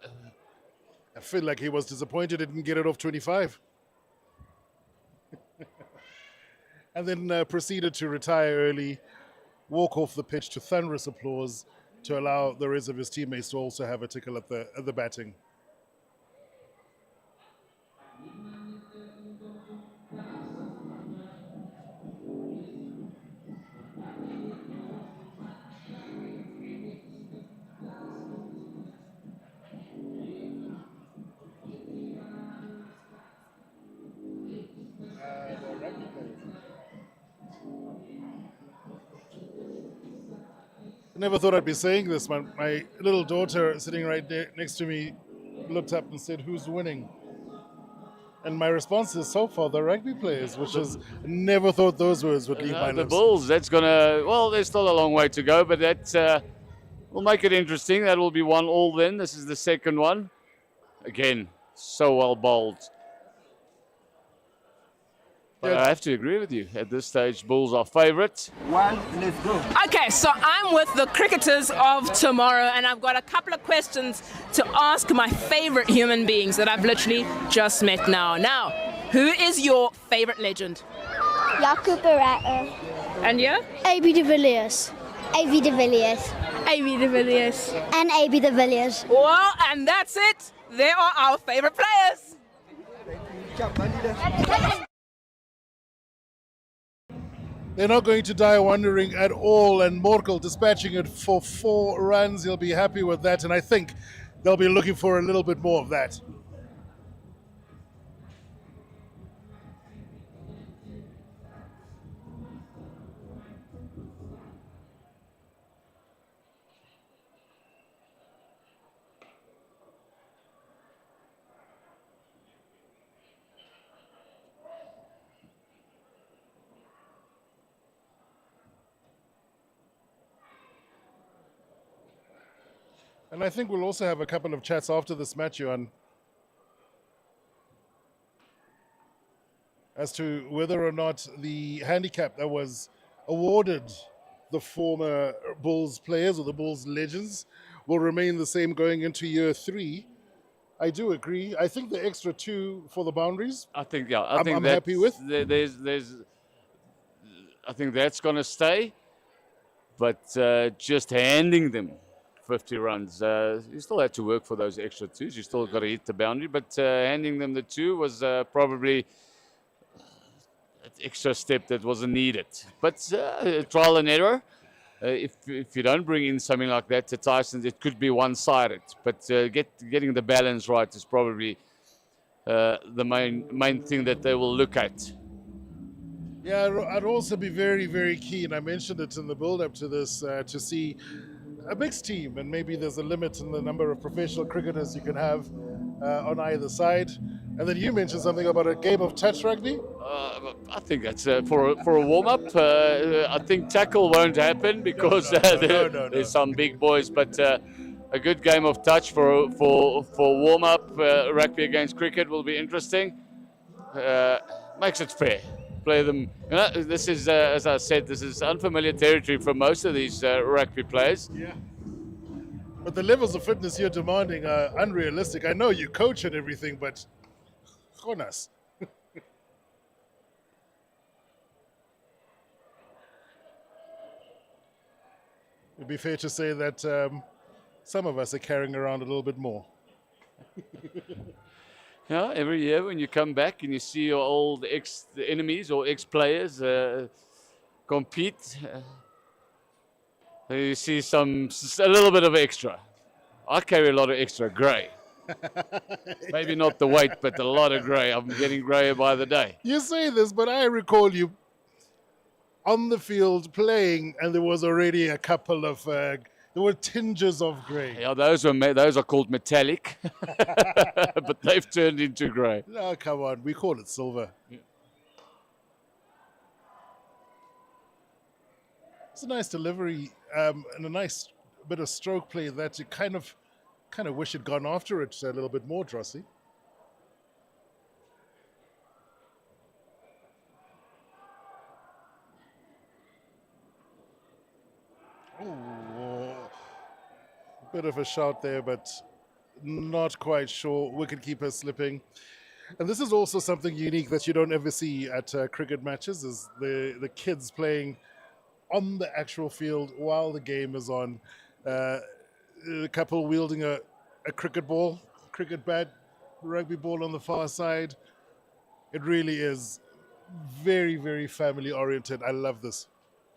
E: I feel like he was disappointed he didn't get it off 25. And then proceeded to retire early, walk off the pitch to thunderous applause to allow the rest of his teammates to also have a tickle at the batting. Never thought I'd be saying this. My little daughter sitting right there next to me looked up and said, "Who's winning?" And my response is so far the rugby players, which is never thought those words would leave my
F: The
E: lips.
F: Bulls, that's going to, well, there's still a long way to go, but that will make it interesting. That will be 1-1 then. This is the second one. Again, so well bowled. But I have to agree with you. At this stage, Bulls are favourite.
K: Let's go.
H: Okay, so I'm with the cricketers of tomorrow, and I've got a couple of questions to ask my favorite human beings that I've literally just met now. Now, who is your favorite legend?
P: Jaco Barata.
H: And you?
P: AB de Villiers. AB de Villiers. AB de Villiers. And AB de Villiers.
H: Well, and that's it. They are our favorite players.
E: They're not going to die wondering at all, and Morkel dispatching it for 4 runs. He'll be happy with that, and I think they'll be looking for a little bit more of that. And I think we'll also have a couple of chats after this match, Johan, as to whether or not the handicap that was awarded the former Bulls players or the Bulls legends will remain the same going into year 3. I do agree. I think the extra 2 for the boundaries,
F: I think, yeah, I think
E: I'm happy with.
F: There's, I think that's going to stay, but just handing them 50 runs, you still had to work for those extra 2s. You still got to hit the boundary, but handing them the 2 was probably an extra step that wasn't needed. But trial and error. If you don't bring in something like that to Tyson, it could be one-sided. But getting the balance right is probably the main thing that they will look at.
E: Yeah, I'd also be very, very keen. I mentioned it in the build-up to this, to see a mixed team, and maybe there's a limit in the number of professional cricketers you can have on either side. And then you mentioned something about a game of touch rugby.
F: I think that's for a warm-up. I think tackle won't happen because there's some big boys, but a good game of touch for warm-up rugby against cricket will be interesting. Makes it fair. Play them. You know, this is, as I said, this is unfamiliar territory for most of these rugby players.
E: Yeah. But the levels of fitness you're demanding are unrealistic. I know you coach and everything, but goodness. It'd be fair to say that some of us are carrying around a little bit more.
F: Yeah, every year when you come back and you see your old enemies or ex-players compete, you see a little bit of extra. I carry a lot of extra grey. Maybe not the weight, but a lot of grey. I'm getting greyer by the day.
E: You say this, but I recall you on the field playing, and there was already a couple of there were tinges of grey.
F: Yeah, those are called metallic, but they've turned into grey.
E: Oh, come on, we call it silver. Yeah. It's a nice delivery and a nice bit of stroke play that you kind of wish you'd gone after it a little bit more, Drossie. Oh, bit of a shout there, but not quite sure. Wicketkeeper slipping. And this is also something unique that you don't ever see at cricket matches, is the kids playing on the actual field while the game is on. A couple wielding a cricket ball, cricket bat, rugby ball on the far side. It really is very, very family oriented. I love this.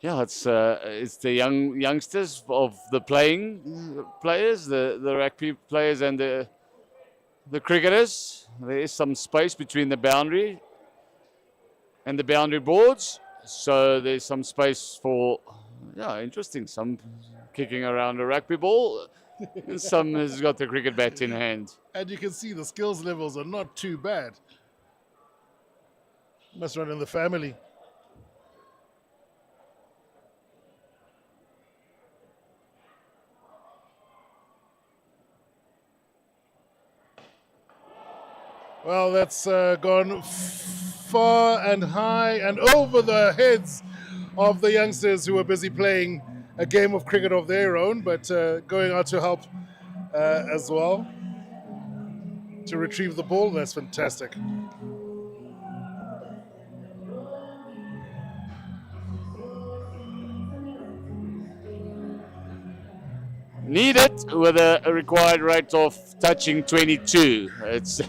F: Yeah, it's the youngsters of the players, the rugby players and the cricketers. There is some space between the boundary and the boundary boards, so there's some space for, interesting, some kicking around a rugby ball, and some has got the cricket bat in hand.
E: And you can see the skills levels are not too bad. Must run in the family. Well, that's gone far and high and over the heads of the youngsters who were busy playing a game of cricket of their own, but going out to help as well to retrieve the ball. That's fantastic.
F: Needed with a required rate of touching 22. It's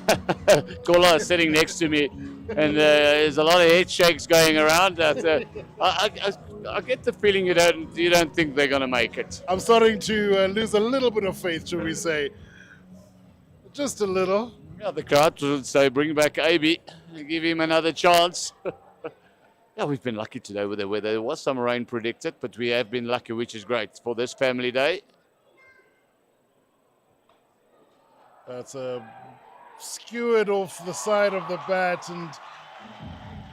F: Kola sitting next to me, and there's a lot of head shakes going around. I get the feeling you don't think they're going to make it.
E: I'm starting to lose a little bit of faith, should we say? Just a little.
F: Yeah, the crowd would say bring back AB, give him another chance. Yeah, we've been lucky today with the weather. There was some rain predicted, but we have been lucky, which is great for this family day.
E: That's skewered off the side of the bat, and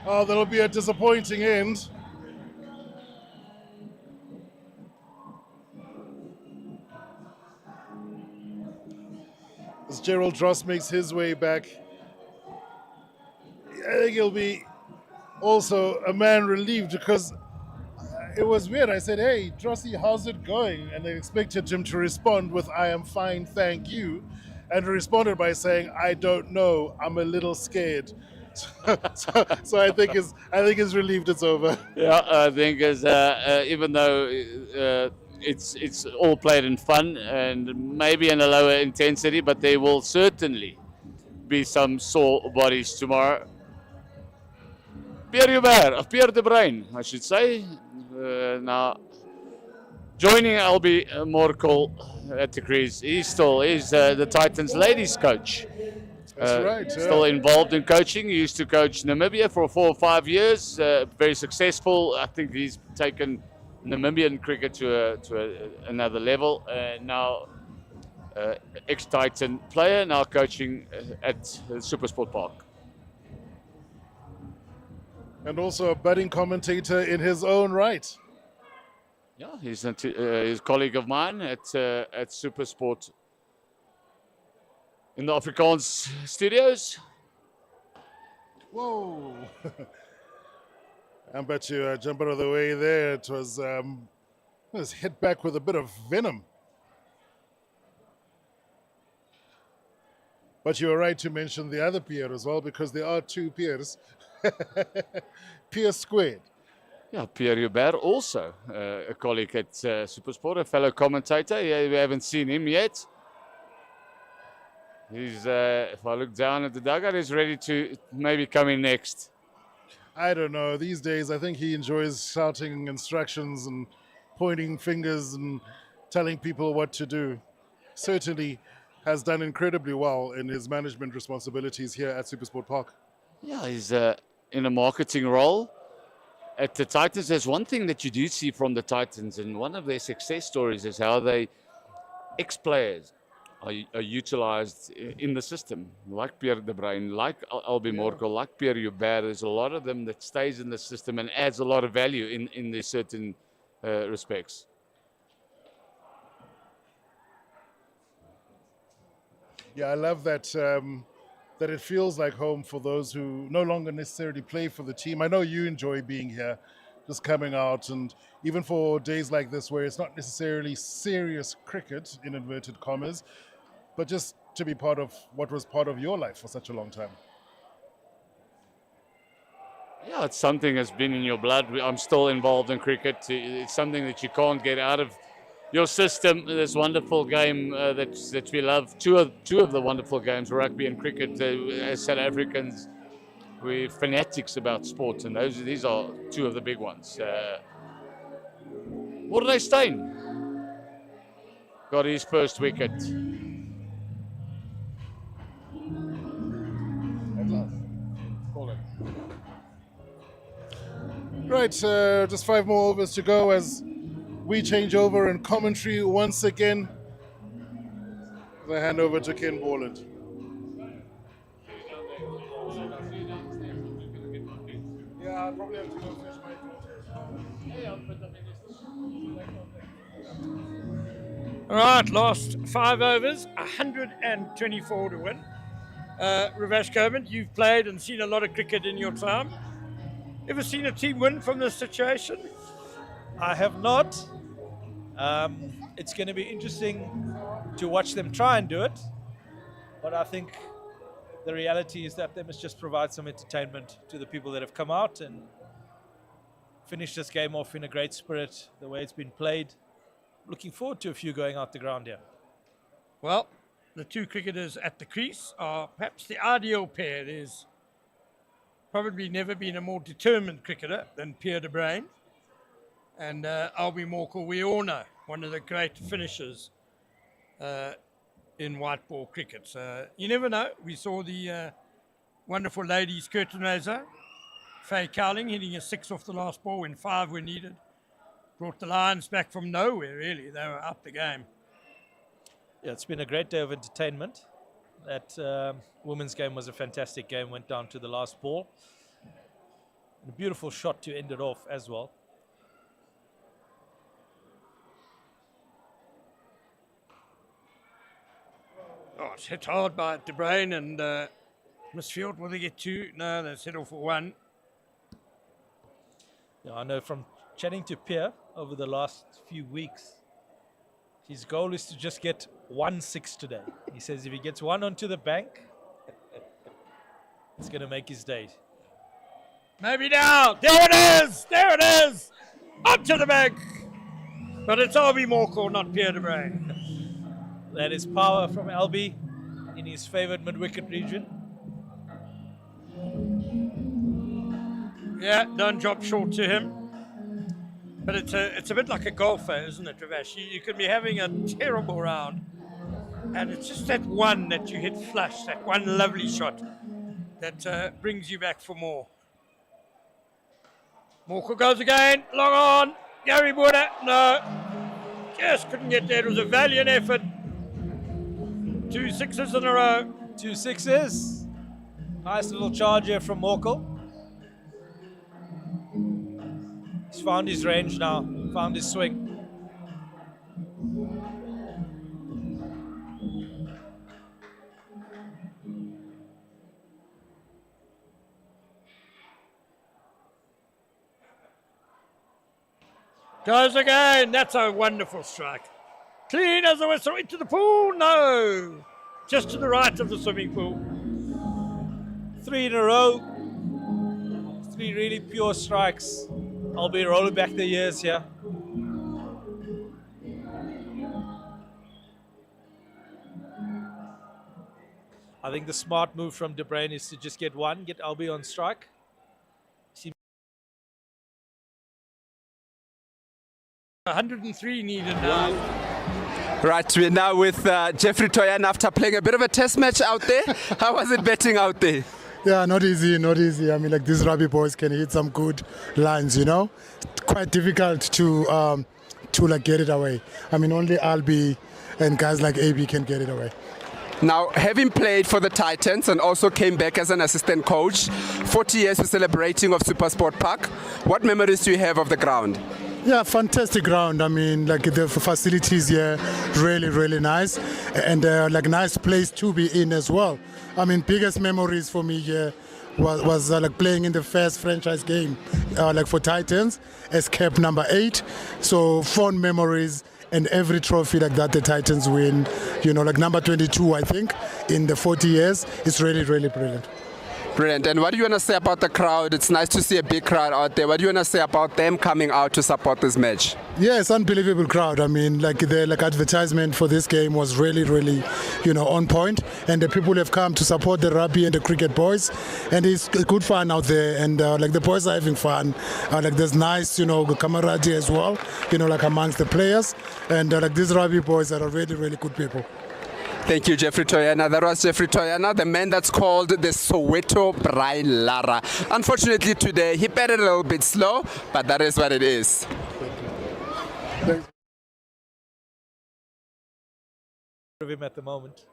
E: that'll be a disappointing end. As Gerald Dross makes his way back, I think he'll be also a man relieved, because it was weird. I said, "Hey, Drossy, how's it going?" And I expected him to respond with, "I am fine, thank you." And he responded by saying, "I don't know, I'm a little scared." So I think he's relieved it's over.
F: Yeah, I think even though it's all played in fun and maybe in a lower intensity, but there will certainly be some sore bodies tomorrow. Pierre de Bruin, I should say. Now joining Albie Morkel at the crease. He's the Titans ladies coach.
E: That's right. Yeah.
F: Still involved in coaching. He used to coach Namibia for 4 or 5 years. Very successful. I think he's taken Namibian cricket to another level. Now, ex-Titan player, now coaching at SuperSport Park.
E: And also a budding commentator in his own right.
F: Yeah, he's a colleague of mine at SuperSport in the Afrikaans studios.
E: Whoa! I'm bet you jump out of the way there. It was hit back with a bit of venom. But you were right to mention the other Pierre as well, because there are 2 Pierres. Pierre squared.
F: Yeah, Pierre Hubert, also a colleague at SuperSport, a fellow commentator. Yeah, we haven't seen him yet. He's, if I look down at the dugout, he's ready to maybe come in next.
E: I don't know. These days, I think he enjoys shouting instructions and pointing fingers and telling people what to do. Certainly has done incredibly well in his management responsibilities here at SuperSport Park.
F: Yeah, he's in a marketing role. At the Titans, there's one thing that you do see from the Titans, and one of their success stories is how ex-players are utilized in the system, like Pierre de Bruin, like Albie Morkel, like Pierre Hubert. There's a lot of them that stays in the system and adds a lot of value in these certain respects.
E: Yeah, I love that that it feels like home for those who no longer necessarily play for the team. I know you enjoy being here, just coming out, and even for days like this where it's not necessarily serious cricket, in inverted commas, but just to be part of what was part of your life for such a long time.
F: Yeah, it's something that's been in your blood. I'm still involved in cricket. It's something that you can't get out of your system. This wonderful game that we love. Two of the wonderful games, rugby and cricket. As South Africans, we're fanatics about sport, and these are 2 of the big ones. Morne Steyn got his first wicket.
E: Right, just 5 more overs to go as we change over in commentary once again. I hand over to Ken Borland. Yeah, I'll probably have to go fetch my
D: All right, last 5 overs, 124 to win. Ravesh Govind, you've played and seen a lot of cricket in your time. Ever seen a team win from this situation?
G: I have not. It's going to be interesting to watch them try and do it. But I think the reality is that they must just provide some entertainment to the people that have come out and finish this game off in a great spirit, the way it's been played. Looking forward to a few going out the ground here.
D: Well, the two cricketers at the crease are perhaps the ideal pair. There's probably never been a more determined cricketer than Pierre de Bruin. And Albie Morkel, we all know, one of the great finishers in white ball cricket. So you never know. We saw the wonderful ladies curtain-raiser, Faye Cowling, hitting a 6 off the last ball when 5 were needed. Brought the Lions back from nowhere, really. They were up the game.
G: Yeah, it's been a great day of entertainment. That women's game was a fantastic game, went down to the last ball. And a beautiful shot to end it off as well.
D: Oh, it's hit hard by De Bruin and Misfield. Will they get 2? No, they settle for 1.
G: Yeah, I know from chatting to Pierre over the last few weeks, his goal is to just get 1 6 today. He says if he gets 1 onto the bank, it's going to make his day.
D: Maybe now. There it is. There it is. Up to the bank. But it's Albie Morkel, not Pierre de Bruin.
G: That is power from Albie in his favoured mid-wicket region.
D: Yeah, don't drop short to him. But it's a bit like a golfer, isn't it, Ravesh? You could be having a terrible round, and it's just that one that you hit flush, that one lovely shot that brings you back for more. Morkel goes again, long on. Gary Buda, no. Just couldn't get there. It was a valiant effort. 2 6s in a row.
G: 2 6s. Nice little charge here from Morkel. He's found his range now, found his swing.
D: Goes again. That's a wonderful strike. Clean as a whistle into the pool. No. Just to the right of the swimming pool.
G: 3 in a row. 3 really pure strikes. I'll be rolling back the years here. I think the smart move from De Bruin is to just get 1, get Albie on strike.
D: 103 needed now.
N: Right, we're now with Jeffrey Toyan after playing a bit of a test match out there. How was it betting out there?
T: Yeah, not easy, not easy. I mean, like these rugby boys can hit some good lines, you know. Quite difficult to like get it away. I mean, only Albie and guys like AB can get it away.
N: Now, having played for the Titans and also came back as an assistant coach, 40 years we're celebrating of SuperSport Park. What memories do you have of the ground?
T: Yeah, fantastic ground. I mean, like the facilities here, really, really nice, and like nice place to be in as well. I mean, biggest memories for me here was like playing in the first franchise game, like for Titans, as cap number 8. So fond memories, and every trophy like that the Titans win, you know, like number 22, I think, in the 40 years. It's really, really brilliant.
N: Brilliant. And what do you want to say about the crowd? It's nice to see a big crowd out there. What do you want to say about them coming out to support this match?
T: Yeah, it's unbelievable crowd. I mean, like the advertisement for this game was really, really, you know, on point. And the people have come to support the rugby and the cricket boys. And it's good fun out there. And like the boys are having fun. Like there's nice, you know, camaraderie as well, you know, like amongst the players. And like these rugby boys are really, really good people.
N: Thank you, Jeffrey Toyana. That was Jeffrey Toyana, the man that's called the Soweto Brian Lara. Unfortunately today, he batted a little bit slow, but that is what it is.
G: Of him at the moment.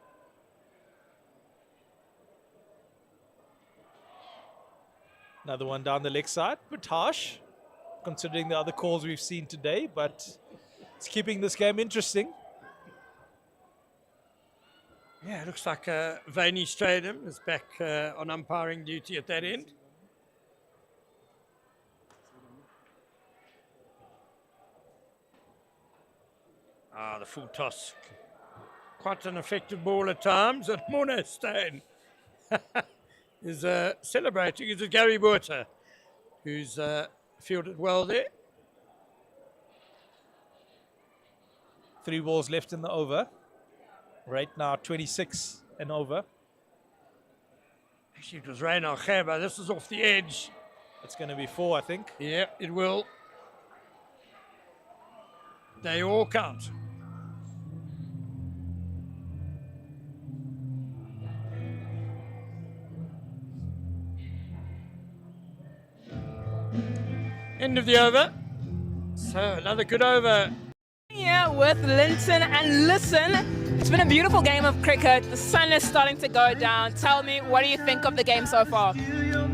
G: Another one down the leg side, bit harsh, considering the other calls we've seen today, but it's keeping this game interesting.
D: Yeah, it looks like Vaney Stradham is back on umpiring duty at that end. The full toss. Quite an effective ball at times. And Morne Steyn is celebrating. It's Gary Botha, who's fielded well there.
G: 3 balls left in the over. Right now, 26 and over.
D: Actually, it was Reina Khaba. This is off the edge.
G: It's going to be 4, I think.
D: Yeah, it will. They all count. End of the over. So another good over.
H: Yeah, with Linton and listen, it's been a beautiful game of cricket. The sun is starting to go down. Tell me, what do you think of the game so far?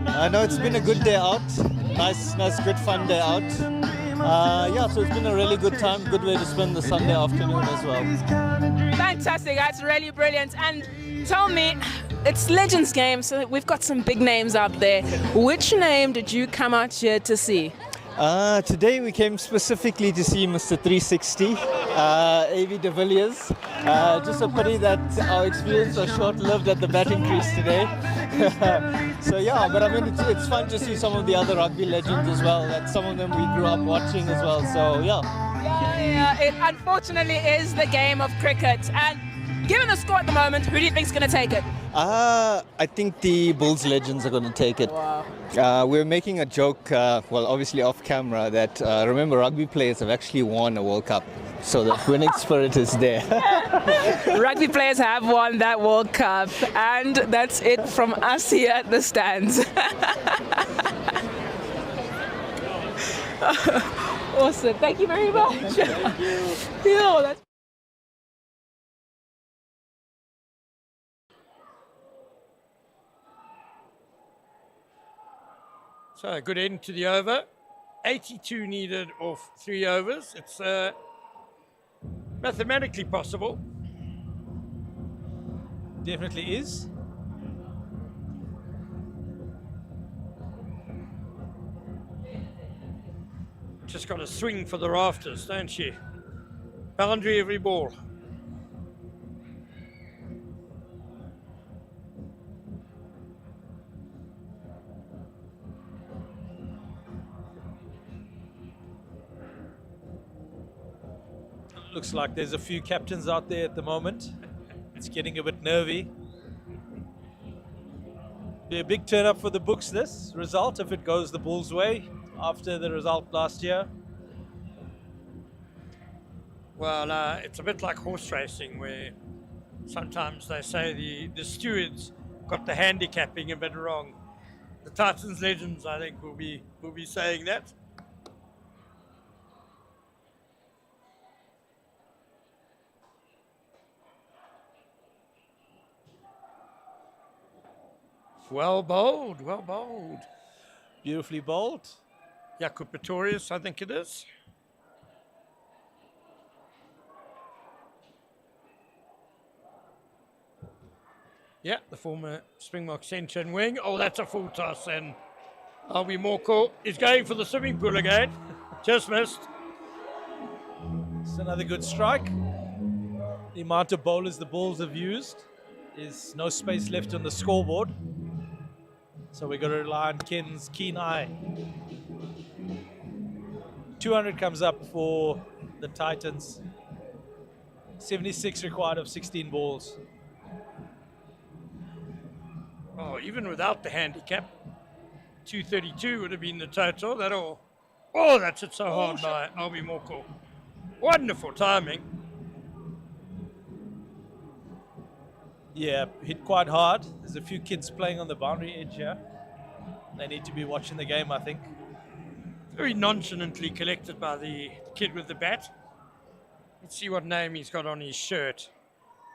U: I know it's been a good day out. Nice, good fun day out. Yeah, so it's been a really good time, good way to spend the Sunday afternoon as well.
H: Fantastic, that's really brilliant. And tell me, it's Legends game, so we've got some big names out there. Which name did you come out here to see?
U: Today we came specifically to see Mr. 360, A.B. de Villiers. Just a pity that our experience was short-lived at the batting crease today. So yeah, but I mean it's fun to see some of the other rugby legends as well. That some of them we grew up watching as well. So yeah.
H: Yeah, it unfortunately is the game of cricket. And given the score at the moment, who do you think is going to take it?
U: I think the Bulls legends are going to take it.
H: Wow.
U: We're making a joke, well, obviously off camera, that remember rugby players have actually won a World Cup. So the winning spirit is there.
H: Rugby players have won that World Cup, and that's it from us here at the stands. Awesome, thank you very much. Yeah, that's
D: So a good end to the over. 82 needed off 3 overs. It's mathematically possible.
G: Definitely is.
D: Just got to swing for the rafters, don't you? Boundary every ball.
G: Looks like there's a few captains out there at the moment. It's getting a bit nervy. Be a big turn up for the books, this result, if it goes the Bulls' way after the result last year.
D: Well, it's a bit like horse racing, where sometimes they say the stewards got the handicapping a bit wrong. The Titans legends, I think, will be saying that. Well bowled, well bowled.
G: Beautifully bowled.
D: Jaco Pretorius, I think it is. Yeah, the former Springbok centre and wing. Oh, that's a full toss, and Albie Morkel is going for the swimming pool again. Just missed.
G: It's another good strike. The amount of bowlers the Bulls have used is no space left on the scoreboard. So we've got to rely on Ken's keen eye. 200 comes up for the Titans. 76 required of 16 balls.
D: Oh, even without the handicap, 232 would have been the total. That'll. Oh, that's it so hard by Albie Morkel. Wonderful timing.
G: Yeah, hit quite hard. There's a few kids playing on the boundary edge here. They need to be watching the game, I think.
D: Very nonchalantly collected by the kid with the bat. Let's see what name he's got on his shirt.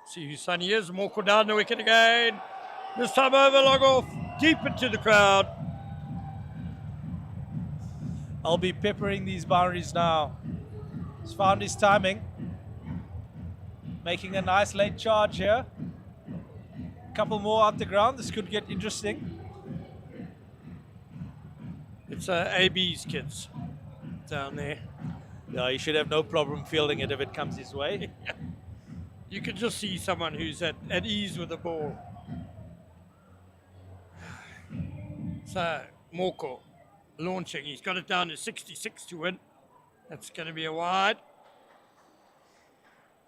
D: See whose son he is. Morkel down the wicket again. This time over, log off, deep into the crowd.
G: I'll be peppering these boundaries now. He's found his timing. Making a nice late charge here. A couple more out the ground. This could get interesting.
D: It's AB's kids down there.
G: Yeah, he should have no problem fielding it if it comes his way.
D: You can just see someone who's at ease with the ball. So, Morko launching. He's got it down to 66 to win. That's going to be a wide.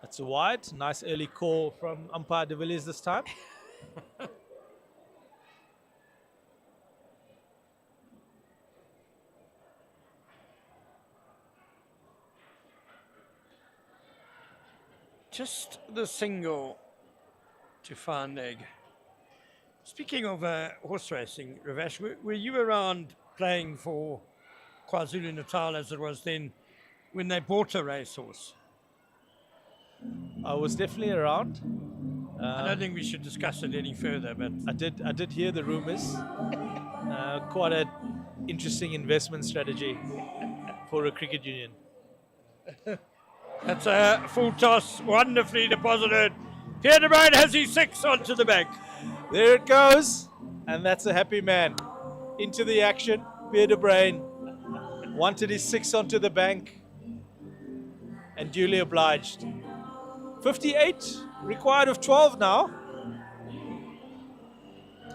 G: That's a wide. Nice early call from umpire de Villiers this time.
D: Just the single to Van Egg. Speaking of horse racing, Ravesh, were you around playing for KwaZulu-Natal as it was then when they bought a racehorse?
G: I was definitely around.
D: I don't think we should discuss it any further, but
G: I did hear the rumors. Quite an interesting investment strategy for a cricket union.
D: That's a full toss, wonderfully deposited. Pierre de Bruin has his 6 onto the bank.
G: There it goes, and that's a happy man. Into the action, Pierre de Bruin wanted his 6 onto the bank, and duly obliged. 58, required of 12 now.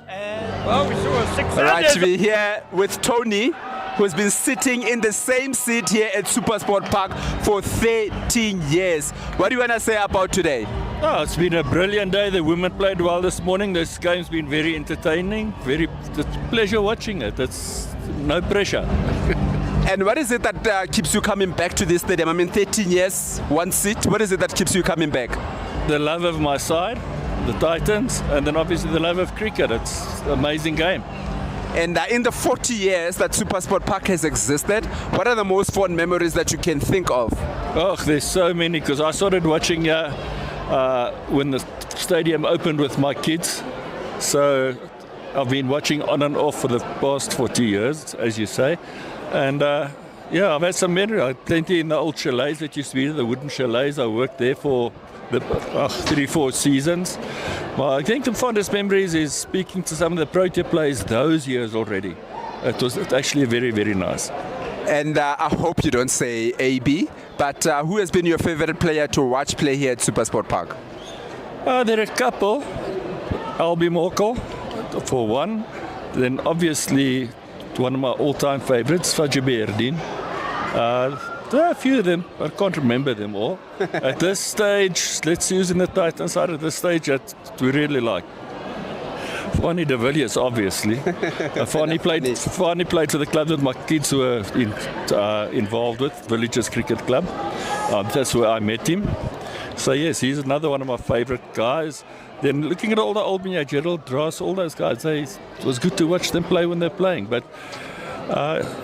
G: And
D: well, we saw a 6.
N: All right, we're here with Tony, who's been sitting in the same seat here at SuperSport Park for 13 years. What do you want to say about today?
I: Oh, it's been a brilliant day. The women played well this morning. This game's been very entertaining. It's a pleasure watching it. It's no pressure.
N: And what is it that keeps you coming back to this stadium? I mean, 13 years, one seat. What is it that keeps you coming back?
I: The love of my side, the Titans, and then obviously the love of cricket. It's an amazing game.
N: And in the 40 years that SuperSport Park has existed, what are the most fond memories that you can think of?
I: Oh, there's so many, because I started watching when the stadium opened with my kids. So I've been watching on and off for the past 40 years, as you say. And yeah, I've had some memories. Plenty in the old chalets that used to be the wooden chalets. I worked there for the 3-4 seasons. Well, I think the fondest memories is speaking to some of the Protea players those years already. It was actually very, very nice.
N: And I hope you don't say AB, but who has been your favorite player to watch play here at SuperSport Park?
I: There are a couple. Albie Morkel, for one. Then obviously one of my all-time favorites, Fajiberdin. There are a few of them. I can't remember them all. At this stage, let's use in the Titan side at this stage that we really like. Fani de Villiers, obviously. Fani played for the club that my kids were involved with, Villagers Cricket Club. That's where I met him. So yes, he's another one of my favourite guys. Then looking at all the Albania, Gerald Dross, all those guys, it was good to watch them play when they're playing. But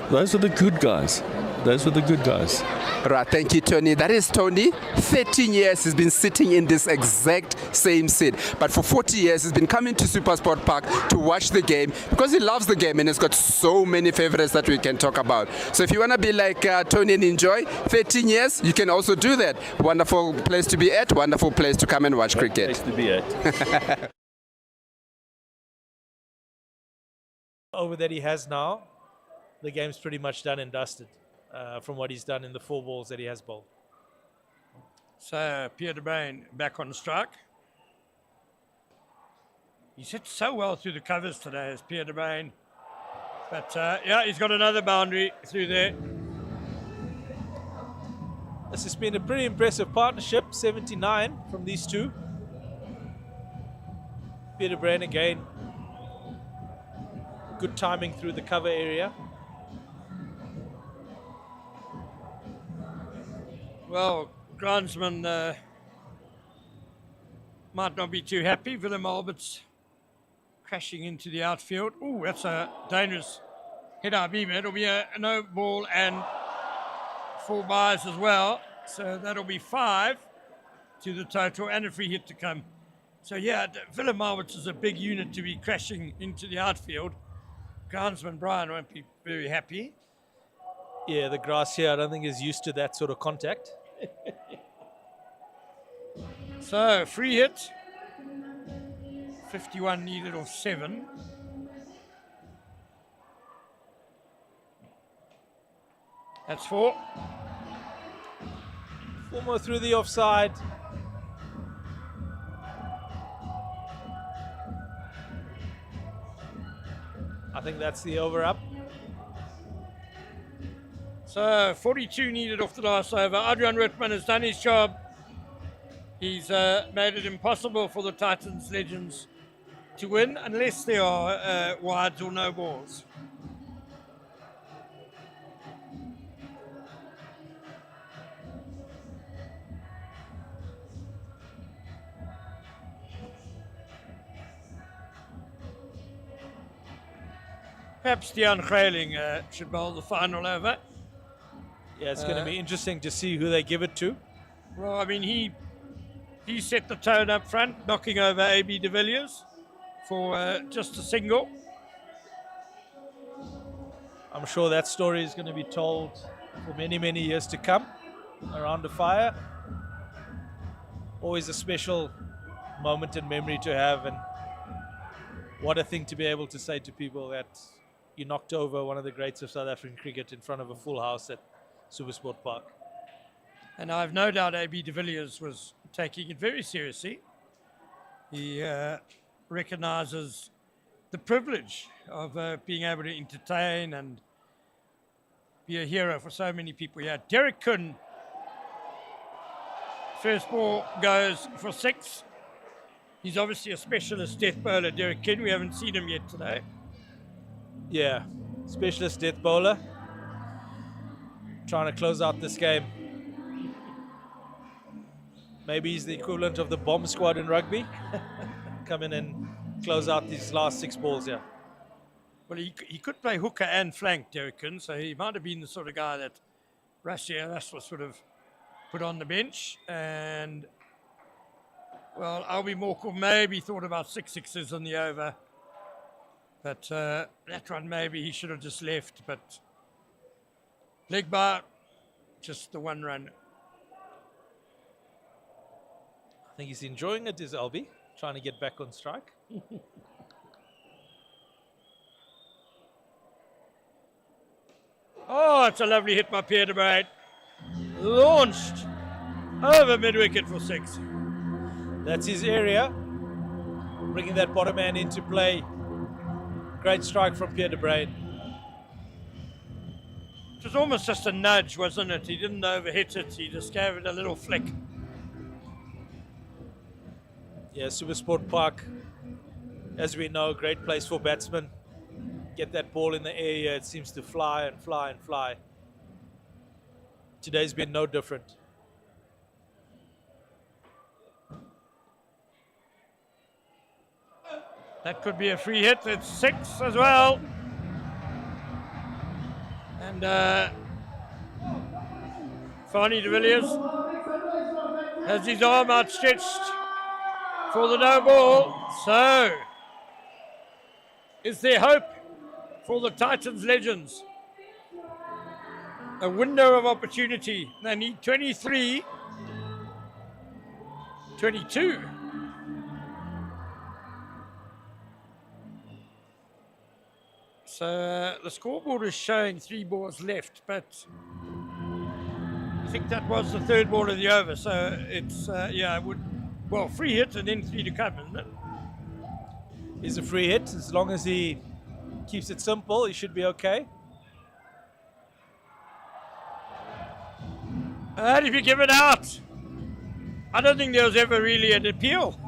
I: those are the good guys. Those were the good guys.
N: Right, thank you, Tony. That is Tony. 13 years he's been sitting in this exact same seat. But for 40 years he's been coming to SuperSport Park to watch the game because he loves the game and he's got so many favorites that we can talk about. So if you want to be like Tony and enjoy 13 years, you can also do that. Wonderful place to be at, wonderful place to come and watch cricket.
I: Place to be at.
G: Over that he has now, the game's pretty much done and dusted. From what he's done in the 4 balls that he has bowled.
D: So Pierre de Bruin back on strike. He's hit so well through the covers today as Pierre de Bruin. But yeah, he's got another boundary through there.
G: This has been a pretty impressive partnership, 79 from these two. Pierre de Bruin again. Good timing through the cover area.
D: Well, groundsman might not be too happy. Willem Albert's crashing into the outfield. Oh, that's a dangerous hit, Habib. It'll be a no ball and 4 byes as well. So that'll be 5 to the total and a free hit to come. So yeah, Willem Alberts is a big unit to be crashing into the outfield. Groundsman Brian won't be very happy.
G: Yeah, the grass here I don't think is used to that sort of contact.
D: So, free hit. 51 needed off 7. That's 4.
G: 4 more through the offside. I think that's the over up.
D: So 42 needed off the last over. Adrian Rittman has done his job. He's made it impossible for the Titans Legends to win unless there are wides or no balls. Perhaps Dejan Grayling should bowl the final over.
G: Yeah, it's going to be interesting to see who they give it to.
D: Well, I mean, he set the tone up front, knocking over AB de Villiers for just a single.
G: I'm sure that story is going to be told for many, many years to come around the fire. Always a special moment in memory to have, and what a thing to be able to say to people that you knocked over one of the greats of South African cricket in front of a full house at SuperSport Park.
D: And I've no doubt AB de Villiers was taking it very seriously. He recognises the privilege of being able to entertain and be a hero for so many people. Yeah, Derek Kuhn, first ball goes for 6. He's obviously a specialist death bowler, Derek Kuhn. We haven't seen him yet today.
G: Yeah, specialist death bowler. Trying to close out this game. Maybe he's the equivalent of the bomb squad in rugby. Come in and close out these last 6 balls here.
D: Well, he could play hooker and flank, Derek Kuhn, so he might have been the sort of guy that Russia was sort of put on the bench. And, well, Albie Morkel maybe thought about 6 sixes on the over. But that one maybe he should have just left. But leg bar, just the 1 run.
G: I think he's enjoying it, is Albie, trying to get back on strike.
D: Oh, it's a lovely hit by Pierre de Brain. Launched over mid-wicket for 6.
G: That's his area. Bringing that bottom man into play. Great strike from Pierre de Brain.
D: It was almost just a nudge, wasn't it? He didn't overhit it. He just gave it a little flick.
G: Yeah, SuperSport Park, as we know, great place for batsmen. Get that ball in the air here, it seems to fly and fly and fly. Today's been no different.
D: That could be a free hit. It's 6 as well. And Fanie de Villiers has his arm outstretched for the no ball. So, is there hope for the Titans Legends? A window of opportunity. They need 23, 22. So the scoreboard is showing 3 balls left, but I think that was the 3rd ball of the over. So it's, yeah, well, free hit and then 3 to come, isn't it?
G: He's a free hit. As long as he keeps it simple, he should be okay.
D: And if you give it out, I don't think there was ever really an appeal.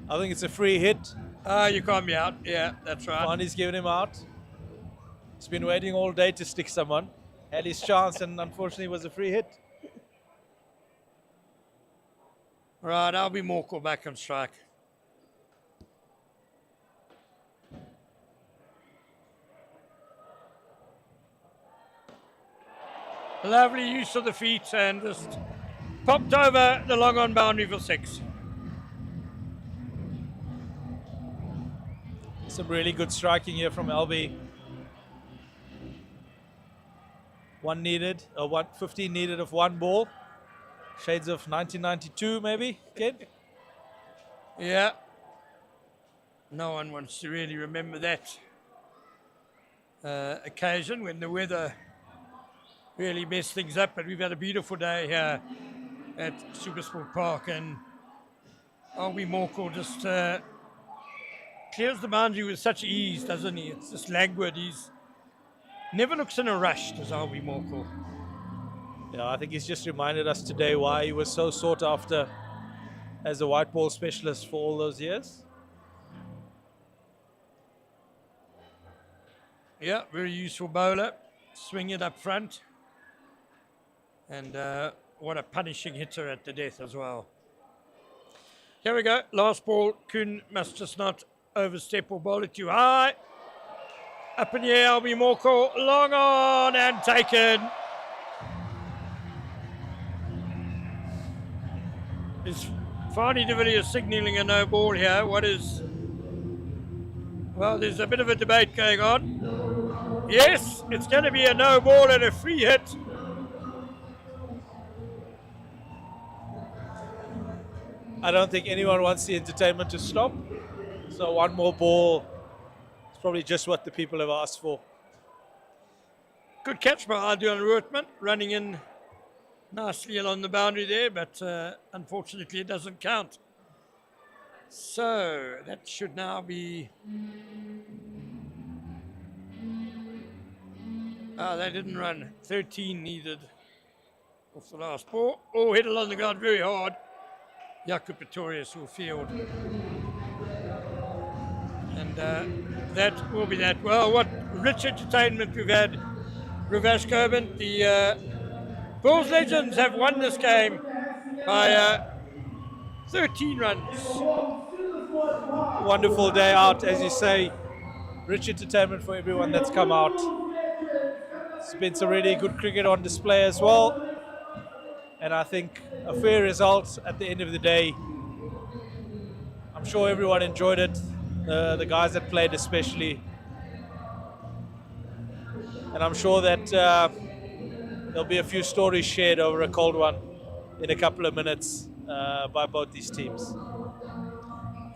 G: I think it's a free hit.
D: You can't be out. Yeah, that's right.
G: Fanny's giving him out. He's been waiting all day to stick someone. Had his chance and unfortunately it was a free hit.
D: Right, I'll be Morkel back on strike. Lovely use of the feet and just popped over the long on boundary for 6.
G: Some really good striking here from LB. 15 needed of one ball. Shades of 1992 maybe, Ken?
D: Yeah. No one wants to really remember that occasion when the weather really messed things up, but we've had a beautiful day here at SuperSport Park, and Albie Morkel just clears the boundary with such ease, doesn't he? It's just languid. He's never looks in a rush, does Albie Morkel.
G: Yeah, I think he's just reminded us today why he was so sought after as a white ball specialist for all those years.
D: Yeah, very useful bowler. Swing it up front. And what a punishing hitter at the death as well. Here we go. Last ball. Kuhn must just not overstep or bowl it too high. Up in the air, Albie Morkel. Long on and taken. Is Fani de Villiers signalling a no ball here? What is... Well, there's a bit of a debate going on. Yes, it's going to be a no ball and a free hit.
G: I don't think anyone wants the entertainment to stop. So one more ball is probably just what the people have asked for.
D: Good catch by Adrian Rootman, running in nicely along the boundary there, but unfortunately it doesn't count. So that should now be... they didn't run. 13 needed off the last ball. Oh, hit along the ground very hard. Jaco Pretorius will field. And that will be that. Well, what rich entertainment we've had. Ravesh Govind, the Bulls legends have won this game by 13 runs.
G: Wonderful day out, as you say. Rich entertainment for everyone that's come out. It's been some really good cricket on display as well. And I think a fair result at the end of the day. I'm sure everyone enjoyed it. The guys that played especially. And I'm sure that there'll be a few stories shared over a cold one in a couple of minutes by both these teams.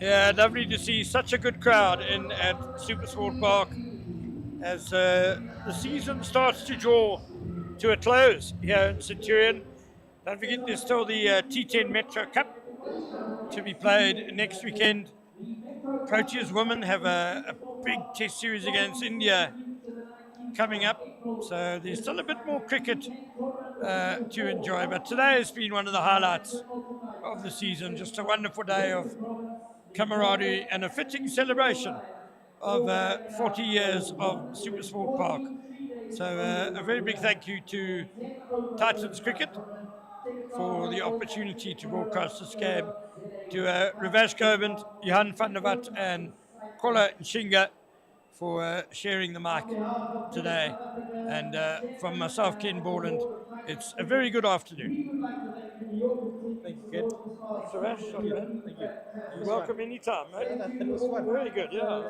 D: Yeah, lovely to see such a good crowd in at SuperSport Park as the season starts to draw to a close here in Centurion. Don't forget there's still the T10 Metro Cup to be played next weekend. Proteas women have a big test series against India coming up, so there's still a bit more cricket to enjoy, but today has been one of the highlights of the season. Just a wonderful day of camaraderie and a fitting celebration of 40 years of SuperSport Park. So a very big thank you to Titans Cricket for the opportunity to broadcast this game, to Ravesh Govind, Johan van der Walt and Kola Nshinga for sharing the mic today. And from myself, Ken Borland, it's a very good afternoon.
G: Thank you, Ken.
D: Thanks, Ravesh.
G: Thank you. Thank you.
D: You're welcome anytime, mate.
G: Yeah, that was fun.
D: Very good, yeah.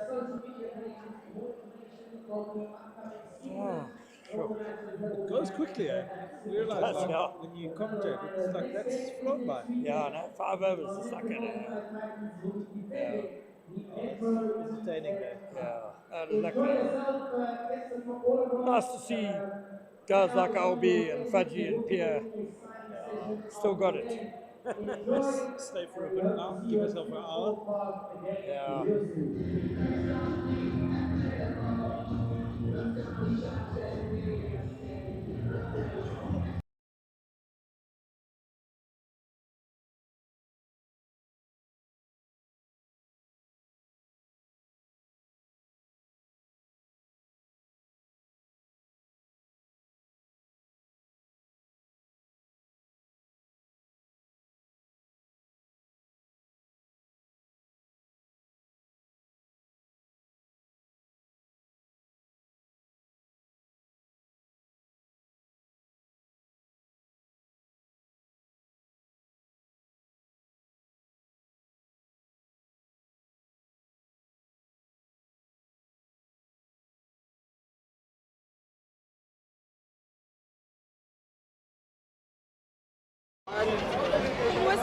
D: Oh, sure.
G: It goes quickly, eh? You realize
D: It does,
G: like,
D: yeah.
G: when you commentate, it's like that's flown by.
D: Yeah, no, 5 overs is like a... Yeah.
G: Entertaining day.
D: Yeah. Nice to see guys like Albie and Fudgy and Pierre. Still got it.
G: Let's stay for a bit now. Give yourself an hour.
D: Yeah.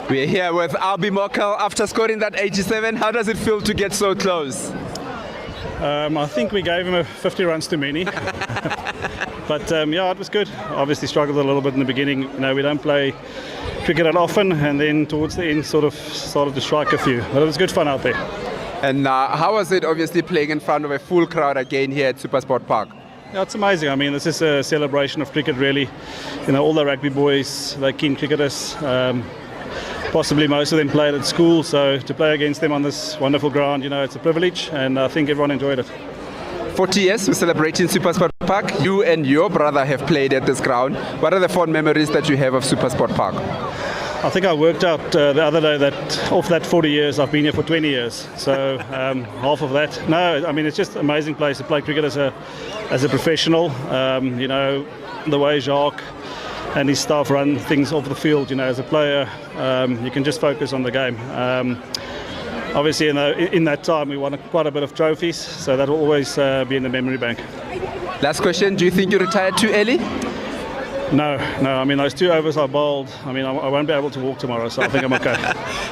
N: We're here with Albie Mokel after scoring that 87. How does it feel to get so close?
C: I think we gave him 50 runs too many. But yeah, it was good. Obviously struggled a little bit in the beginning. You know, we don't play cricket that often, and then towards the end sort of started to strike a few. But it was good fun out there.
N: And how was it obviously playing in front of a full crowd again here at SuperSport Park?
C: Yeah, it's amazing. I mean, this is a celebration of cricket, really. You know, all the rugby boys, they're keen cricketers. Possibly most of them played at school, so to play against them on this wonderful ground, you know, it's a privilege, and I think everyone enjoyed it.
N: 40 years, we're celebrating SuperSport Park. You and your brother have played at this ground. What are the fond memories that you have of SuperSport Park?
C: I think I worked out the other day that off that 40 years, I've been here for 20 years. So half of that. No, I mean, it's just an amazing place to play cricket as a professional. You know, the way Jacques and his staff run things off the field, you know, as a player, you can just focus on the game. Obviously, in that time, we won quite a bit of trophies, so that will always be in the memory bank.
N: Last question, do you think you retired too early?
C: No. I mean, those 2 overs I bowled, I mean, I won't be able to walk tomorrow, so I think I'm okay.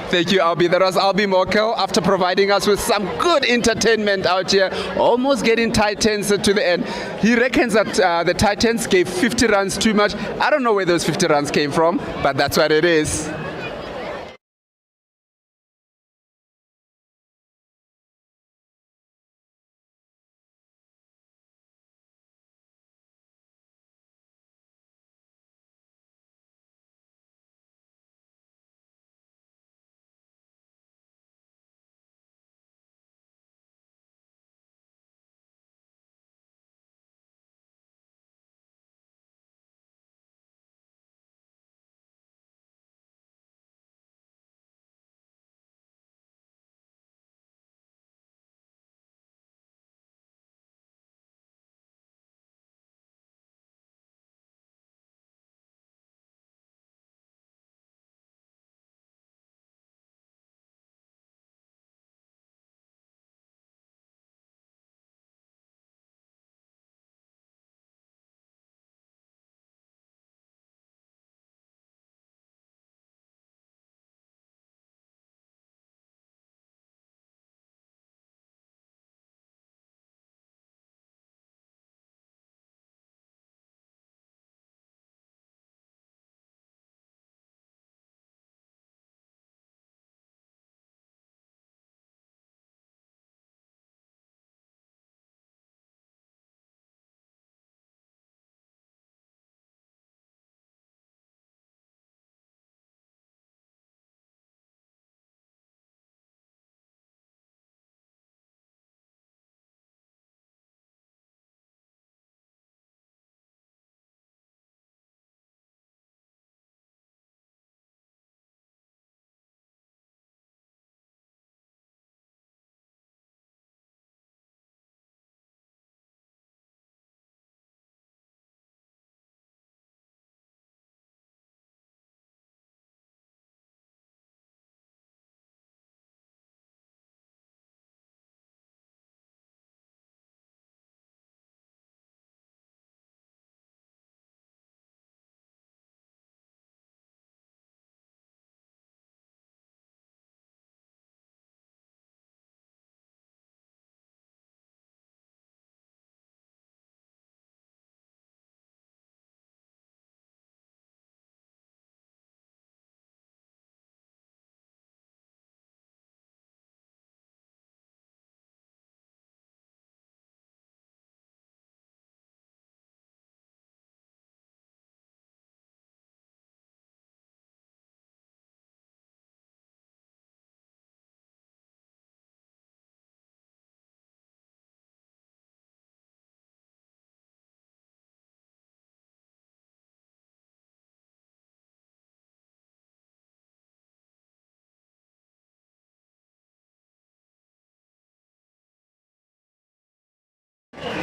N: Thank you, Albie. That was Albie Mokel after providing us with some good entertainment out here, almost getting Titans to the end. He reckons that the Titans gave 50 runs too much. I don't know where those 50 runs came from, but that's what it is.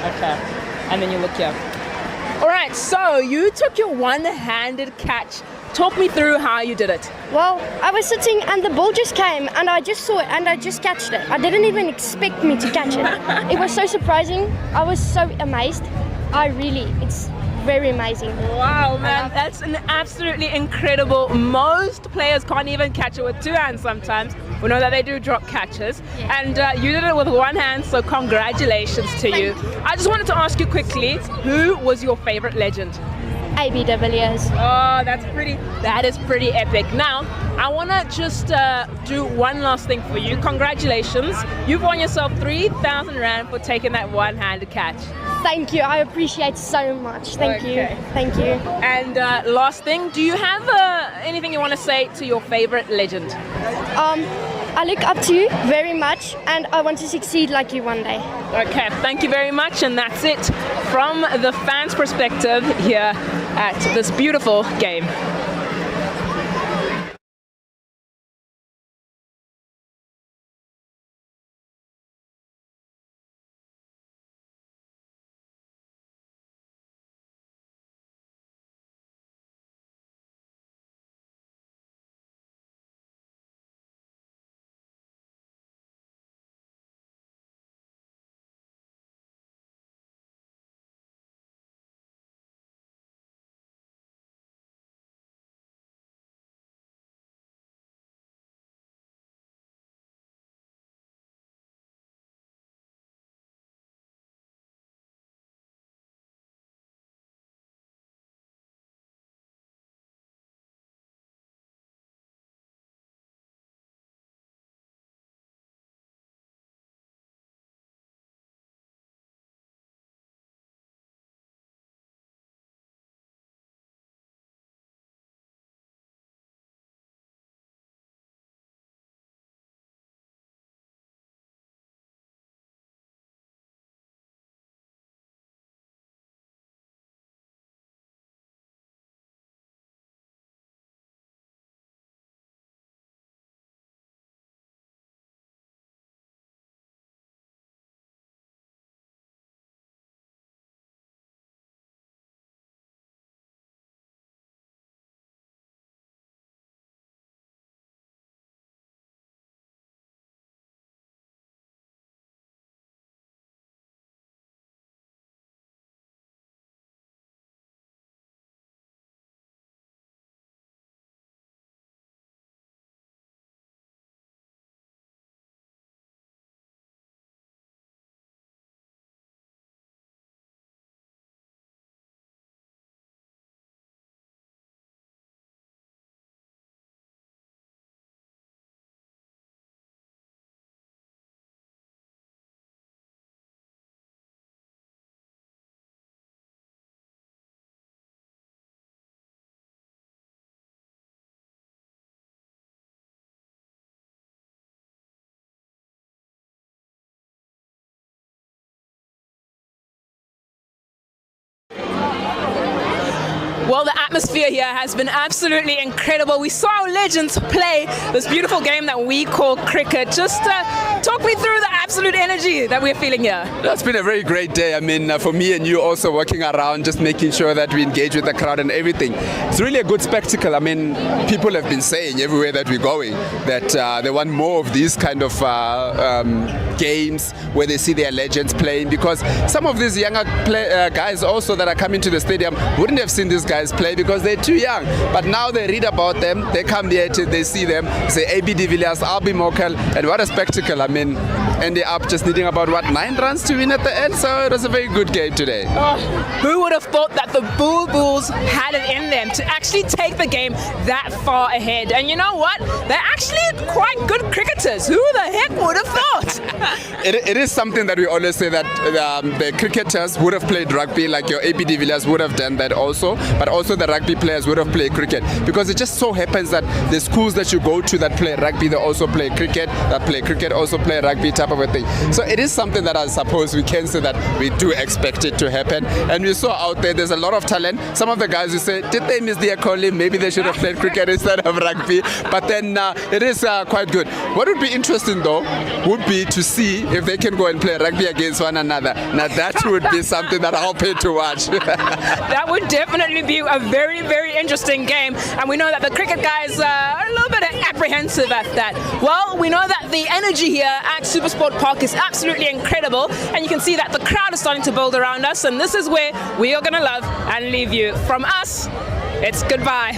H: Okay, and then you look here. All right, so you took your one-handed catch. Talk me through how you did it.
P: Well, I was sitting and the ball just came and I just saw it and I just catched it. I didn't even expect me to catch it. It was so surprising. I was so amazed. very amazing.
H: Wow, man, that's an absolutely incredible. Most players can't even catch it with two hands sometimes. We know that they do drop catches, and you did it with one hand, so congratulations to you. I just wanted to ask you quickly, who was your favorite legend?
P: AB de Villiers.
H: Oh, that is pretty epic. Now, I want to just do one last thing for you. Congratulations. You've won yourself 3,000 Rand for taking that one-handed catch.
P: Thank you. I appreciate so much. Thank you. Thank you.
H: And last thing, do you have anything you want to say to your favorite legend?
P: I look up to you very much, and I want to succeed like you one day.
H: Okay, thank you very much, and that's it from the fans' perspective here at this beautiful game. Well, the atmosphere here has been absolutely incredible. We saw our legends play this beautiful game that we call cricket. Just talk me through the absolute energy that we're feeling here.
N: It's been a very great day. I mean, for me and you also working around, just making sure that we engage with the crowd and everything. It's really a good spectacle. I mean, people have been saying everywhere that we're going that they want more of these kind of games where they see their legends playing, because some of these younger guys also that are coming to the stadium wouldn't have seen these guys play because they're too young. But now they read about them, they come there, they see them, say AB de Villiers, Albie Mokel, and what a spectacle. I mean, ended up just needing about 9 runs to win at the end, so it was a very good game today.
H: Oh, who would have thought that the Bulls had it in them to actually take the game that far ahead? And you know what? They're actually quite good cricketers. Who the heck would have thought?
N: It is something that we always say that the cricketers would have played rugby, like your AB de Villiers would have done that also, but also the rugby players would have played cricket, because it just so happens that the schools that you go to that play rugby, they also play cricket, that play cricket also play rugby, type of a thing. So it is something that I suppose we can say that we do expect it to happen. And we saw out there's a lot of talent. Some of the guys who say, did they miss their calling? Maybe they should have played cricket instead of rugby. But then it is quite good. What would be interesting though would be to see if they can go and play rugby against one another. Now that would be something that I'll pay to watch.
H: That would definitely be a very, very interesting game. And we know that the cricket guys are a little bit apprehensive apprehensive at that. Well, we know that the energy here at SuperSport Park is absolutely incredible, and you can see that the crowd is starting to build around us, and this is where we are going to love and leave you. From us, it's goodbye.